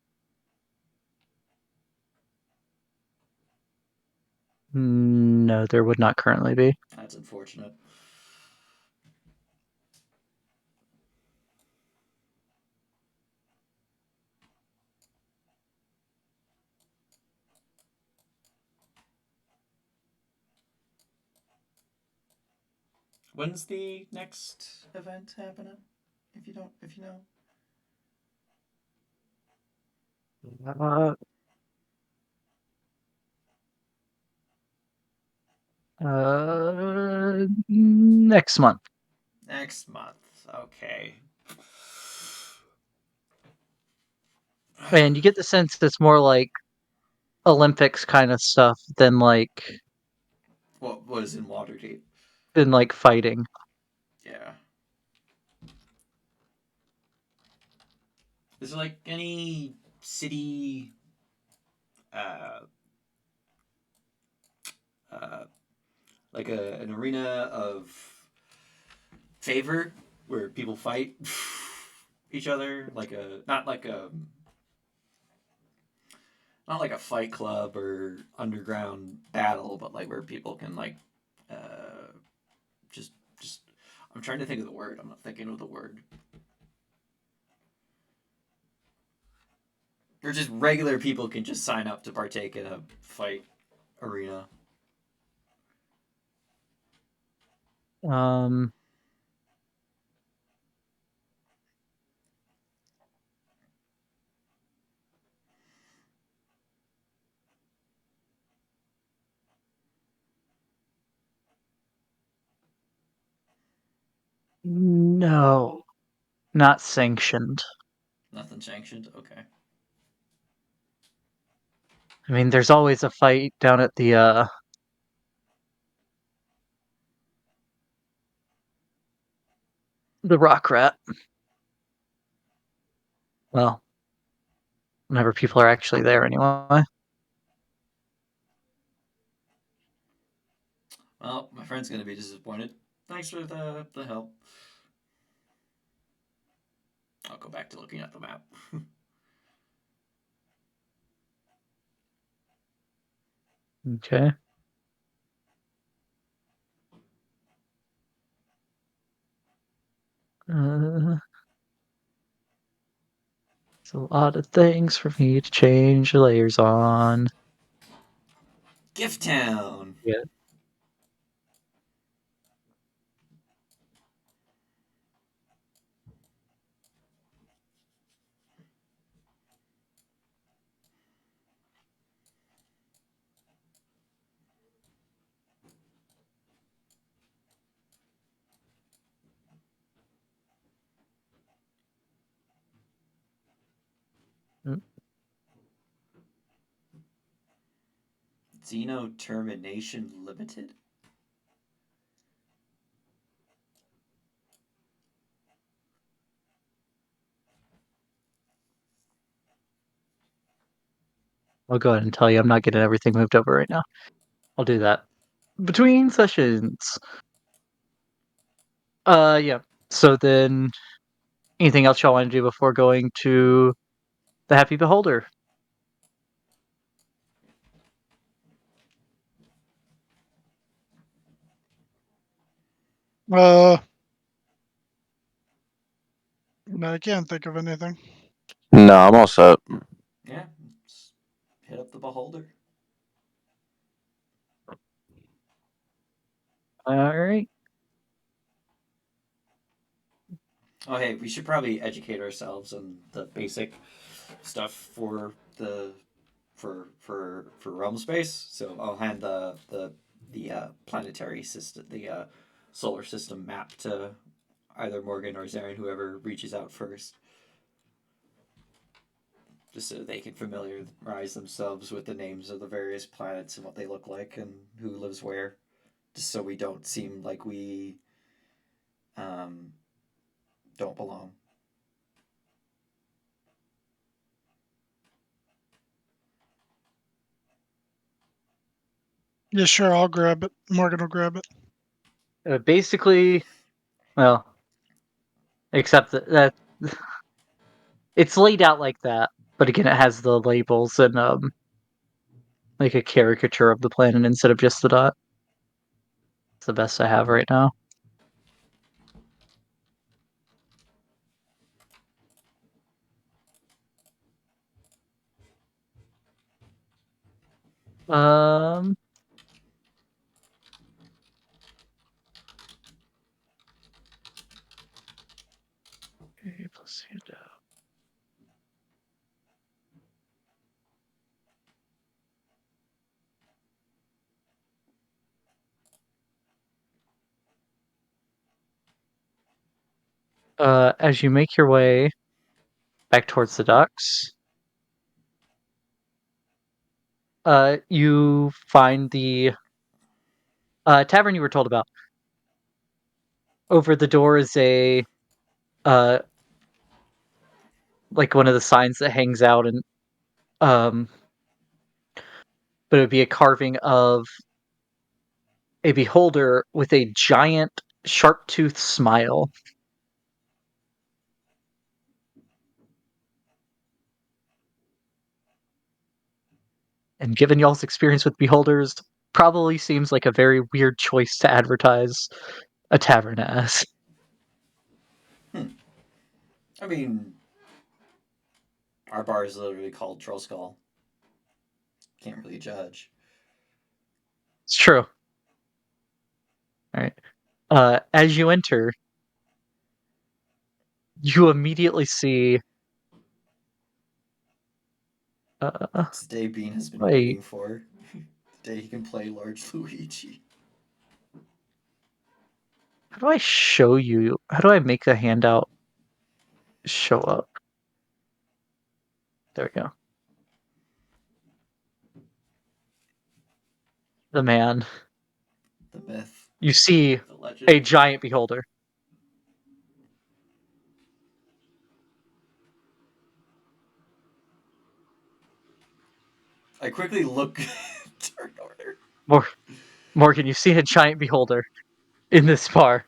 no, there would not currently be. That's unfortunate. When's the next event happening? If you know. Uh, next month. Next month. Okay. And you get the sense it's more like Olympics kind of stuff What is in Waterdeep? than like fighting. Yeah. Is there like any city uh uh like an arena of favor where people fight each other like a not like a fight club or underground battle, but like where people can like uh just I'm trying to think of the word. I'm not thinking of the word. Or just regular people can just sign up to partake in a fight arena. Um, No, not sanctioned. Nothing sanctioned. Okay. I mean, there's always a fight down at the Rock Rat. Well, whenever people are actually there, anyway. Well, my friend's gonna be disappointed. Thanks for the help. I'll go back to looking at the map. Okay. There's a lot of things for me to change layers on. Gift Town. Yeah. Mm. Xeno Termination Limited. I'll go ahead and tell you I'm not getting everything moved over right now. I'll do that between sessions. Yeah. So then, anything else y'all want to do before going to the Happy Beholder? No, I can't think of anything. No, I'm all set. Yeah. Hit up the Beholder. All right. Oh, hey, we should probably educate ourselves on the basic stuff for the for realm space. So I'll hand the planetary system, the solar system map to either Morgan or Zarin, whoever reaches out first, just so they can familiarize themselves with the names of the various planets and what they look like and who lives where, just so we don't seem like we um, don't belong. Yeah, sure, I'll grab it. Morgan will grab it. Basically, well, except that it's laid out like that, but again, it has the labels and like a caricature of the planet instead of just the dot. It's the best I have right now. Um. Okay, plus handout. As you make your way back towards the docks, you find the tavern you were told about. Over the door is a uh like one of the signs that hangs out, and um but it would be a carving of a beholder with a giant sharp-toothed smile. And given y'all's experience with beholders, probably seems like a very weird choice to advertise a tavern as. I mean, our bar is literally called Troll Skull. Can't really judge. It's true. Alright. As you enter, you immediately see It's the day Bean has been wait. waiting for. The day he can play large Luigi. How do I show you? How do I make the handout show up? There we go. The man. The myth, You see the legend. a giant beholder. I quickly look turn order. Morgan, you see a giant beholder in this bar,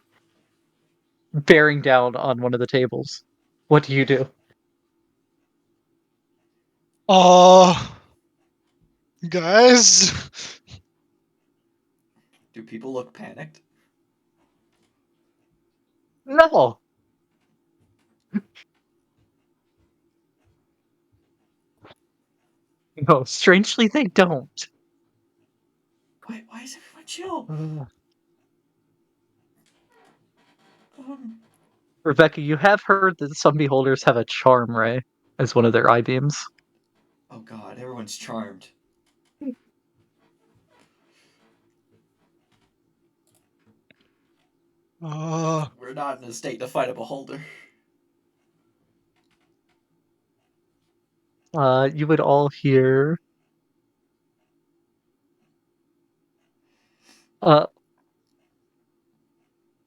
bearing down on one of the tables. What do you do? Guys. Do people look panicked? No. No, strangely they don't. Why is everyone chill? Rebecca, you have heard that some beholders have a charm ray as one of their eye beams. Oh god, everyone's charmed. We're not in a state to fight a beholder. You would all hear.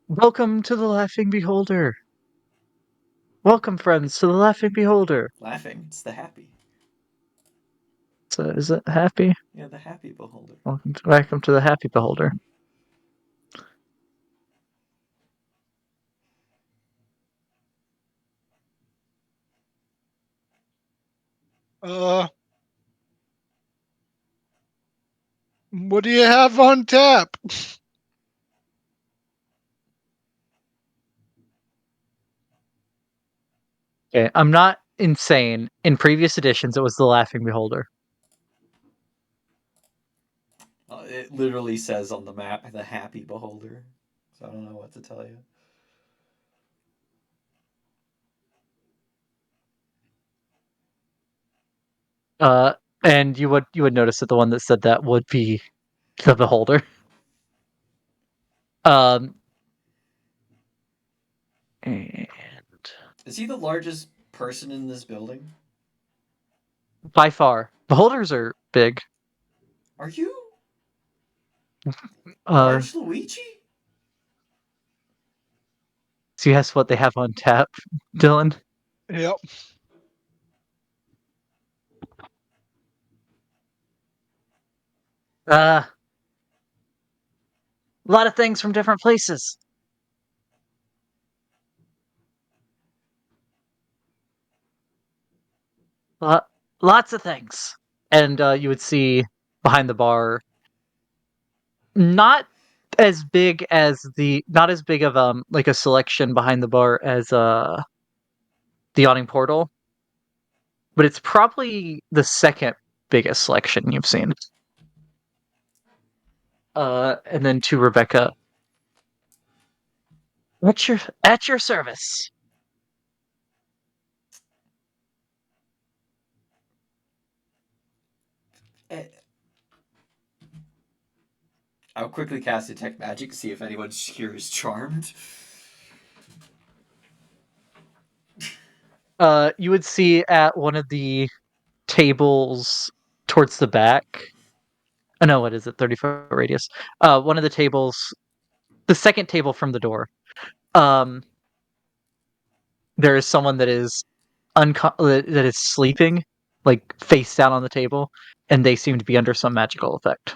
Welcome to the Laughing Beholder. Welcome, friends, to the Laughing Beholder. Laughing, it's the happy. So, is it happy? Yeah, the happy beholder. Welcome to the Happy Beholder. What do you have on tap? Okay, I'm not insane. In previous editions, it was the Laughing Beholder. It literally says on the map the happy beholder. So I don't know what to tell you. And you would notice that the one that said that would be the Beholder. And Is he the largest person in this building? by far, Beholders are big. Are you Uh, large Luigi? so you guess what they have on tap, Dylan? Yep. A lot of things from different places. Lots of things. And you would see behind the bar, not not as big of like a selection behind the bar as the awning portal, but it's probably the second biggest selection you've seen. And then to Rebecca, at your service. Eh, I'll quickly cast Detect Magic to see if anyone here is charmed. You would see at one of the tables towards the back. Oh, no, what is it? 30-foot radius. One of the tables, the second table from the door. There is someone that is that is sleeping, like face down on the table, and they seem to be under some magical effect.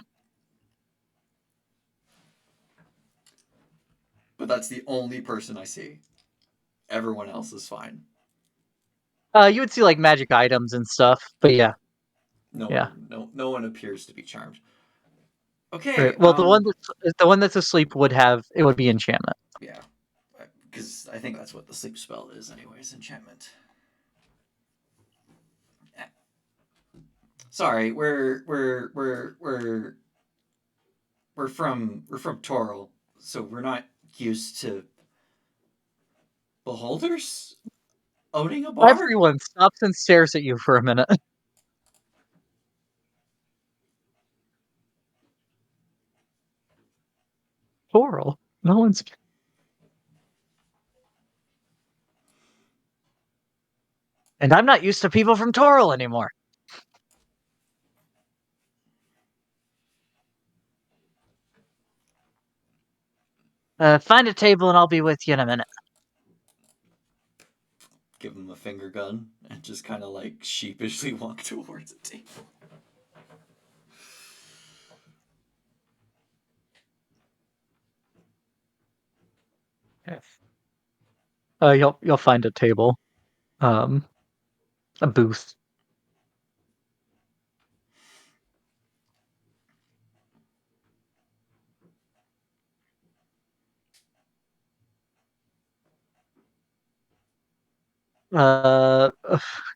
But that's the only person I see. Everyone else is fine. You would see like magic items and stuff, but yeah. No one appears to be charmed. Okay. Right. Well, the one that's asleep would be enchantment. Yeah, because I think that's what the sleep spell is, anyways. Enchantment. Sorry, we're from Toril, so we're not used to beholders owning a bar. Everyone stops and stares at you for a minute. Coral. No one's. And I'm not used to people from Toril anymore. Find a table and I'll be with you in a minute. Give him a finger gun and just kind of like sheepishly walk towards a table. You'll find a table, a booth. A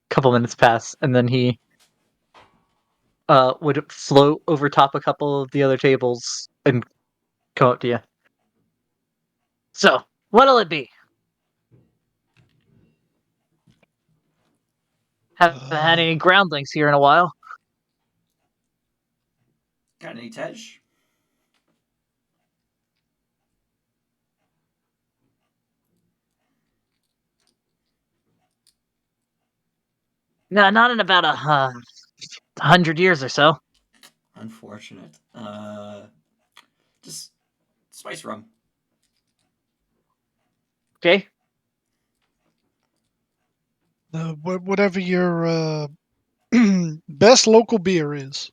couple minutes pass, and then he would float over top a couple of the other tables and come up to you. So, what'll it be? Haven't had any groundlings here in a while. Got any Tej? No, not in about 100 years or so. Unfortunate. Just spice rum. Okay. Whatever your best local beer is.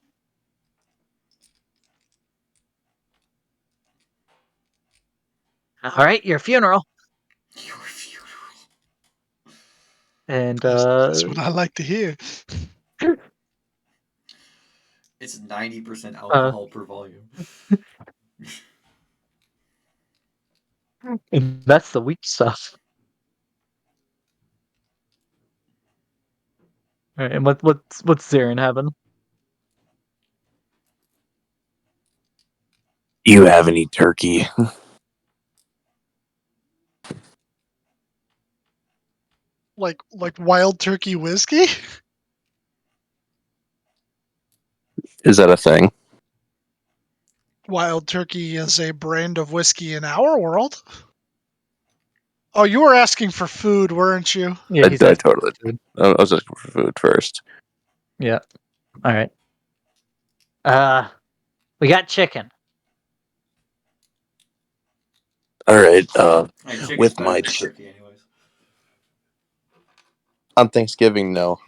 All right, your funeral. Your funeral. And That's what I like to hear. It's 90% alcohol per volume. and that's the weak stuff. All right, and what's Zarin having? You have any turkey? Like wild turkey whiskey? Is that a thing? Wild turkey is a brand of whiskey in our world. Oh, you were asking for food, weren't you? Yeah, he's I asking totally for food. I was looking for food first. Yeah. All right. We got chicken. All right. Hey, chicken's With better my than turkey, anyways. on Thanksgiving, no.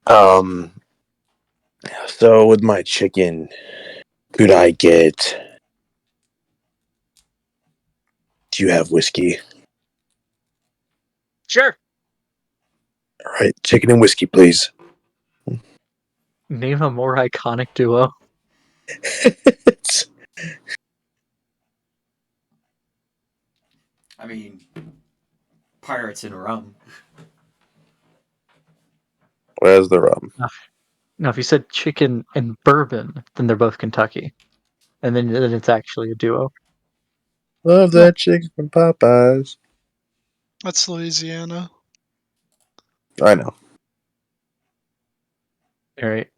um. So with my chicken, could I get? Do you have whiskey? Sure. All right, chicken and whiskey, please. Name a more iconic duo. I mean, pirates and rum. Where's the rum? Now, if you said chicken and bourbon, then they're both Kentucky, and then it's actually a duo. Love that chicken from Popeyes. That's Louisiana. I know. All right.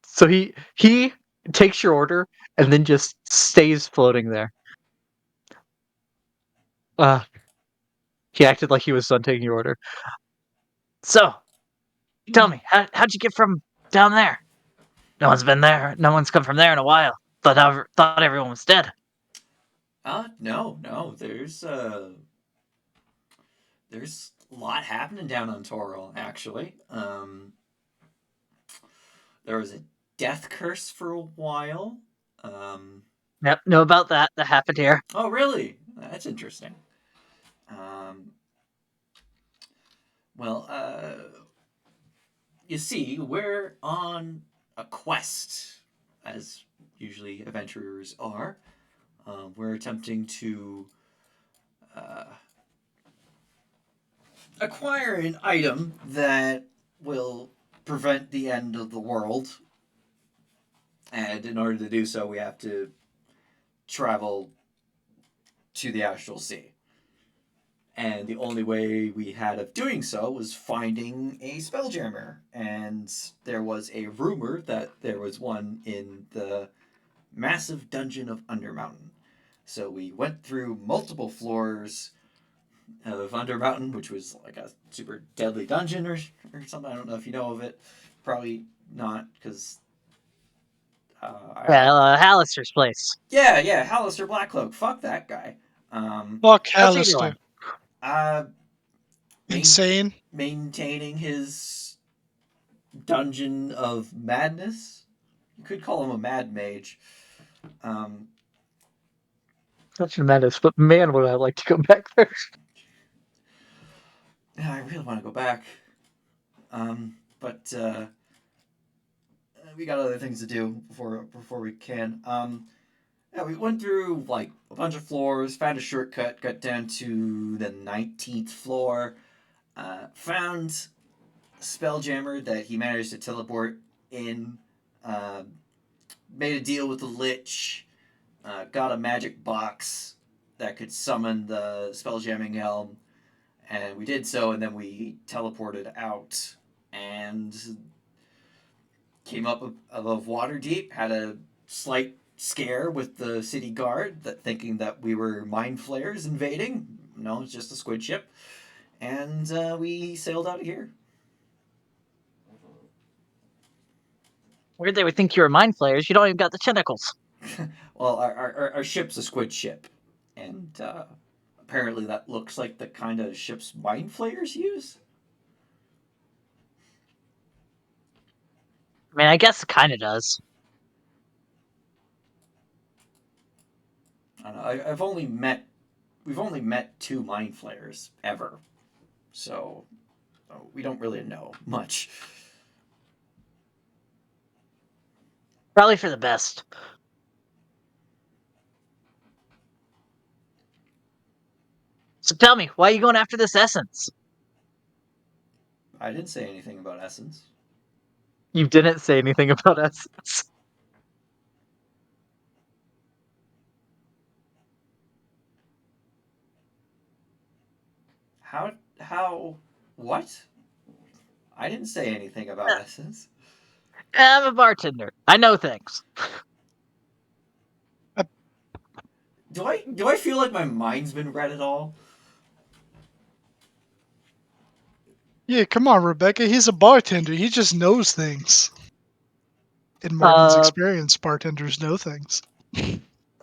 So he takes your order and then just stays floating there. He acted like he was done taking your order. So, tell me, how'd you get from down there? No one's been there. No one's come from there in a while. Thought everyone was dead. No. There's a lot happening down on Toril, actually. There was a death curse for a while. Yep, know about that. That happened here. Oh, really? That's interesting. Um, well, you see, we're on a quest, as usually adventurers are. We're attempting to acquire an item that will prevent the end of the world. And in order to do so, we have to travel to the Astral Sea. And the only way we had of doing so was finding a spelljammer. And there was a rumor that there was one in the massive dungeon of Undermountain. So we went through multiple floors, Thunder Mountain, which was like a super deadly dungeon or something. I don't know if you know of it. Probably not, because Yeah, Hallister's place. yeah, Hallister Blackcloak. Fuck that guy. Fuck How's he doing? Hallister. Uh, main, Insane. maintaining his dungeon of madness. You could call him a mad mage. Um, Such a menace, but man, would I like to go back there. yeah, I really want to go back. But we got other things to do before we can. Yeah, we went through like a bunch of floors, found a shortcut, got down to the 19th floor, found Spelljammer that he managed to teleport in, uh, made a deal with the Lich, got a magic box that could summon the Spelljamming Elm, and we did so, and then we teleported out and came up above Waterdeep, had a slight scare with the city guard, that thinking that we were mind flayers invading. No, it's just a squid ship, and we sailed out of here. Weird they would think you were mind flayers. You don't even got the tentacles. Well, our ship's a squid ship, and apparently that looks like the kind of ships mind flayers use. I mean, I guess it kind of does. I don't know, we've only met two mind flayers ever, so we don't really know much. Probably for the best. So tell me, why are you going after this essence? I didn't say anything about essence. You didn't say anything about essence. How what? I didn't say anything about essence. I'm a bartender. I know things. Do I feel like my mind's been read at all? Yeah, come on, Rebecca. He's a bartender. He just knows things. In Morgan's Uh, experience, bartenders know things.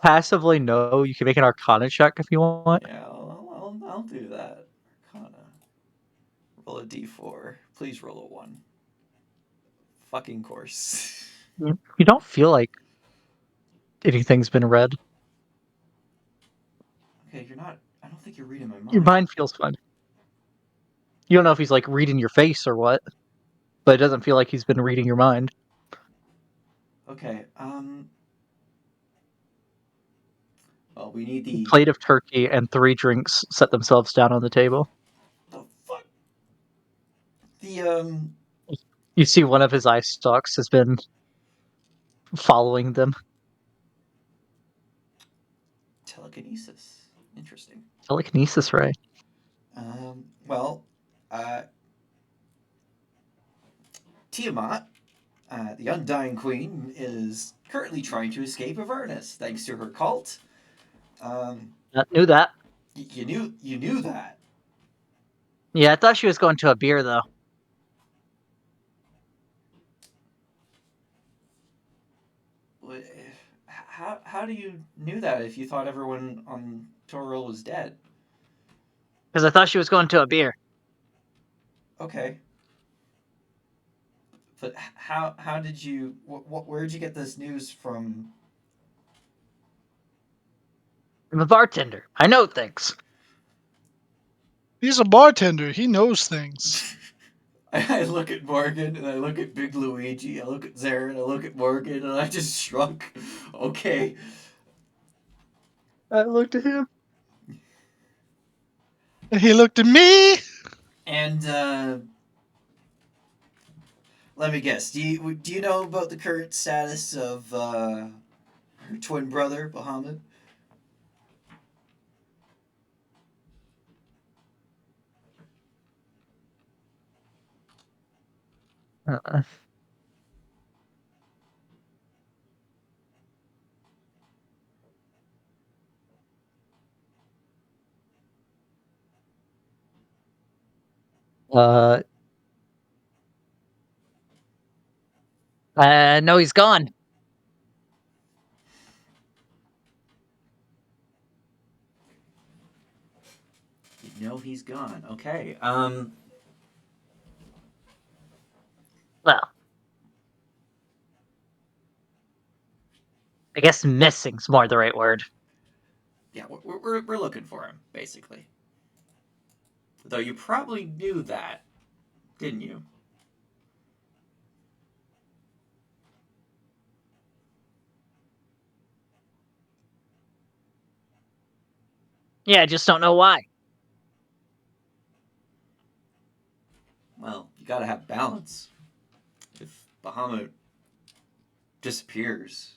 Passively, no. You can make an Arcana check if you want. Yeah, I'll do that. Arcana. Roll a d4. Please roll a 1. Fucking course. You don't feel like anything's been read. Okay, you're not. I don't think you're reading my Your mind. mind feels fine. You don't know if he's like reading your face or what, but it doesn't feel like he's been reading your mind. Okay, well, we need the. Plate of turkey and 3 drinks set themselves down on the table. The fuck? The, You see one of his eye stalks has been following them. telekinesis. Interesting. Telekinesis, right? Well, Tiamat, the Undying Queen, is currently trying to escape Avernus thanks to her cult. Knew that. You knew that. Yeah, I thought she was going to a beer, though. How do you knew that if you thought everyone on Toril was dead? Because I thought she was going to a beer. Okay, but how did you where'd you get this news from? I'm a bartender. I know things. He's a bartender. He knows things. I look at Morgan and I look at Big Luigi. I look at Zarin. I look at Morgan and I just shrunk. Okay. I looked at him. He looked at me. And let me guess. Do you know about the current status of her twin brother, Bahamut? Uh, No, he's gone. You know he's gone. Okay. Well, I guess missing's more the right word. Yeah, we're looking for him, basically. Though you probably knew that, didn't you? Yeah, I just don't know why. Well, you gotta have balance. If Bahamut disappears,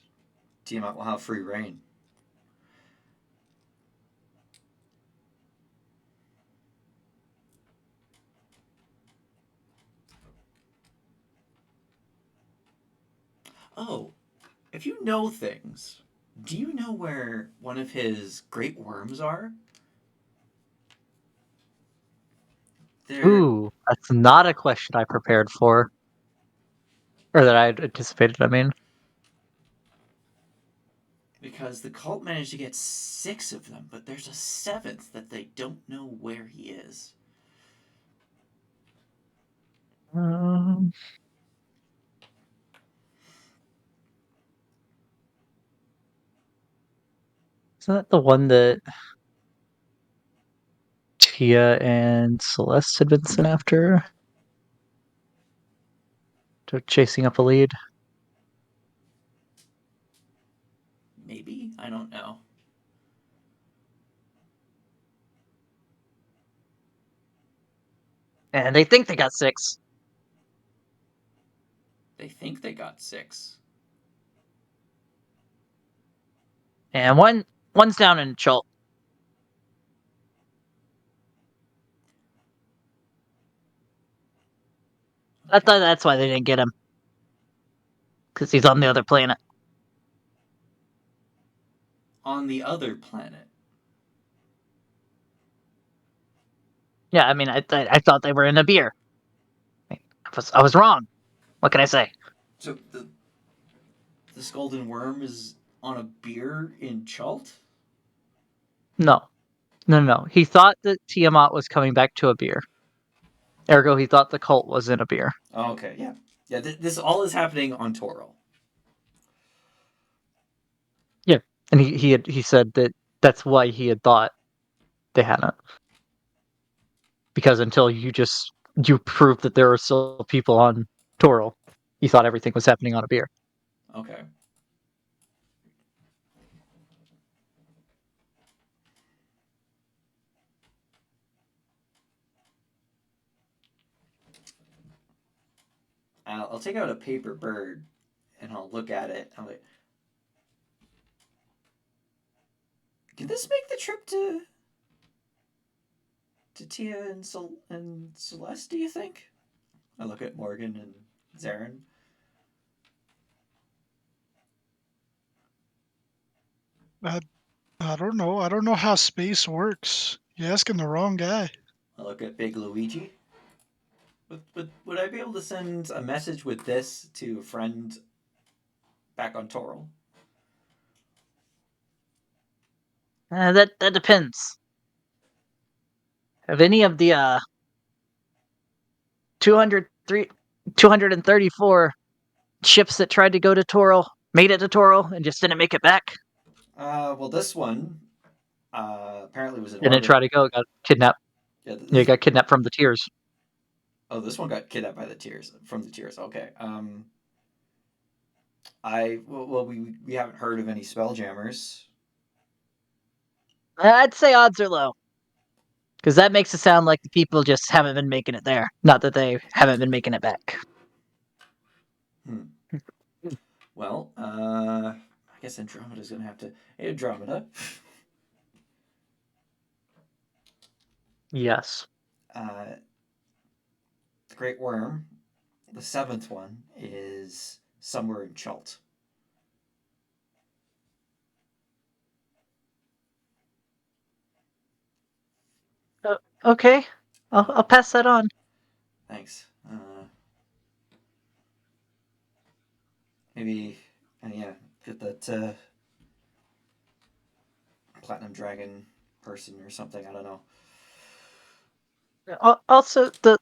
Tiamat will have free reign. Oh, if you know things, do you know where one of his great worms are? They're Ooh, that's not a question I prepared for. Or that I anticipated, I mean. because the cult managed to get 6 of them, but there's a 7th that they don't know where he is. Um, isn't that the one that Tia and Celeste had been sent after? To chasing up a lead? Maybe? I don't know. And they think they got 6. They think they got 6. And one's down in Chult. I thought that's why they didn't get him. Because he's on the other planet. On the other planet. Yeah, I mean, I thought they were in a beer. I was wrong. What can I say? So the Scolded Worm is on a beer in Chult? No. No. He thought that Tiamat was coming back to a beer. Ergo, he thought the cult was in a beer. Oh, okay, yeah. Yeah, this all is happening on Toril. Yeah, and he said that that's why he had thought they hadn't, because until you proved that there were still people on Toril, you thought everything was happening on a beer. Okay. I'll take out a paper bird and I'll look at it. I'm like, can this make the trip to Tia and Celeste? Do you think? I look at Morgan and Zarin. I, I don't know. I don't know how space works. You're asking the wrong guy. I look at Big Luigi. Would I be able to send a message with this to a friend back on Toril? That depends. Have any of the 234 ships that tried to go to Toril made it to Toril and just didn't make it back? Well, this one apparently was in Didn't orbit. try to go, got kidnapped. Yeah, Yeah, got kidnapped from the Tears. oh, this one got kidnapped by the Tears from the Tears. Okay. We haven't heard of any spelljammers. I'd say odds are low. Because that makes it sound like the people just haven't been making it there. Not that they haven't been making it back. Hmm. Well, I guess Andromeda's gonna have to. Hey, Andromeda. Yes. The Great Worm, the 7th one, is somewhere in Chult. Okay. I'll pass that on. Thanks. Maybe, yeah, get that platinum dragon person or something. I don't know. Also, the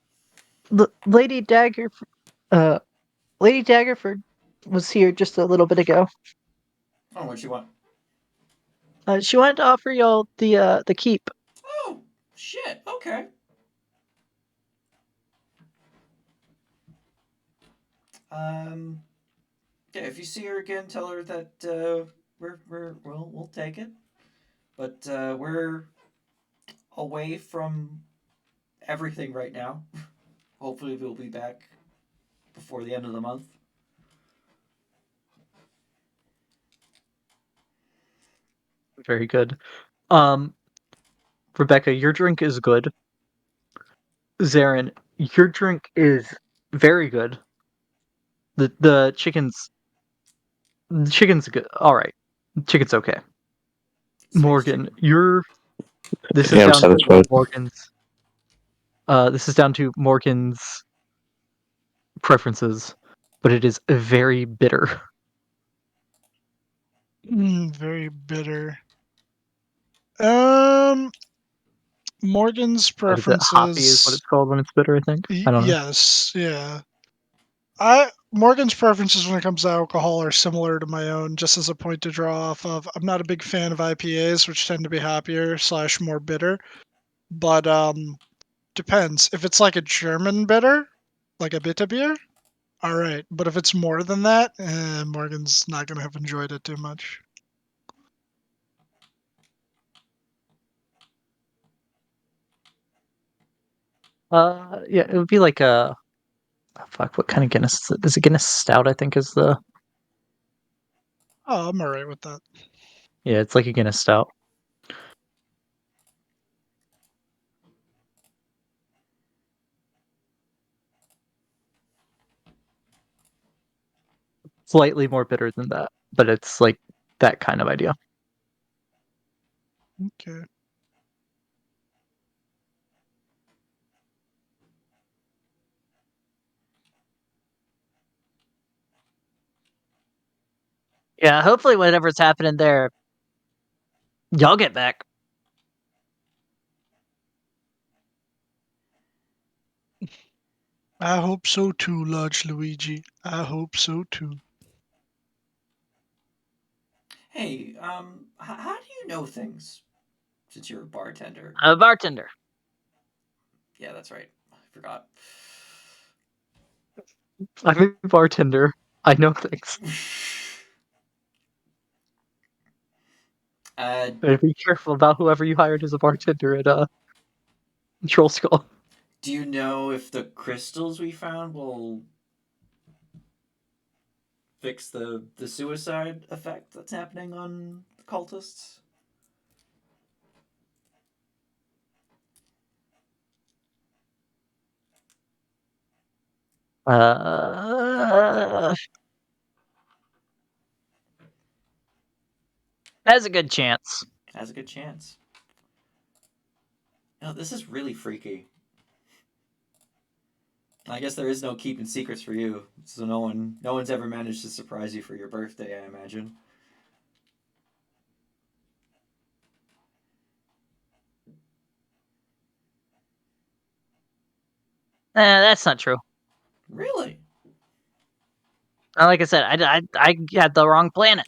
uh, Lady Daggerford was here just a little bit ago. Oh, what you want? She wanted to offer y'all the keep. Oh, shit. Okay. Yeah. If you see her again, tell her that we'll take it. But we're away from everything right now. Hopefully, we'll be back before the end of the month. Very good. Um, Rebecca, your drink is good. Zarin, your drink is very good. The chicken's good. All right, chicken's okay. Space Morgan, chicken. this is Yeah, I'm down to satisfied. Morgan's. This is down to Morgan's preferences, but it is very bitter. Very bitter. Morgan's What is it? Hoppy is what preferences. it's called when it's bitter. I think. I don't know. Yes, yeah. I Morgan's preferences when it comes to alcohol are similar to my own. Just as a point to draw off of, I'm not a big fan of IPAs, which tend to be hoppier / more bitter. But depends. If it's like a German bitter, like a bitter beer, all right. But if it's more than that, Morgan's not gonna have enjoyed it too much. Yeah, it would be like a fuck. What kind of Guinness is it? Is it Guinness Stout? I think is the Oh, I'm all right with that. yeah. It's like a Guinness Stout. Slightly more bitter than that, but it's like that kind of idea. Okay. Yeah, hopefully whatever's happening there, y'all get back. I hope so too, Large Luigi. I hope so too. Hey, how do you know things? Since you're a bartender. A bartender. Yeah, that's right. I forgot. I'm a bartender. I know things. uh, Be careful about whoever you hired as a bartender at Troll Skull. do you know if the crystals we found will fix the suicide effect that's happening on the cultists? Uh, has a good chance. Has a good chance. No, this is really freaky. I guess there is no keeping secrets for you, so no one's ever managed to surprise you for your birthday. I imagine. That's not true. Really? Like I said, I had the wrong planet.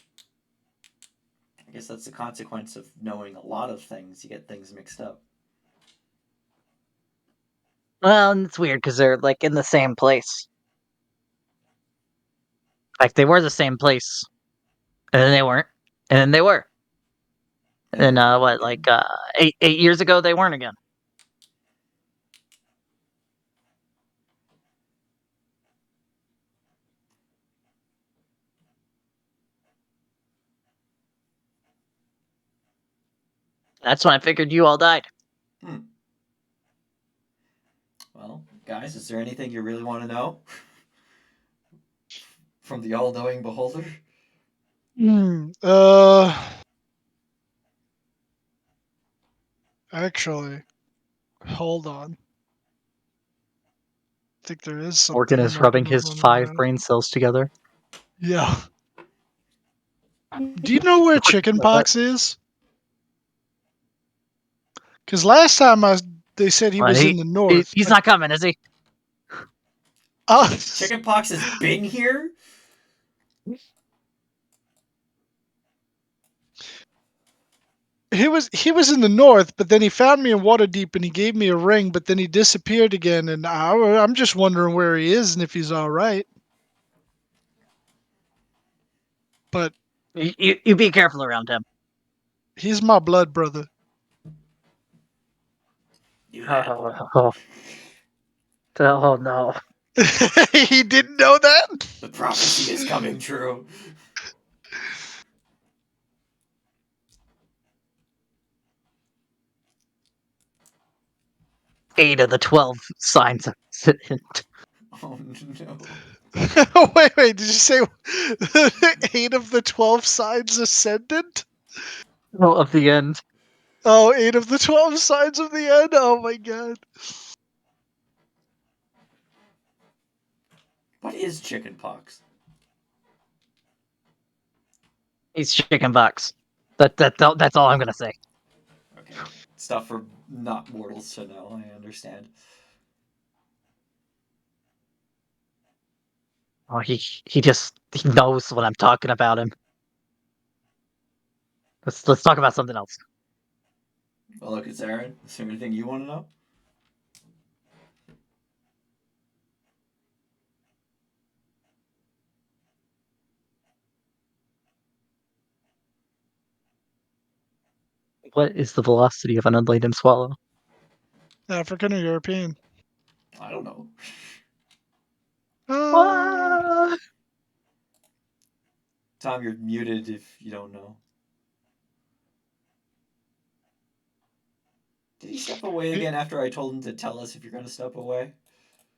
I guess that's the consequence of knowing a lot of things. You get things mixed up. Well, and it's weird because they're like in the same place. Like they were the same place, and then they weren't, and then they were. And And they weren't what, again. like 8 years ago, they weren't again. That's when I figured you all died. Hmm. Well, guys, is there anything you really want to know from the all-knowing beholder? Hmm. Actually, hold on. think there is something. Morgan I is might rubbing be his looking 5 at it. brain cells together. Yeah. Do you know where chickenpox is? Because last time they said he was in the north. He's not coming, is he? Chickenpox has been here? He was in the north, but then he found me in Waterdeep and he gave me a ring, but then he disappeared again, and I'm just wondering where he is and if he's all right. But You be careful around him. he's my blood brother. Oh no. He didn't know that? The prophecy is coming true. 8 of the 12 signs of accident. Oh no. Wait, did you say 8 of the 12 signs ascendant? Oh, of the end. Oh, 8 of the 12 signs of the end? Oh my god. What is chickenpox? He's chickenpox. That's all I'm gonna say. Okay. Stuff for not mortals to know, I understand. Oh, he knows what I'm talking about him. Let's talk about something else. Well, look, it's Aaron. Is there anything you want to know? What is the velocity of an unladen swallow? African or European? I don't know. What? Tom, you're muted if you don't know. Did he step away again after I told him to tell us if you're going to step away?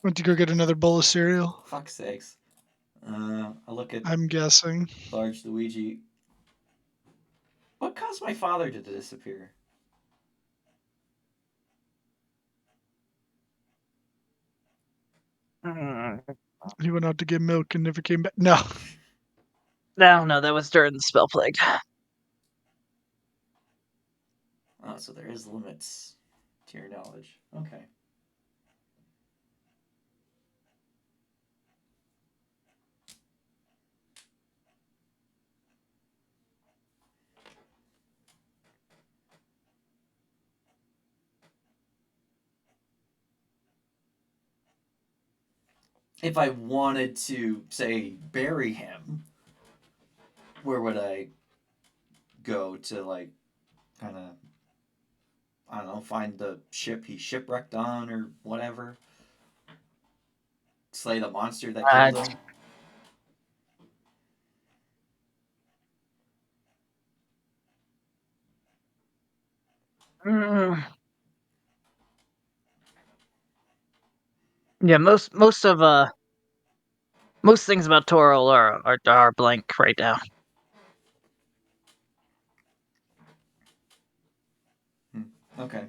Went to go get another bowl of cereal. Fuck's sakes. I look at I'm guessing. large Luigi. What caused my father to disappear? He went out to get milk and never came back. No. No, that was during the spell plague. Oh, so there is limits to your knowledge. Okay. If I wanted to, say, bury him, where would I go to, like, kind of, I don't know, find the ship he shipwrecked on or whatever? Slay the monster that killed him? Mm, yeah, most things about Toro are blank right now. Okay.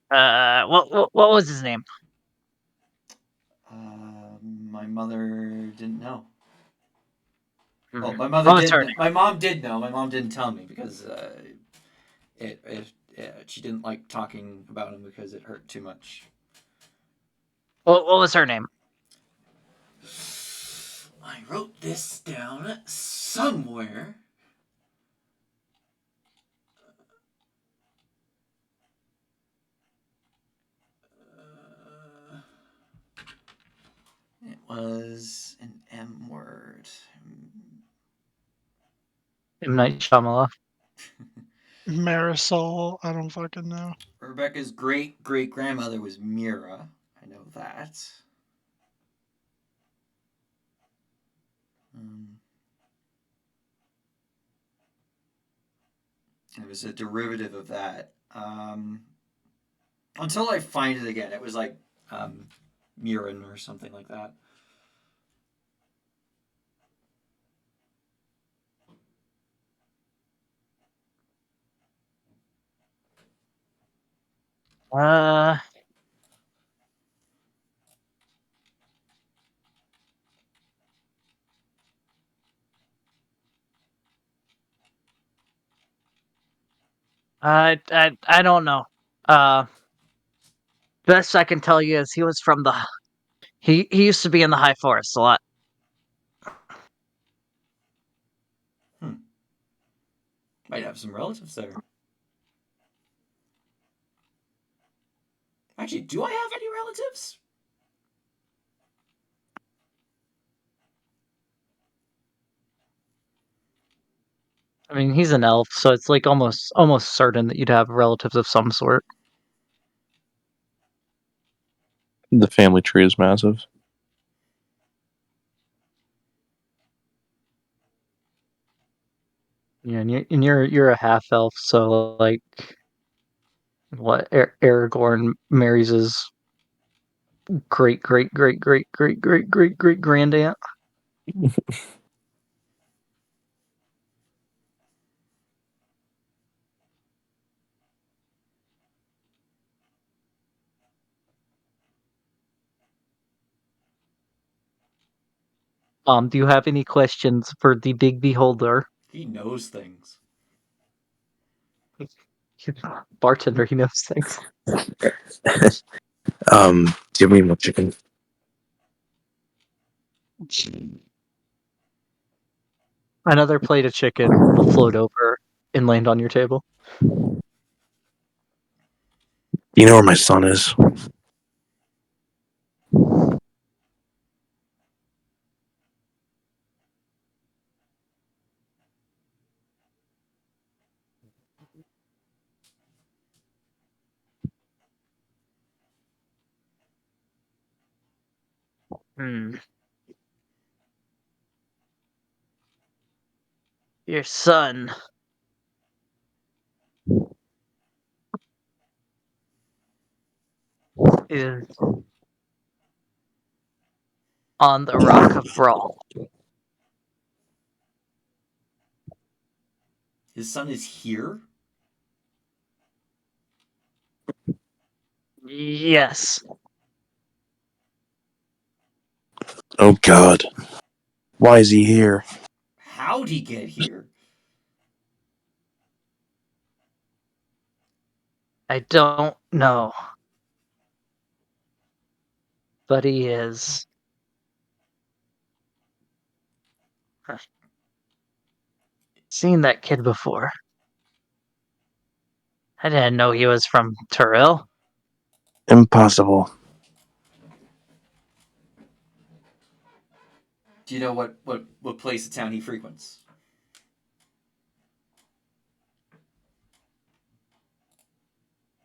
What was his name? My mother didn't know. Well, Mm. my mother What was her did. name? My mom did know. My mom didn't tell me because she didn't like talking about him because it hurt too much. What was her name? I wrote this down somewhere. It was an M word. M. Night Shyamalan. Marisol. I don't fucking know. Rebecca's great great grandmother was Mira. I know that. Um, it was a derivative of that. Until I find it again, it was like Murin or something like that. Uh, I don't know. Best I can tell you is he was from the. He used to be in the High Forest a lot. Might have some relatives there. Actually, do I have any relatives? I mean, he's an elf, so it's like almost certain that you'd have relatives of some sort. The family tree is massive. Yeah, and you're a half elf, so like, what Aragorn marries his great great great great great great great great grand aunt. Do you have any questions for the big beholder? He knows things. Bartender, he knows things. Give me more chicken. Another plate of chicken will float over and land on your table. You know where my son is? Hmm. Your son is on the Rock of Bral. His son is here? Yes. Oh God. Why is he here? How'd he get here? I don't know. But he is. Seen that kid before. I didn't know he was from Turil. Impossible. Do you know what place of town he frequents?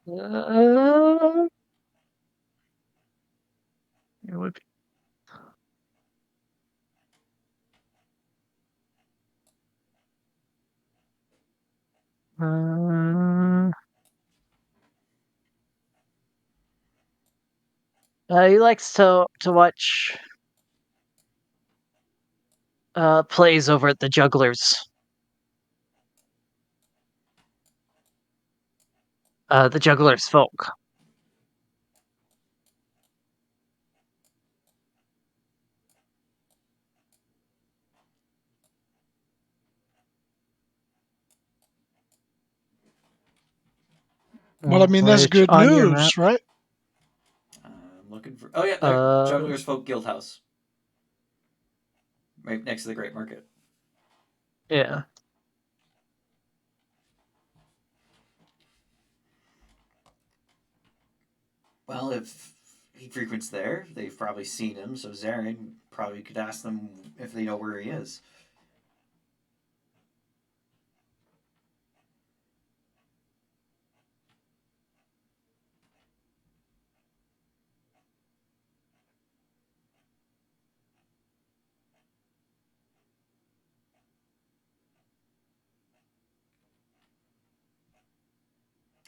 It would be. He likes to watch plays over at the Jugglers. The Jugglers folk. Well, I mean, that's Which good on your map? news, right? I'm looking for. Oh yeah, there. Uh, Juggler's Folk Guild House, right next to the Great Market. yeah. Well, if he frequents there, they've probably seen him. So Zarin probably could ask them if they know where he is.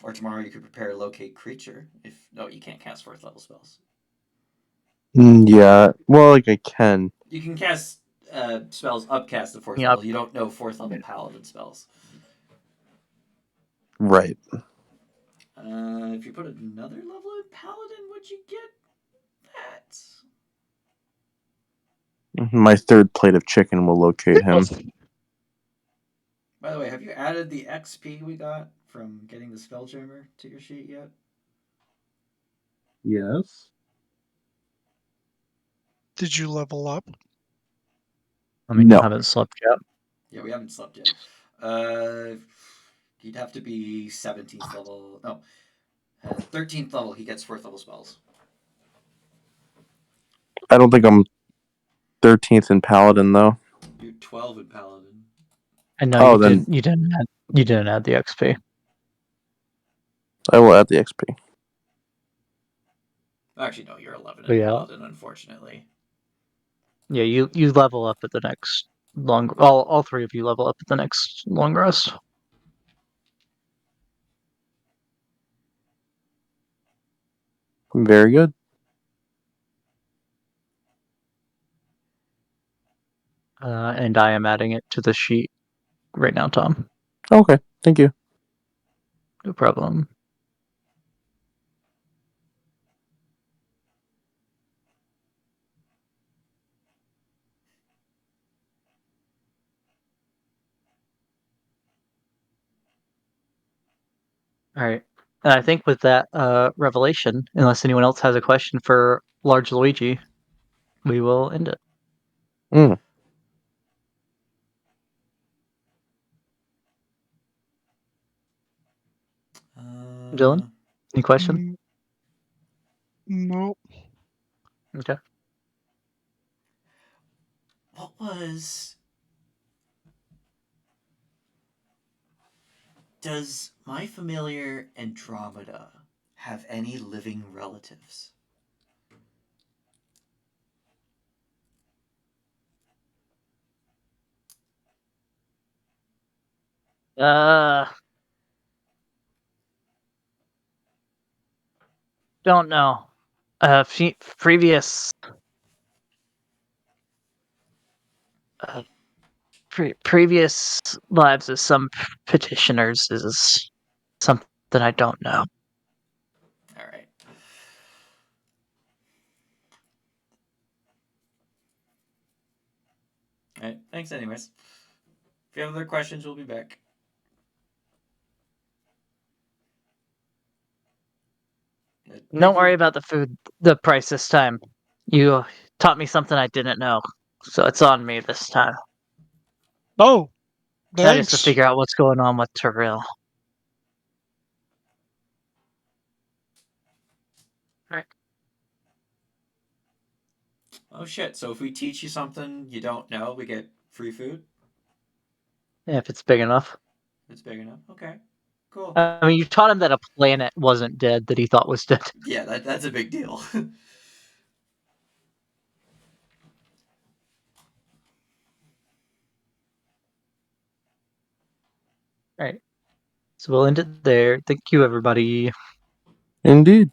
Or tomorrow you could prepare locate creature. If no, you can't cast 4th level spells. Yeah. Well, like I can. You can cast spells upcast to 4th Yep. level. You don't know 4th level paladin spells. Right. If you put another level in Paladin, would you get that? My third plate of chicken will locate him. By the way, have you added the XP we got from getting the Spelljammer to your sheet yet? Yes. Did you level up? I mean, No. you haven't slept yet. Yeah, we haven't slept yet. He'd have to be 17th level. No, 13th level. He gets 4th level spells. I don't think I'm 13th in Paladin though. You're 12 in Paladin. And no, Oh, you then- didn't. You didn't add the XP. I will add the XP. Actually, no, you're 11 But in yeah. Paladin, unfortunately. Yeah, you level up at the next long. All three of you level up at the next long rest. Very good. And I am adding it to the sheet right now, Tom. Okay, thank you. No problem. All right. And I think with that revelation, unless anyone else has a question for Large Luigi, we will end it. Mm. Dylan, any question? Nope. Okay. What was... Does my familiar Andromeda have any living relatives? Don't know. Previous previous lives of some petitioners is something I don't know. All right. All right. Thanks, anyways. If you have other questions, we'll be back. Don't worry about the price this time. You taught me something I didn't know, so it's on me this time. Oh, Now just to thanks. figure out what's going on with Terrell. Alright. Oh shit! So if we teach you something you don't know, we get free food. Yeah, if it's big enough. If it's big enough. Okay. Cool. I mean, you taught him that a planet wasn't dead that he thought was dead. Yeah, that's a big deal. Alright. So we'll end it there. Thank you, everybody. Indeed.